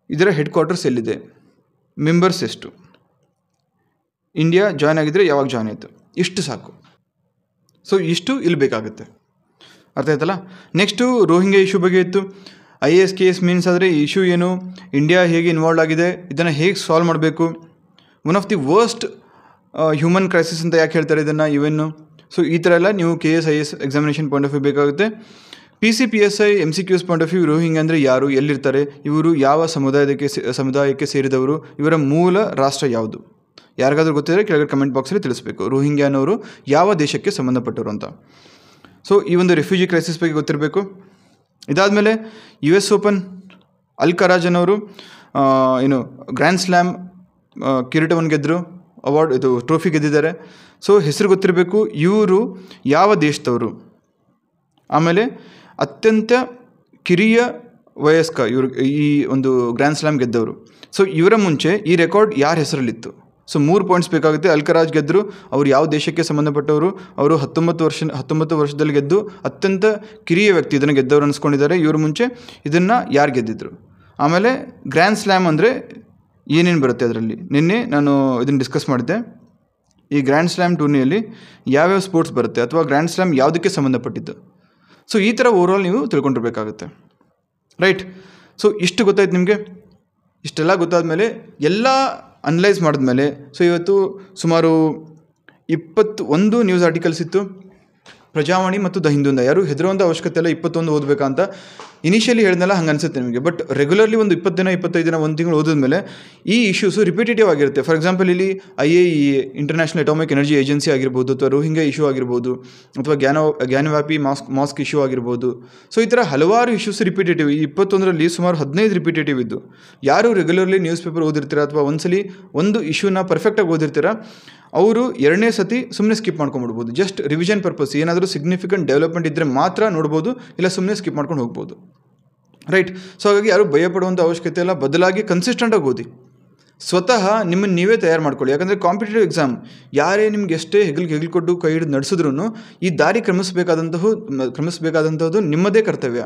ಇದರ ಹೆಡ್ ಕ್ವಾರ್ಟರ್ಸ್ ಎಲ್ಲಿದೆ, ಮೆಂಬರ್ಸ್ ಎಷ್ಟು, ಇಂಡಿಯಾ ಜಾಯ್ನ್ ಆಗಿದ್ದರೆ ಯಾವಾಗ ಜಾಯ್ನ್ ಆಯಿತು, ಇಷ್ಟು ಸಾಕು. ಸೊ ಇಷ್ಟು ಇಲ್ಲಿ ಬೇಕಾಗುತ್ತೆ, ಅರ್ಥ ಆಯ್ತಲ್ಲ. ನೆಕ್ಸ್ಟು, ರೋಹಿಂಗ್ಯಾ ಇಶ್ಯೂ ಬಗ್ಗೆ ಇತ್ತು. IAS KS ಮೀನ್ಸ್ ಆದರೆ ಈ ಇಶ್ಯೂ ಏನು, ಇಂಡಿಯಾ ಹೇಗೆ ಇನ್ವಾಲ್ವ್ ಆಗಿದೆ, ಇದನ್ನು ಹೇಗೆ ಸಾಲ್ವ್ ಮಾಡಬೇಕು. One of the worst human crisis ಅಂತ ಯಾಕೆ ಹೇಳ್ತಾರೆ ಇದನ್ನು ಇವೆನ್ನು. ಸೊ ಈ ಥರ ಎಲ್ಲ ನೀವು KS IAS examination point of view ಬೇಕಾಗುತ್ತೆ. PCPSI MCQs point of view Rohingya ಅಂದರೆ ಯಾರು, ಎಲ್ಲಿರ್ತಾರೆ, ಇವರು ಯಾವ ಸಮುದಾಯಕ್ಕೆ ಸೇರಿದವರು, ಇವರ ಮೂಲ ರಾಷ್ಟ್ರ ಯಾವುದು, ಯಾರಿಗಾದ್ರೂ ಗೊತ್ತಿದ್ದರೆ ಕೆಳಗಡೆ ಕಮೆಂಟ್ ಬಾಕ್ಸಲ್ಲಿ ತಿಳಿಸ್ಬೇಕು. ರೋಹಿಂಗ್ಯಾ ಅನ್ನೋರು ಯಾವ ದೇಶಕ್ಕೆ ಸಂಬಂಧಪಟ್ಟರು ಅಂತ. ಸೊ ಈ ಒಂದು ರೆಫ್ಯೂಜಿ ಕ್ರೈಸಿಸ್ ಬಗ್ಗೆ ಗೊತ್ತಿರಬೇಕು. ಇದಾದಮೇಲೆ US ಓಪನ್ ಅಲ್ಕರಾಜ್ ಅನ್ನೋರು ಗ್ರ್ಯಾಂಡ್ ಸ್ಲ್ಯಾಮ್ ಕಿರೀಟವನ್ನು ಗೆದ್ದರು, ಟ್ರೋಫಿ ಗೆದ್ದಿದ್ದಾರೆ. ಸೊ ಹೆಸರು ಗೊತ್ತಿರಬೇಕು, ಇವರು ಯಾವ ದೇಶದವರು. ಆಮೇಲೆ ಅತ್ಯಂತ ಕಿರಿಯ ವಯಸ್ಕ ಇವರು ಈ ಒಂದು ಗ್ರ್ಯಾಂಡ್ ಸ್ಲ್ಯಾಮ್ ಗೆದ್ದವರು. ಸೊ ಇವರ ಮುಂಚೆ ಈ ರೆಕಾರ್ಡ್ ಯಾರ ಹೆಸರಲ್ಲಿತ್ತು. ಸೊ 3 ಪಾಯಿಂಟ್ಸ್ ಬೇಕಾಗುತ್ತೆ. ಅಲ್ಕರಾಜ್ ಗೆದ್ದರು, ಅವರು ಯಾವ ದೇಶಕ್ಕೆ ಸಂಬಂಧಪಟ್ಟವರು, ಅವರು 19 ವರ್ಷದಲ್ಲಿ ಗೆದ್ದು ಅತ್ಯಂತ ಕಿರಿಯ ವ್ಯಕ್ತಿ ಇದನ್ನು ಗೆದ್ದವರು ಅನಿಸ್ಕೊಂಡಿದ್ದಾರೆ. ಇವ್ರ ಮುಂಚೆ ಇದನ್ನು ಯಾರು ಗೆದ್ದಿದ್ರು. ಆಮೇಲೆ ಗ್ರ್ಯಾಂಡ್ ಸ್ಲ್ಯಾಮ್ ಅಂದರೆ ಏನೇನು ಬರುತ್ತೆ ಅದರಲ್ಲಿ. ನಿನ್ನೆ ನಾನು ಇದನ್ನು ಡಿಸ್ಕಸ್ ಮಾಡಿದ್ದೆ. ಈ ಗ್ರ್ಯಾಂಡ್ ಸ್ಲ್ಯಾಮ್ ಟೂರ್ನಿಯಲ್ಲಿ ಯಾವ್ಯಾವ ಸ್ಪೋರ್ಟ್ಸ್ ಬರುತ್ತೆ ಅಥವಾ ಗ್ರ್ಯಾಂಡ್ ಸ್ಲ್ಯಾಮ್ ಯಾವುದಕ್ಕೆ ಸಂಬಂಧಪಟ್ಟಿದ್ದು. ಸೊ ಈ ಥರ ಓವರಾಲ್ ನೀವು ತಿಳ್ಕೊಂಡಿರ್ಬೇಕಾಗುತ್ತೆ, ರೈಟ್. ಸೊ ಇಷ್ಟು ಗೊತ್ತಾಯ್ತು ನಿಮಗೆ. ಇಷ್ಟೆಲ್ಲ ಗೊತ್ತಾದಮೇಲೆ ಎಲ್ಲ ಅನಲೈಸ್ ಮಾಡಿದ್ಮೇಲೆ, ಸೊ ಇವತ್ತು ಸುಮಾರು 21 ನ್ಯೂಸ್ ಆರ್ಟಿಕಲ್ಸ್ ಇತ್ತು. ಪ್ರಜಾವಾಣಿ ಮತ್ತು ದ ಹಿಂದೂಂದ, ಯಾರು ಹೆದರುವಂಥ ಅವಶ್ಯಕತೆ ಇಲ್ಲ, 21 ಓದಬೇಕಂತ ಇನಿಷಿಯಲಿ ಹೇಳಿದ್ನಲ್ಲ ಹಂಗೆ ಅನಿಸುತ್ತೆ ನಿಮಗೆ. ಬಟ್ ರೆಗ್ಯುಲರ್ಲಿ ಒಂದು 20 ದಿನ 25 ದಿನ ಒಂದು ತಿಂಗಳು ಓದಿದ್ಮೇಲೆ ಈ ಇಶ್ಯೂಸು ರಿಪಿಟೇಟಿವ್ ಆಗಿರುತ್ತೆ. ಫಾರ್ ಎಕ್ಸಾಂಪಲ್ ಇಲ್ಲಿ IAEA international atomic energy agency ಆಗಿರ್ಬೋದು, ಅಥವಾ ರೋಹಿಂಗ್ಯಾ ಇಶ್ಯೂ ಆಗಿರ್ಬೋದು, ಅಥವಾ ಜ್ಞಾನವ್ಯಾಪಿ ಮಾಸ್ಕ್ ಇಶ್ಯೂ ಆಗಿರ್ಬೋದು. ಸೊ ಈ ಥರ ಹಲವಾರು ಇಶ್ಯೂಸ್ ರಿಪಿಟೇಟಿವ್. ಈ 21ರಲ್ಲಿ ಸುಮಾರು 15 ರಿಪಿಟೇಟಿವ್ ಇದ್ದು. ಯಾರು ರೆಗ್ಯುಲರ್ಲಿ ನ್ಯೂಸ್ ಪೇಪರ್ ಓದಿರ್ತೀರ ಅಥವಾ ಒಂದ್ಸಲಿ ಒಂದು ಇಶ್ಯೂನ ಪರ್ಫೆಕ್ಟಾಗಿ ಓದಿರ್ತೀರ, ಅವರು 2ನೇ ಸತಿ ಸುಮ್ಮನೆ ಸ್ಕಿಪ್ ಮಾಡ್ಕೊಂಡ್ಬಿಡ್ಬೋದು. ಜಸ್ಟ್ ರಿವಿಷನ್ ಪರ್ಪಸ್, ಏನಾದರೂ ಸಿಗ್ನಿಫಿಕೆಂಟ್ ಡೆವಲಪ್ಮೆಂಟ್ ಇದ್ದರೆ ಮಾತ್ರ ನೋಡ್ಬೋದು, ಇಲ್ಲ ಸುಮ್ಮನೆ ಸ್ಕಿಪ್ ಮಾಡ್ಕೊಂಡು ಹೋಗ್ಬೋದು, ರೈಟ್. ಸೊ ಹಾಗಾಗಿ ಯಾರು ಭಯಪಡುವಂಥ ಅವಶ್ಯಕತೆ ಇಲ್ಲ. ಬದಲಾಗಿ ಕನ್ಸಿಸ್ಟೆಂಟಾಗಿ ಓದಿ, ಸ್ವತಃ ನಿಮ್ಮನ್ನು ನೀವೇ ತಯಾರು ಮಾಡ್ಕೊಳ್ಳಿ. ಯಾಕಂದರೆ ಕಾಂಪಿಟೇಟಿವ್ ಎಕ್ಸಾಮ್ ಯಾರೇ ನಿಮ್ಗೆ ಎಷ್ಟೇ ಹೆಗಲು ಕೊಟ್ಟು ಕೈ ಹಿಡಿದು ನಡೆಸಿದ್ರೂ ಈ ದಾರಿ ಕ್ರಮಿಸಬೇಕಾದಂಥದ್ದು ನಿಮ್ಮದೇ ಕರ್ತವ್ಯ.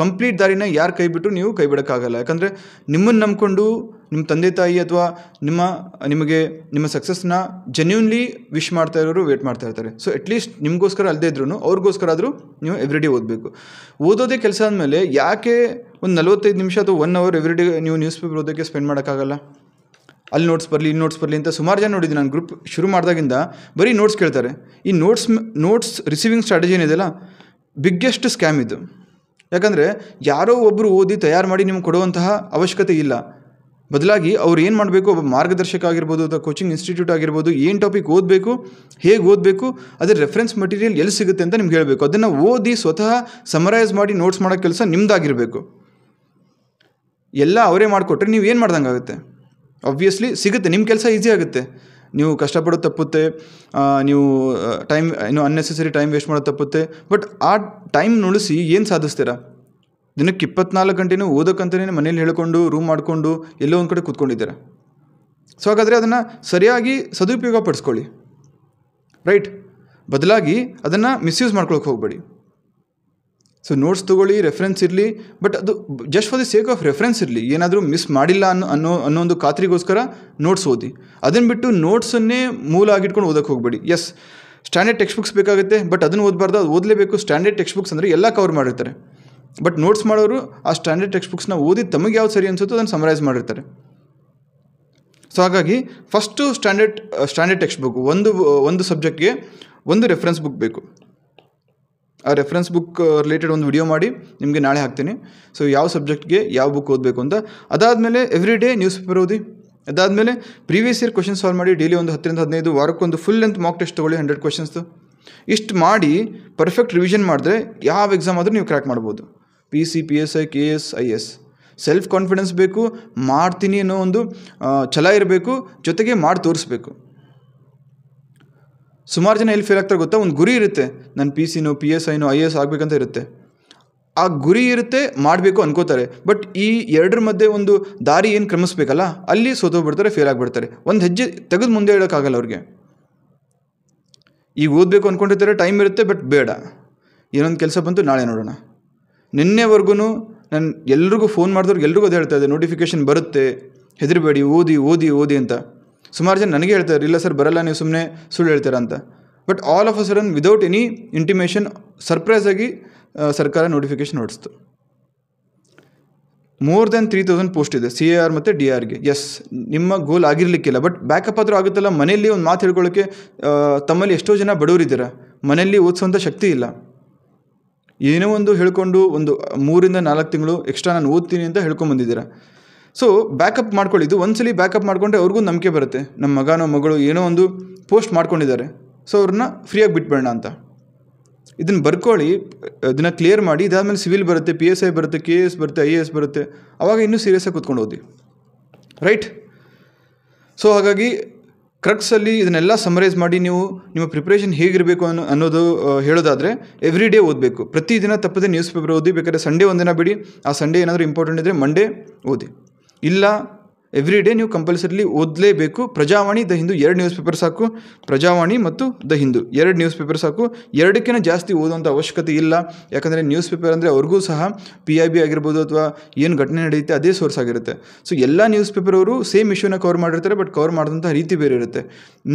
ಕಂಪ್ಲೀಟ್ ದಾರಿನ ಯಾರು ಕೈ ಬಿಟ್ಟು ನೀವು ಕೈ ಬಿಡೋಕ್ಕಾಗಲ್ಲ. ಯಾಕಂದರೆ ನಿಮ್ಮನ್ನು ನಂಬ್ಕೊಂಡು ನಿಮ್ಮ ತಂದೆ ತಾಯಿ ಅಥವಾ ನಿಮ್ಮ ಸಕ್ಸಸ್ನ ಜೆನ್ಯೂನ್ಲಿ ವಿಶ್ ಮಾಡ್ತಾ ಇರೋರು ವೇಟ್ ಮಾಡ್ತಾ ಇರ್ತಾರೆ. ಸೊ ಅಟ್ಲೀಸ್ಟ್ ನಿಮಗೋಸ್ಕರ ಅಲ್ಲದೇ ಇದ್ರೂ ಅವ್ರಿಗೋಸ್ಕರ ಆದರೂ ನೀವು ಎವ್ರಿಡೇ ಓದಬೇಕು. ಓದೋದೇ ಕೆಲಸ ಅಂದಮೇಲೆ ಯಾಕೆ ಒಂದು 45 ನಿಮಿಷ ಅಥವಾ 1 ಅವರ್ ಎವ್ರಿಡೇ ನೀವು ನ್ಯೂಸ್ ಪೇಪರ್ ಓದೋಕ್ಕೆ ಸ್ಪೆಂಡ್ ಮಾಡೋಕ್ಕಾಗಲ್ಲ. ಅಲ್ಲಿ ನೋಟ್ಸ್ ಬರಲಿ, ಇಲ್ಲಿ ನೋಟ್ಸ್ ಬರಲಿ ಅಂತ ಸುಮಾರು ಜನ ನೋಡಿದ್ದೀನಿ. ನಾನು ಗ್ರೂಪ್ ಶುರು ಮಾಡಿದಾಗಿಂದ ಬರೀ ನೋಟ್ಸ್ ಕೇಳ್ತಾರೆ. ಈ ನೋಟ್ಸ್ ರಿಸೀವಿಂಗ್ ಸ್ಟ್ರಾಟಜಿ ಏನಿದೆಯಲ್ಲ, ಬಿಗ್ಗೆಸ್ಟ್ ಸ್ಕ್ಯಾಮ್ ಇದು. ಯಾಕಂದರೆ ಯಾರೋ ಒಬ್ಬರು ಓದಿ ತಯಾರು ಮಾಡಿ ನಿಮ್ಗೆ ಕೊಡುವಂತಹ ಅವಶ್ಯಕತೆ ಇಲ್ಲ. ಬದಲಾಗಿ ಅವ್ರು ಏನು ಮಾಡಬೇಕು, ಒಬ್ಬ ಮಾರ್ಗದರ್ಶಕ ಆಗಿರ್ಬೋದು ಅಥವಾ ಕೋಚಿಂಗ್ ಇನ್ಸ್ಟಿಟ್ಯೂಟ್ ಆಗಿರ್ಬೋದು, ಏನು ಟಾಪಿಕ್ ಓದಬೇಕು, ಹೇಗೆ ಓದಬೇಕು, ಅದರ ರೆಫರೆನ್ಸ್ ಮಟೀರಿಯಲ್ ಎಲ್ಲಿ ಸಿಗುತ್ತೆ ಅಂತ ನಿಮ್ಗೆ ಹೇಳಬೇಕು. ಅದನ್ನು ಓದಿ ಸ್ವತಃ ಸಮರೈಸ್ ಮಾಡಿ ನೋಟ್ಸ್ ಮಾಡೋ ಕೆಲಸ ನಿಮ್ಮದಾಗಿರಬೇಕು. ಎಲ್ಲ ಅವರೇ ಮಾಡಿಕೊಟ್ರೆ ನೀವು ಏನು ಮಾಡ್ದಂಗೆ ಆಗುತ್ತೆ. ಆಬ್ವಿಯಸ್ಲಿ ಸಿಗುತ್ತೆ, ನಿಮ್ಮ ಕೆಲಸ ಈಸಿ ಆಗುತ್ತೆ. ನೀವು ಕಷ್ಟಪಡೋದು ತಪ್ಪುತ್ತೆ, ನೀವು ಅನ್ನೆಸೆಸರಿ ಟೈಮ್ ವೇಸ್ಟ್ ಮಾಡೋದು ತಪ್ಪುತ್ತೆ. ಬಟ್ ಆ ಟೈಮ್ ಉಳಿಸಿ ಏನು ಸಾಧಿಸ್ತೀರಾ? ದಿನಕ್ಕೆ 24 ಗಂಟೆನೂ ಓದೋಕ್ಕಂತಲೇ ಮನೇಲಿ ಹೇಳ್ಕೊಂಡು ರೂಮ್ ಮಾಡಿಕೊಂಡು ಎಲ್ಲೋ ಒಂದು ಕಡೆ ಕೂತ್ಕೊಂಡಿದ್ದೀರಾ. ಸೊ ಹಾಗಾದರೆ ಅದನ್ನು ಸರಿಯಾಗಿ ಸದುಪಯೋಗ ಪಡಿಸ್ಕೊಳ್ಳಿ, ರೈಟ್. ಬದಲಾಗಿ ಅದನ್ನು ಮಿಸ್ಯೂಸ್ ಮಾಡ್ಕೊಳಕ್ಕೆ ಹೋಗಬೇಡಿ. ಸೊ ನೋಟ್ಸ್ ತೊಗೊಳ್ಳಿ, ರೆಫರೆನ್ಸ್ ಇರಲಿ, ಬಟ್ ಅದು just for the sake of reference ಇರಲಿ. ಏನಾದರೂ ಮಿಸ್ ಮಾಡಿಲ್ಲ ಅನ್ನೋ ಒಂದು ಖಾತ್ರಿಗೋಸ್ಕರ ನೋಟ್ಸ್ ಓದಿ. ಅದನ್ನು ಬಿಟ್ಟು ನೋಟ್ಸನ್ನೇ ಮೂಲ ಆಗಿಟ್ಕೊಂಡು ಓದೋಕ್ಕೆ ಹೋಗಬೇಡಿ. ಎಸ್, ಸ್ಟ್ಯಾಂಡರ್ಡ್ ಟೆಕ್ಸ್ಟ್ ಬುಕ್ಸ್ ಬೇಕಾಗುತ್ತೆ, ಬಟ್ ಅದನ್ನು ಓದಬಾರ್ದು, ಅದು ಓದಲೇಬೇಕು. ಸ್ಟ್ಯಾಂಡರ್ಡ್ ಟೆಕ್ಸ್ಟ್ ಬುಕ್ಸ್ ಅಂದರೆ ಎಲ್ಲ ಕವರ್ ಮಾಡಿರ್ತಾರೆ. ಬಟ್ ನೋಟ್ಸ್ ಮಾಡೋರು ಆ ಸ್ಟ್ಯಾಂಡರ್ಡ್ ಟೆಕ್ಸ್ಟ್ ಬುಕ್ಸ್ನ ಓದಿ ತಮಗೆ ಯಾವ್ದು ಸರಿ ಅನಿಸುತ್ತೋ ಅದನ್ನು ಸಮರೈಸ್ ಮಾಡಿರ್ತಾರೆ. ಸೊ ಹಾಗಾಗಿ ಫಸ್ಟು ಸ್ಟ್ಯಾಂಡರ್ಡ್ ಟೆಕ್ಸ್ಟ್ ಬುಕ್, ಒಂದು ಸಬ್ಜೆಕ್ಟ್ಗೆ ಒಂದು ರೆಫರೆನ್ಸ್ ಬುಕ್ ಬೇಕು. ಆ ರೆಫರೆನ್ಸ್ ಬುಕ್ ರಿಲೇಟೆಡ್ ಒಂದು ವಿಡಿಯೋ ಮಾಡಿ ನಿಮಗೆ ನಾಳೆ ಹಾಕ್ತೀನಿ. ಸೊ ಯಾವ ಸಬ್ಜೆಕ್ಟ್ಗೆ ಯಾವ ಬುಕ್ ಓದಬೇಕು ಅಂತ. ಅದಾದಮೇಲೆ ಎವ್ರಿ ಡೇ ನ್ಯೂಸ್ ಪೇಪರ್ ಓದಿ. ಅದಾದಮೇಲೆ ಪ್ರೀವಿಯಸ್ ಇಯರ್ ಕ್ವಶನ್ ಸಾಲ್ವ್ ಮಾಡಿ. ಡೈಲಿ ಒಂದು 10ರಿಂದ 15, ವಾರಕ್ಕೊಂದು ಫುಲ್ ಲೆಂತ್ ಮಾಕ್ ಟೆಸ್ಟ್ ತೊಗೊಳ್ಳಿ, 100 ಕ್ವಶನ್ಸ್ದು. ಇಷ್ಟು ಮಾಡಿ ಪರ್ಫೆಕ್ಟ್ ರಿವಿಷನ್ ಮಾಡಿದ್ರೆ ಯಾವ ಎಕ್ಸಾಮ್ ಆದರೂ ನೀವು ಕ್ರ್ಯಾಕ್ ಮಾಡ್ಬೋದು. PC, PSI, KS, IAS. Self confidence ಬೇಕು, ಮಾಡ್ತೀನಿ ಅನ್ನೋ ಒಂದು ಛಲ ಇರಬೇಕು, ಜೊತೆಗೆ ಮಾಡಿ ತೋರಿಸ್ಬೇಕು. ಸುಮಾರು ಜನ ಎಲ್ಲಿ ಫೇಲ್ ಆಗ್ತಾರೆ ಗೊತ್ತಾ? ಒಂದು ಗುರಿ ಇರುತ್ತೆ, ನನ್ನ PCನೋ PSIನೋ IAS ಆಗಬೇಕಂತ ಇರುತ್ತೆ. ಆ ಗುರಿ ಇರುತ್ತೆ, ಮಾಡಬೇಕು ಅನ್ಕೋತಾರೆ. ಬಟ್ ಈ ಎರಡರ ಮಧ್ಯೆ ಒಂದು ದಾರಿ ಏನು ಕ್ರಮಿಸ್ಬೇಕಲ್ಲ, ಅಲ್ಲಿ ಸೋತೋಗ್ಬಿಡ್ತಾರೆ, ಫೇಲ್ ಆಗಿಬಿಡ್ತಾರೆ. ಒಂದು ಹೆಜ್ಜೆ ತೆಗೆದು ಮುಂದೆ ಹೇಳೋಕ್ಕಾಗಲ್ಲ ಅವ್ರಿಗೆ. ಈಗ ಓದಬೇಕು ಅಂದ್ಕೊಂಡಿರ್ತಾರೆ, ಟೈಮ್ ಇರುತ್ತೆ, ಬಟ್ ಬೇಡ, ಏನೊಂದು ಕೆಲಸ ಬಂತು ನಾಳೆ ನೋಡೋಣ. ನಿನ್ನೆವರೆಗೂ ನಾನು ಎಲ್ರಿಗೂ ಫೋನ್ ಮಾಡಿದವ್ರಿಗೆ ಎಲ್ರಿಗೂ ಅದು ಹೇಳ್ತಾ ಇದ್ದೆ, ನೋಟಿಫಿಕೇಷನ್ ಬರುತ್ತೆ, ಹೆದರಬೇಡಿ, ಓದಿ ಅಂತ. ಸುಮಾರು ಜನ ನನಗೆ ಹೇಳ್ತಾರೆ, ಇಲ್ಲ ಸರ್ ಬರಲ್ಲ, ನೀವು ಸುಮ್ಮನೆ ಸುಳ್ಳು ಹೇಳ್ತೀರಾ ಅಂತ. But all of a sudden without any intimation surprise ಆಗಿ ಸರ್ಕಾರ ನೋಟಿಫಿಕೇಷನ್ ಹೊಡಿಸ್ತು. ಮೋರ್ ದೆನ್ 3000 ಪೋಸ್ಟ್ ಇದೆ CAR ಮತ್ತು DRಗೆ. ಎಸ್, ನಿಮ್ಮ ಗೋಲ್ ಆಗಿರಲಿಕ್ಕಿಲ್ಲ, ಬಟ್ ಬ್ಯಾಕಪ್ ಆದರೂ ಆಗುತ್ತಲ್ಲ. ಮನೆಯಲ್ಲಿ ಒಂದು ಮಾತು ಹೇಳ್ಕೊಳ್ಳೋಕ್ಕೆ ತಮ್ಮಲ್ಲಿ ಎಷ್ಟೋ ಜನ ಬಡವರಿದ್ದೀರಾ, ಮನೆಯಲ್ಲಿ ಓದಿಸೋಂಥ ಶಕ್ತಿ ಇಲ್ಲ. ಏನೋ ಒಂದು ಹೇಳ್ಕೊಂಡು ಒಂದು 3 ಇಂದ 4 ತಿಂಗಳು ಎಕ್ಸ್ಟ್ರಾ ನಾನು ಓದ್ತೀನಿ ಅಂತ ಹೇಳ್ಕೊಂಬಂದಿದ್ದೀರಾ. ಸೊ ಬ್ಯಾಕಪ್ ಮಾಡ್ಕೊಳ್ಳಿದ್ದು ಒಂದ್ಸಲಿ ಬ್ಯಾಕಪ್ ಮಾಡಿಕೊಂಡ್ರೆ ಅವ್ರಿಗೂ ನಂಬಿಕೆ ಬರುತ್ತೆ, ನಮ್ಮ ಮಗನೋ ಮಗಳು ಏನೋ ಒಂದು ಪೋಸ್ಟ್ ಮಾಡ್ಕೊಂಡಿದ್ದಾರೆ, ಸೊ ಅವ್ರನ್ನ ಫ್ರೀಯಾಗಿ ಬಿಟ್ಬೇಡ ಅಂತ. ಇದನ್ನು ಬರ್ಕೊಳ್ಳಿ, ಇದನ್ನು ಕ್ಲಿಯರ್ ಮಾಡಿ. ಇದಾದಮೇಲೆ ಸಿವಿಲ್ ಬರುತ್ತೆ, PSI ಬರುತ್ತೆ, KS ಬರುತ್ತೆ, IAS ಬರುತ್ತೆ. ಆವಾಗ ಇನ್ನೂ ಸೀರಿಯಸ್ಸಾಗಿ ಕೂತ್ಕೊಂಡು ಓದಿ, ರೈಟ್? ಸೊ ಹಾಗಾಗಿ ಕ್ರಕ್ಸಲ್ಲಿ ಇದನ್ನೆಲ್ಲ ಸಮರೈಸ್ ಮಾಡಿ ನೀವು ನಿಮ್ಮ ಪ್ರಿಪ್ರೇಷನ್ ಹೇಗಿರಬೇಕು ಅನ್ನೋದು ಹೇಳೋದಾದರೆ, ಎವ್ರಿ ಡೇ ಓದಬೇಕು. ಪ್ರತಿದಿನ ತಪ್ಪದೆ ನ್ಯೂಸ್ ಪೇಪರ್ ಓದಿ. ಬೇಕಾದ್ರೆ ಸಂಡೇ ಒಂದಿನ ಬಿಡಿ, ಆ ಸಂಡೇ ಏನಾದರೂ ಇಂಪಾರ್ಟೆಂಟ್ ಇದ್ದರೆ ಮಂಡೇ ಓದಿ. ಇಲ್ಲ, ಎವ್ರಿ ಡೇ ನೀವು ಕಂಪಲ್ಸರಿಲಿ ಓದಲೇಬೇಕು. Prajavani, the Hindu 2 news paper ಸಾಕು. ಪ್ರಜಾವಾಣಿ ಮತ್ತು ದ ಹಿಂದೂ 2 ನ್ಯೂಸ್ ಪೇಪರ್ ಸಾಕು. 2ಕ್ಕಿಂತ ಜಾಸ್ತಿ ಓದೋಂಥ ಅವಶ್ಯಕತೆ ಇಲ್ಲ. ಯಾಕಂದರೆ ನ್ಯೂಸ್ ಪೇಪರ್ ಅಂದರೆ ಅವ್ರಿಗೂ ಸಹ PIB ಆಗಿರ್ಬೋದು ಅಥವಾ ಏನು ಘಟನೆ ನಡೆಯುತ್ತೆ ಅದೇ ಸೋರ್ಸ್ ಆಗಿರುತ್ತೆ. ಸೊ ಎಲ್ಲ ನ್ಯೂಸ್ ಪೇಪರ್ ಅವರು ಸೇಮ್ ಇಶ್ಯೂನ ಕವರ್ ಮಾಡಿರ್ತಾರೆ, ಬಟ್ ಕವರ್ ಮಾಡಿದಂಥ ರೀತಿ ಬೇರೆ ಇರುತ್ತೆ.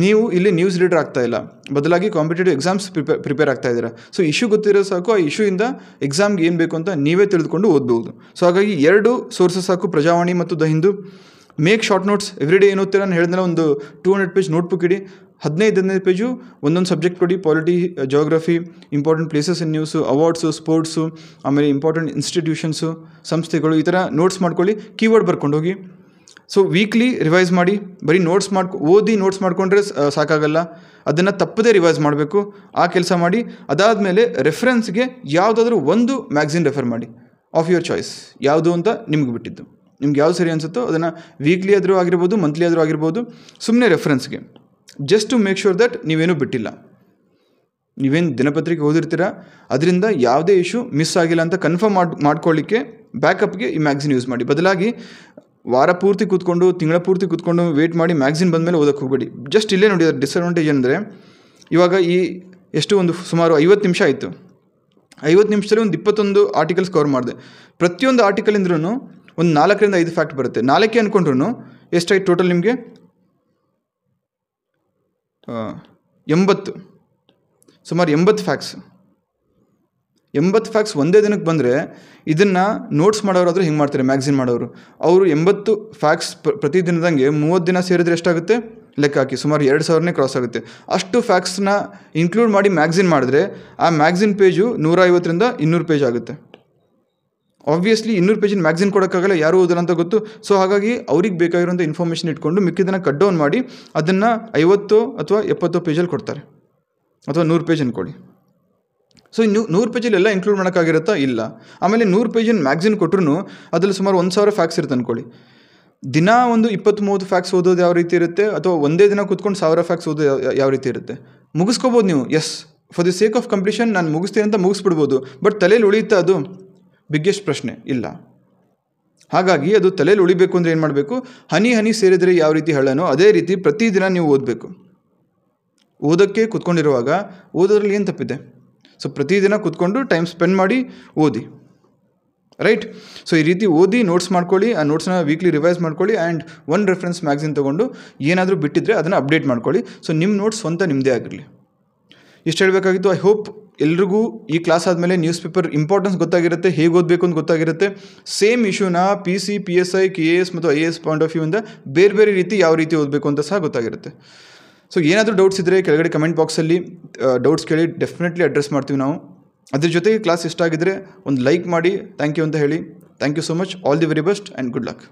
ನೀವು ಇಲ್ಲಿ ನ್ಯೂಸ್ ರೀಡರ್ ಆಗ್ತಾ ಇಲ್ಲ, ಬದಲಾಗಿ ಕಾಂಪಿಟೇಟಿವ್ ಎಕ್ಸಾಮ್ಸ್ ಪ್ರಿಪೇರ್ ಆಗ್ತಾ ಇದ್ದೀರಾ. ಸೊ ಇಶ್ಯೂ ಗೊತ್ತಿರೋ ಸಾಕು, ಆ ಇಶ್ಯೂಯಿಂದ ಎಕ್ಸಾಮ್ಗೆ ಏನು ಬೇಕು ಅಂತ ನೀವೇ ತಿಳಿದುಕೊಂಡು ಓದ್ಬೋದು. ಸೊ ಹಾಗಾಗಿ 2 ಸೋರ್ಸಸ್ ಸಾಕು, ಪ್ರಜಾವಾಣಿ ಮತ್ತು the Hindu. Make short notes. Every day ಏನು ಓದ್ತೀರ, ನಾನು ಹೇಳಿದ್ನಲ್ಲ, ಒಂದು 200 ಪೇಜ್ ನೋಟ್ಬುಕ್ ಇಡಿ. 15 ಪೇಜು ಒಂದೊಂದು ಸಬ್ಜೆಕ್ಟ್ ಕೊಡಿ. Polity, geography, important places in news, awards, sports, ಆಮೇಲೆ ಇಂಪಾರ್ಟೆಂಟ್ ಇನ್ಸ್ಟಿಟ್ಯೂಷನ್ಸು, ಸಂಸ್ಥೆಗಳು, ಈ ಥರ ನೋಟ್ಸ್ ಮಾಡ್ಕೊಳ್ಳಿ. ಕೀವರ್ಡ್ ಬರ್ಕೊಂಡು ಹೋಗಿ. ಸೊ ವೀಕ್ಲಿ ರಿವೈಸ್ ಮಾಡಿ. ಬರೀ ಓದಿ ನೋಟ್ಸ್ ಮಾಡಿಕೊಂಡ್ರೆ ಸಾಕಾಗಲ್ಲ, ಅದನ್ನು ತಪ್ಪದೇ ರಿವೈಸ್ ಮಾಡಬೇಕು. ಆ ಕೆಲಸ ಮಾಡಿ. ಅದಾದಮೇಲೆ ರೆಫರೆನ್ಸ್ಗೆ ಯಾವುದಾದ್ರೂ ಒಂದು ಮ್ಯಾಗ್ಝಿನ್ ರೆಫರ್ ಮಾಡಿ, ಆಫ್ ಯುವರ್ ಚಾಯ್ಸ್. ಯಾವುದು ಅಂತ ನಿಮ್ಗೆ ಬಿಟ್ಟಿದ್ದು. ನಿಮ್ಗೆ ಯಾವ್ದು ಸರಿ ಅನಿಸುತ್ತೋ ಅದನ್ನು ವೀಕ್ಲಿ ಆದರೂ ಆಗಿರ್ಬೋದು, ಮಂತ್ಲಿ ಆದರೂ ಆಗಿರ್ಬೋದು, ಸುಮ್ಮನೆ ರೆಫರೆನ್ಸ್ಗೆ, just to make sure that ನೀವೇನೂ ಬಿಟ್ಟಿಲ್ಲ. ನೀವೇನು ದಿನಪತ್ರಿಕೆ ಓದಿರ್ತೀರ, ಅದರಿಂದ ಯಾವುದೇ ಇಶ್ಯೂ ಮಿಸ್ ಆಗಿಲ್ಲ ಅಂತ ಕನ್ಫರ್ಮ್ ಮಾಡ್ಕೊಳ್ಳಿಕ್ಕೆ ಬ್ಯಾಕಪ್ಗೆ ಈ ಮ್ಯಾಗ್ಝಿನ್ ಯೂಸ್ ಮಾಡಿ. ಬದಲಾಗಿ ವಾರ ಪೂರ್ತಿ ಕೂತ್ಕೊಂಡು, ತಿಂಗಳ ಪೂರ್ತಿ ಕೂತ್ಕೊಂಡು ವೇಟ್ ಮಾಡಿ ಮ್ಯಾಗ್ಝಿನ್ ಬಂದಮೇಲೆ ಓದಕ್ಕೆ ಹೋಗಬೇಡಿ. ಜಸ್ಟ್ ಇಲ್ಲೇ ನೋಡಿ, ಡಿಸ್ಅಡ್ವಾಂಟೇಜ್ ಅಂದರೆ, ಇವಾಗ ಒಂದು ಸುಮಾರು 50 ನಿಮಿಷ ಆಯಿತು. 50 ನಿಮಿಷದಲ್ಲಿ ಒಂದು 21 ಆರ್ಟಿಕಲ್ಸ್ ಕವರ್ ಮಾಡಿದೆ. ಪ್ರತಿಯೊಂದು ಆರ್ಟಿಕಲಿಂದ್ರೂ ಒಂದು 4 ರಿಂದ 5 ಫ್ಯಾಕ್ಟ್ ಬರುತ್ತೆ. 4 ಅಂದ್ಕೊಂಡ್ರು ಎಷ್ಟಾಯ್ತು ಟೋಟಲ್ ನಿಮಗೆ? 80, ಸುಮಾರು 80 ಫ್ಯಾಕ್ಟ್ಸ್. 80 ಫ್ಯಾಕ್ಟ್ಸ್ ಒಂದೇ ದಿನಕ್ಕೆ ಬಂದರೆ, ಇದನ್ನು ನೋಟ್ಸ್ ಮಾಡೋರಾದರೂ ಹೆಂಗೆ ಮಾಡ್ತಾರೆ? ಮ್ಯಾಗ್ಝಿನ್ ಮಾಡೋರು ಅವರು 80 ಫ್ಯಾಕ್ಟ್ಸ್ ಪ್ರತಿದಿನದಂಗೆ 30 ದಿನ ಸೇರಿದ್ರೆ ಎಷ್ಟಾಗುತ್ತೆ ಲೆಕ್ಕ ಹಾಕಿ. ಸುಮಾರು 2000ನೇ ಕ್ರಾಸ್ ಆಗುತ್ತೆ. ಅಷ್ಟು ಫ್ಯಾಕ್ಟ್ಸ್ನ ಇನ್ಕ್ಲೂಡ್ ಮಾಡಿ ಮ್ಯಾಗ್ಝಿನ್ ಮಾಡಿದ್ರೆ ಆ ಮ್ಯಾಗ್ಝಿನ್ ಪೇಜು 150 ರಿಂದ 200 ಪೇಜ್ ಆಗುತ್ತೆ. ಆಬ್ವಿಯಸ್ಲಿ 200 ಪೇಜಿನ ಮ್ಯಾಗ್ಝಿನ್ ಕೊಡೋಕ್ಕಾಗಲ್ಲ, ಯಾರೂ ಓದಲ್ಲ ಅಂತ ಗೊತ್ತು. ಸೊ ಹಾಗಾಗಿ ಅವ್ರಿಗೆ ಬೇಕಾಗಿರೋಂಥ ಇನ್ಫಾರ್ಮೇಷನ್ ಇಟ್ಕೊಂಡು ಮಿಕ್ಕಿದ್ದನ್ನು ಕಟ್ ಡೌನ್ ಮಾಡಿ ಅದನ್ನು 50 ಅಥವಾ 70 ಪೇಜಲ್ಲಿ ಕೊಡ್ತಾರೆ, ಅಥವಾ 100 ಪೇಜ್ ಅಂದ್ಕೊಳ್ಳಿ. ಸೊ 100 ಪೇಜಲ್ಲಿ ಎಲ್ಲ ಇನ್ಕ್ಲೂಡ್ ಮಾಡೋಕ್ಕಾಗಿರುತ್ತಾ? ಇಲ್ಲ. ಆಮೇಲೆ 100 ಪೇಜಿನ ಮ್ಯಾಗ್ಝಿನ್ ಕೊಟ್ಟರು ಅದರಲ್ಲಿ ಸುಮಾರು 1000 ಫ್ಯಾಕ್ಟ್ಸ್ ಇರುತ್ತೆ ಅಂದ್ಕೊಳ್ಳಿ. ದಿನ ಒಂದು 20-30 ಫ್ಯಾಕ್ಟ್ಸ್ ಓದೋದು ಯಾವ ರೀತಿ ಇರುತ್ತೆ, ಅಥವಾ ಒಂದೇ ದಿನ ಕೂತ್ಕೊಂಡು 1000 ಫ್ಯಾಕ್ಟ್ಸ್ ಓದೋದು ಯಾವ ರೀತಿ ಇರುತ್ತೆ? ಮುಗಿಸ್ಕೋಬೋದು ನೀವು. Yes, for the sake of completion ನಾನು ಮುಗಿಸ್ತೀನಿ ಅಂತ ಮುಗಿಸ್ಬಿಡ್ಬೋದು. ಬಟ್ ತಲೆಯಲ್ಲಿ ಉಳಿಯುತ್ತಾ? ಅದು ಬಿಗ್ಗೆಸ್ಟ್ ಪ್ರಶ್ನೆ. ಇಲ್ಲ. ಹಾಗಾಗಿ ಅದು ತಲೆಯಲ್ಲಿ ಉಳಿಬೇಕು ಅಂದರೆ ಏನು ಮಾಡಬೇಕು? ಹನಿ ಹನಿ ಸೇರಿದರೆ ಯಾವ ರೀತಿ ಹಳ್ಳನೋ ಅದೇ ರೀತಿ ಪ್ರತಿದಿನ ನೀವು ಓದಬೇಕು. ಓದೋಕ್ಕೆ ಕೂತ್ಕೊಂಡಿರುವಾಗ ಓದೋದ್ರಲ್ಲಿ ಏನು ತಪ್ಪಿದೆ? ಸೊ ಪ್ರತಿದಿನ ಕೂತ್ಕೊಂಡು ಟೈಮ್ ಸ್ಪೆಂಡ್ ಮಾಡಿ ಓದಿ, ರೈಟ್? ಸೊ ಈ ರೀತಿ ಓದಿ ನೋಟ್ಸ್ ಮಾಡ್ಕೊಳ್ಳಿ. ಆ ನೋಟ್ಸ್ನ ವೀಕ್ಲಿ ರಿವೈಸ್ ಮಾಡ್ಕೊಳ್ಳಿ. ಆ್ಯಂಡ್ ಒಂದು ರೆಫರೆನ್ಸ್ ಮ್ಯಾಗ್ಝಿನ್ ತೊಗೊಂಡು ಏನಾದರೂ ಬಿಟ್ಟಿದ್ರೆ ಅದನ್ನು ಅಪ್ಡೇಟ್ ಮಾಡ್ಕೊಳ್ಳಿ. ಸೊ ನಿಮ್ಮ ನೋಟ್ಸ್ ಸ್ವಂತ ನಿಮ್ಮದೇ ಆಗಿರಲಿ. ಇಷ್ಟು ಹೇಳಬೇಕಾಗಿತ್ತು. ಐ ಹೋಪ್ ಎಲ್ರಿಗೂ ಈ ಕ್ಲಾಸ್ ಆದಮೇಲೆ ನ್ಯೂಸ್ ಪೇಪರ್ ಇಂಪಾರ್ಟೆನ್ಸ್ ಗೊತ್ತಾಗಿರುತ್ತೆ, ಹೇಗೆ ಓದಬೇಕು ಅಂತ ಗೊತ್ತಾಗಿರುತ್ತೆ. ಸೇಮ್ ಇಶ್ಯೂನ PC, PSI, KS ಮತ್ತು IAS ಪಾಯಿಂಟ್ ಆಫ್ ವ್ಯೂಯಿಂದ ಬೇರೆ ಬೇರೆ ರೀತಿ ಯಾವ ರೀತಿ ಓದಬೇಕು ಅಂತ ಸಹ ಗೊತ್ತಾಗಿರುತ್ತೆ. ಸೊ ಏನಾದರೂ ಡೌಟ್ಸ್ ಇದ್ದರೆ ಕೆಳಗಡೆ ಕಮೆಂಟ್ ಬಾಕ್ಸಲ್ಲಿ ಡೌಟ್ಸ್ ಕೇಳಿ, ಡೆಫಿನೆಟ್ಲಿ ಅಡ್ರೆಸ್ ಮಾಡ್ತೀವಿ ನಾವು. ಅದ್ರ ಜೊತೆಗೆ ಕ್ಲಾಸ್ ಇಷ್ಟ ಆಗಿದ್ದರೆ ಒಂದು ಲೈಕ್ ಮಾಡಿ ಥ್ಯಾಂಕ್ ಯು ಅಂತ ಹೇಳಿ. Thank you so much. All the very best and good luck.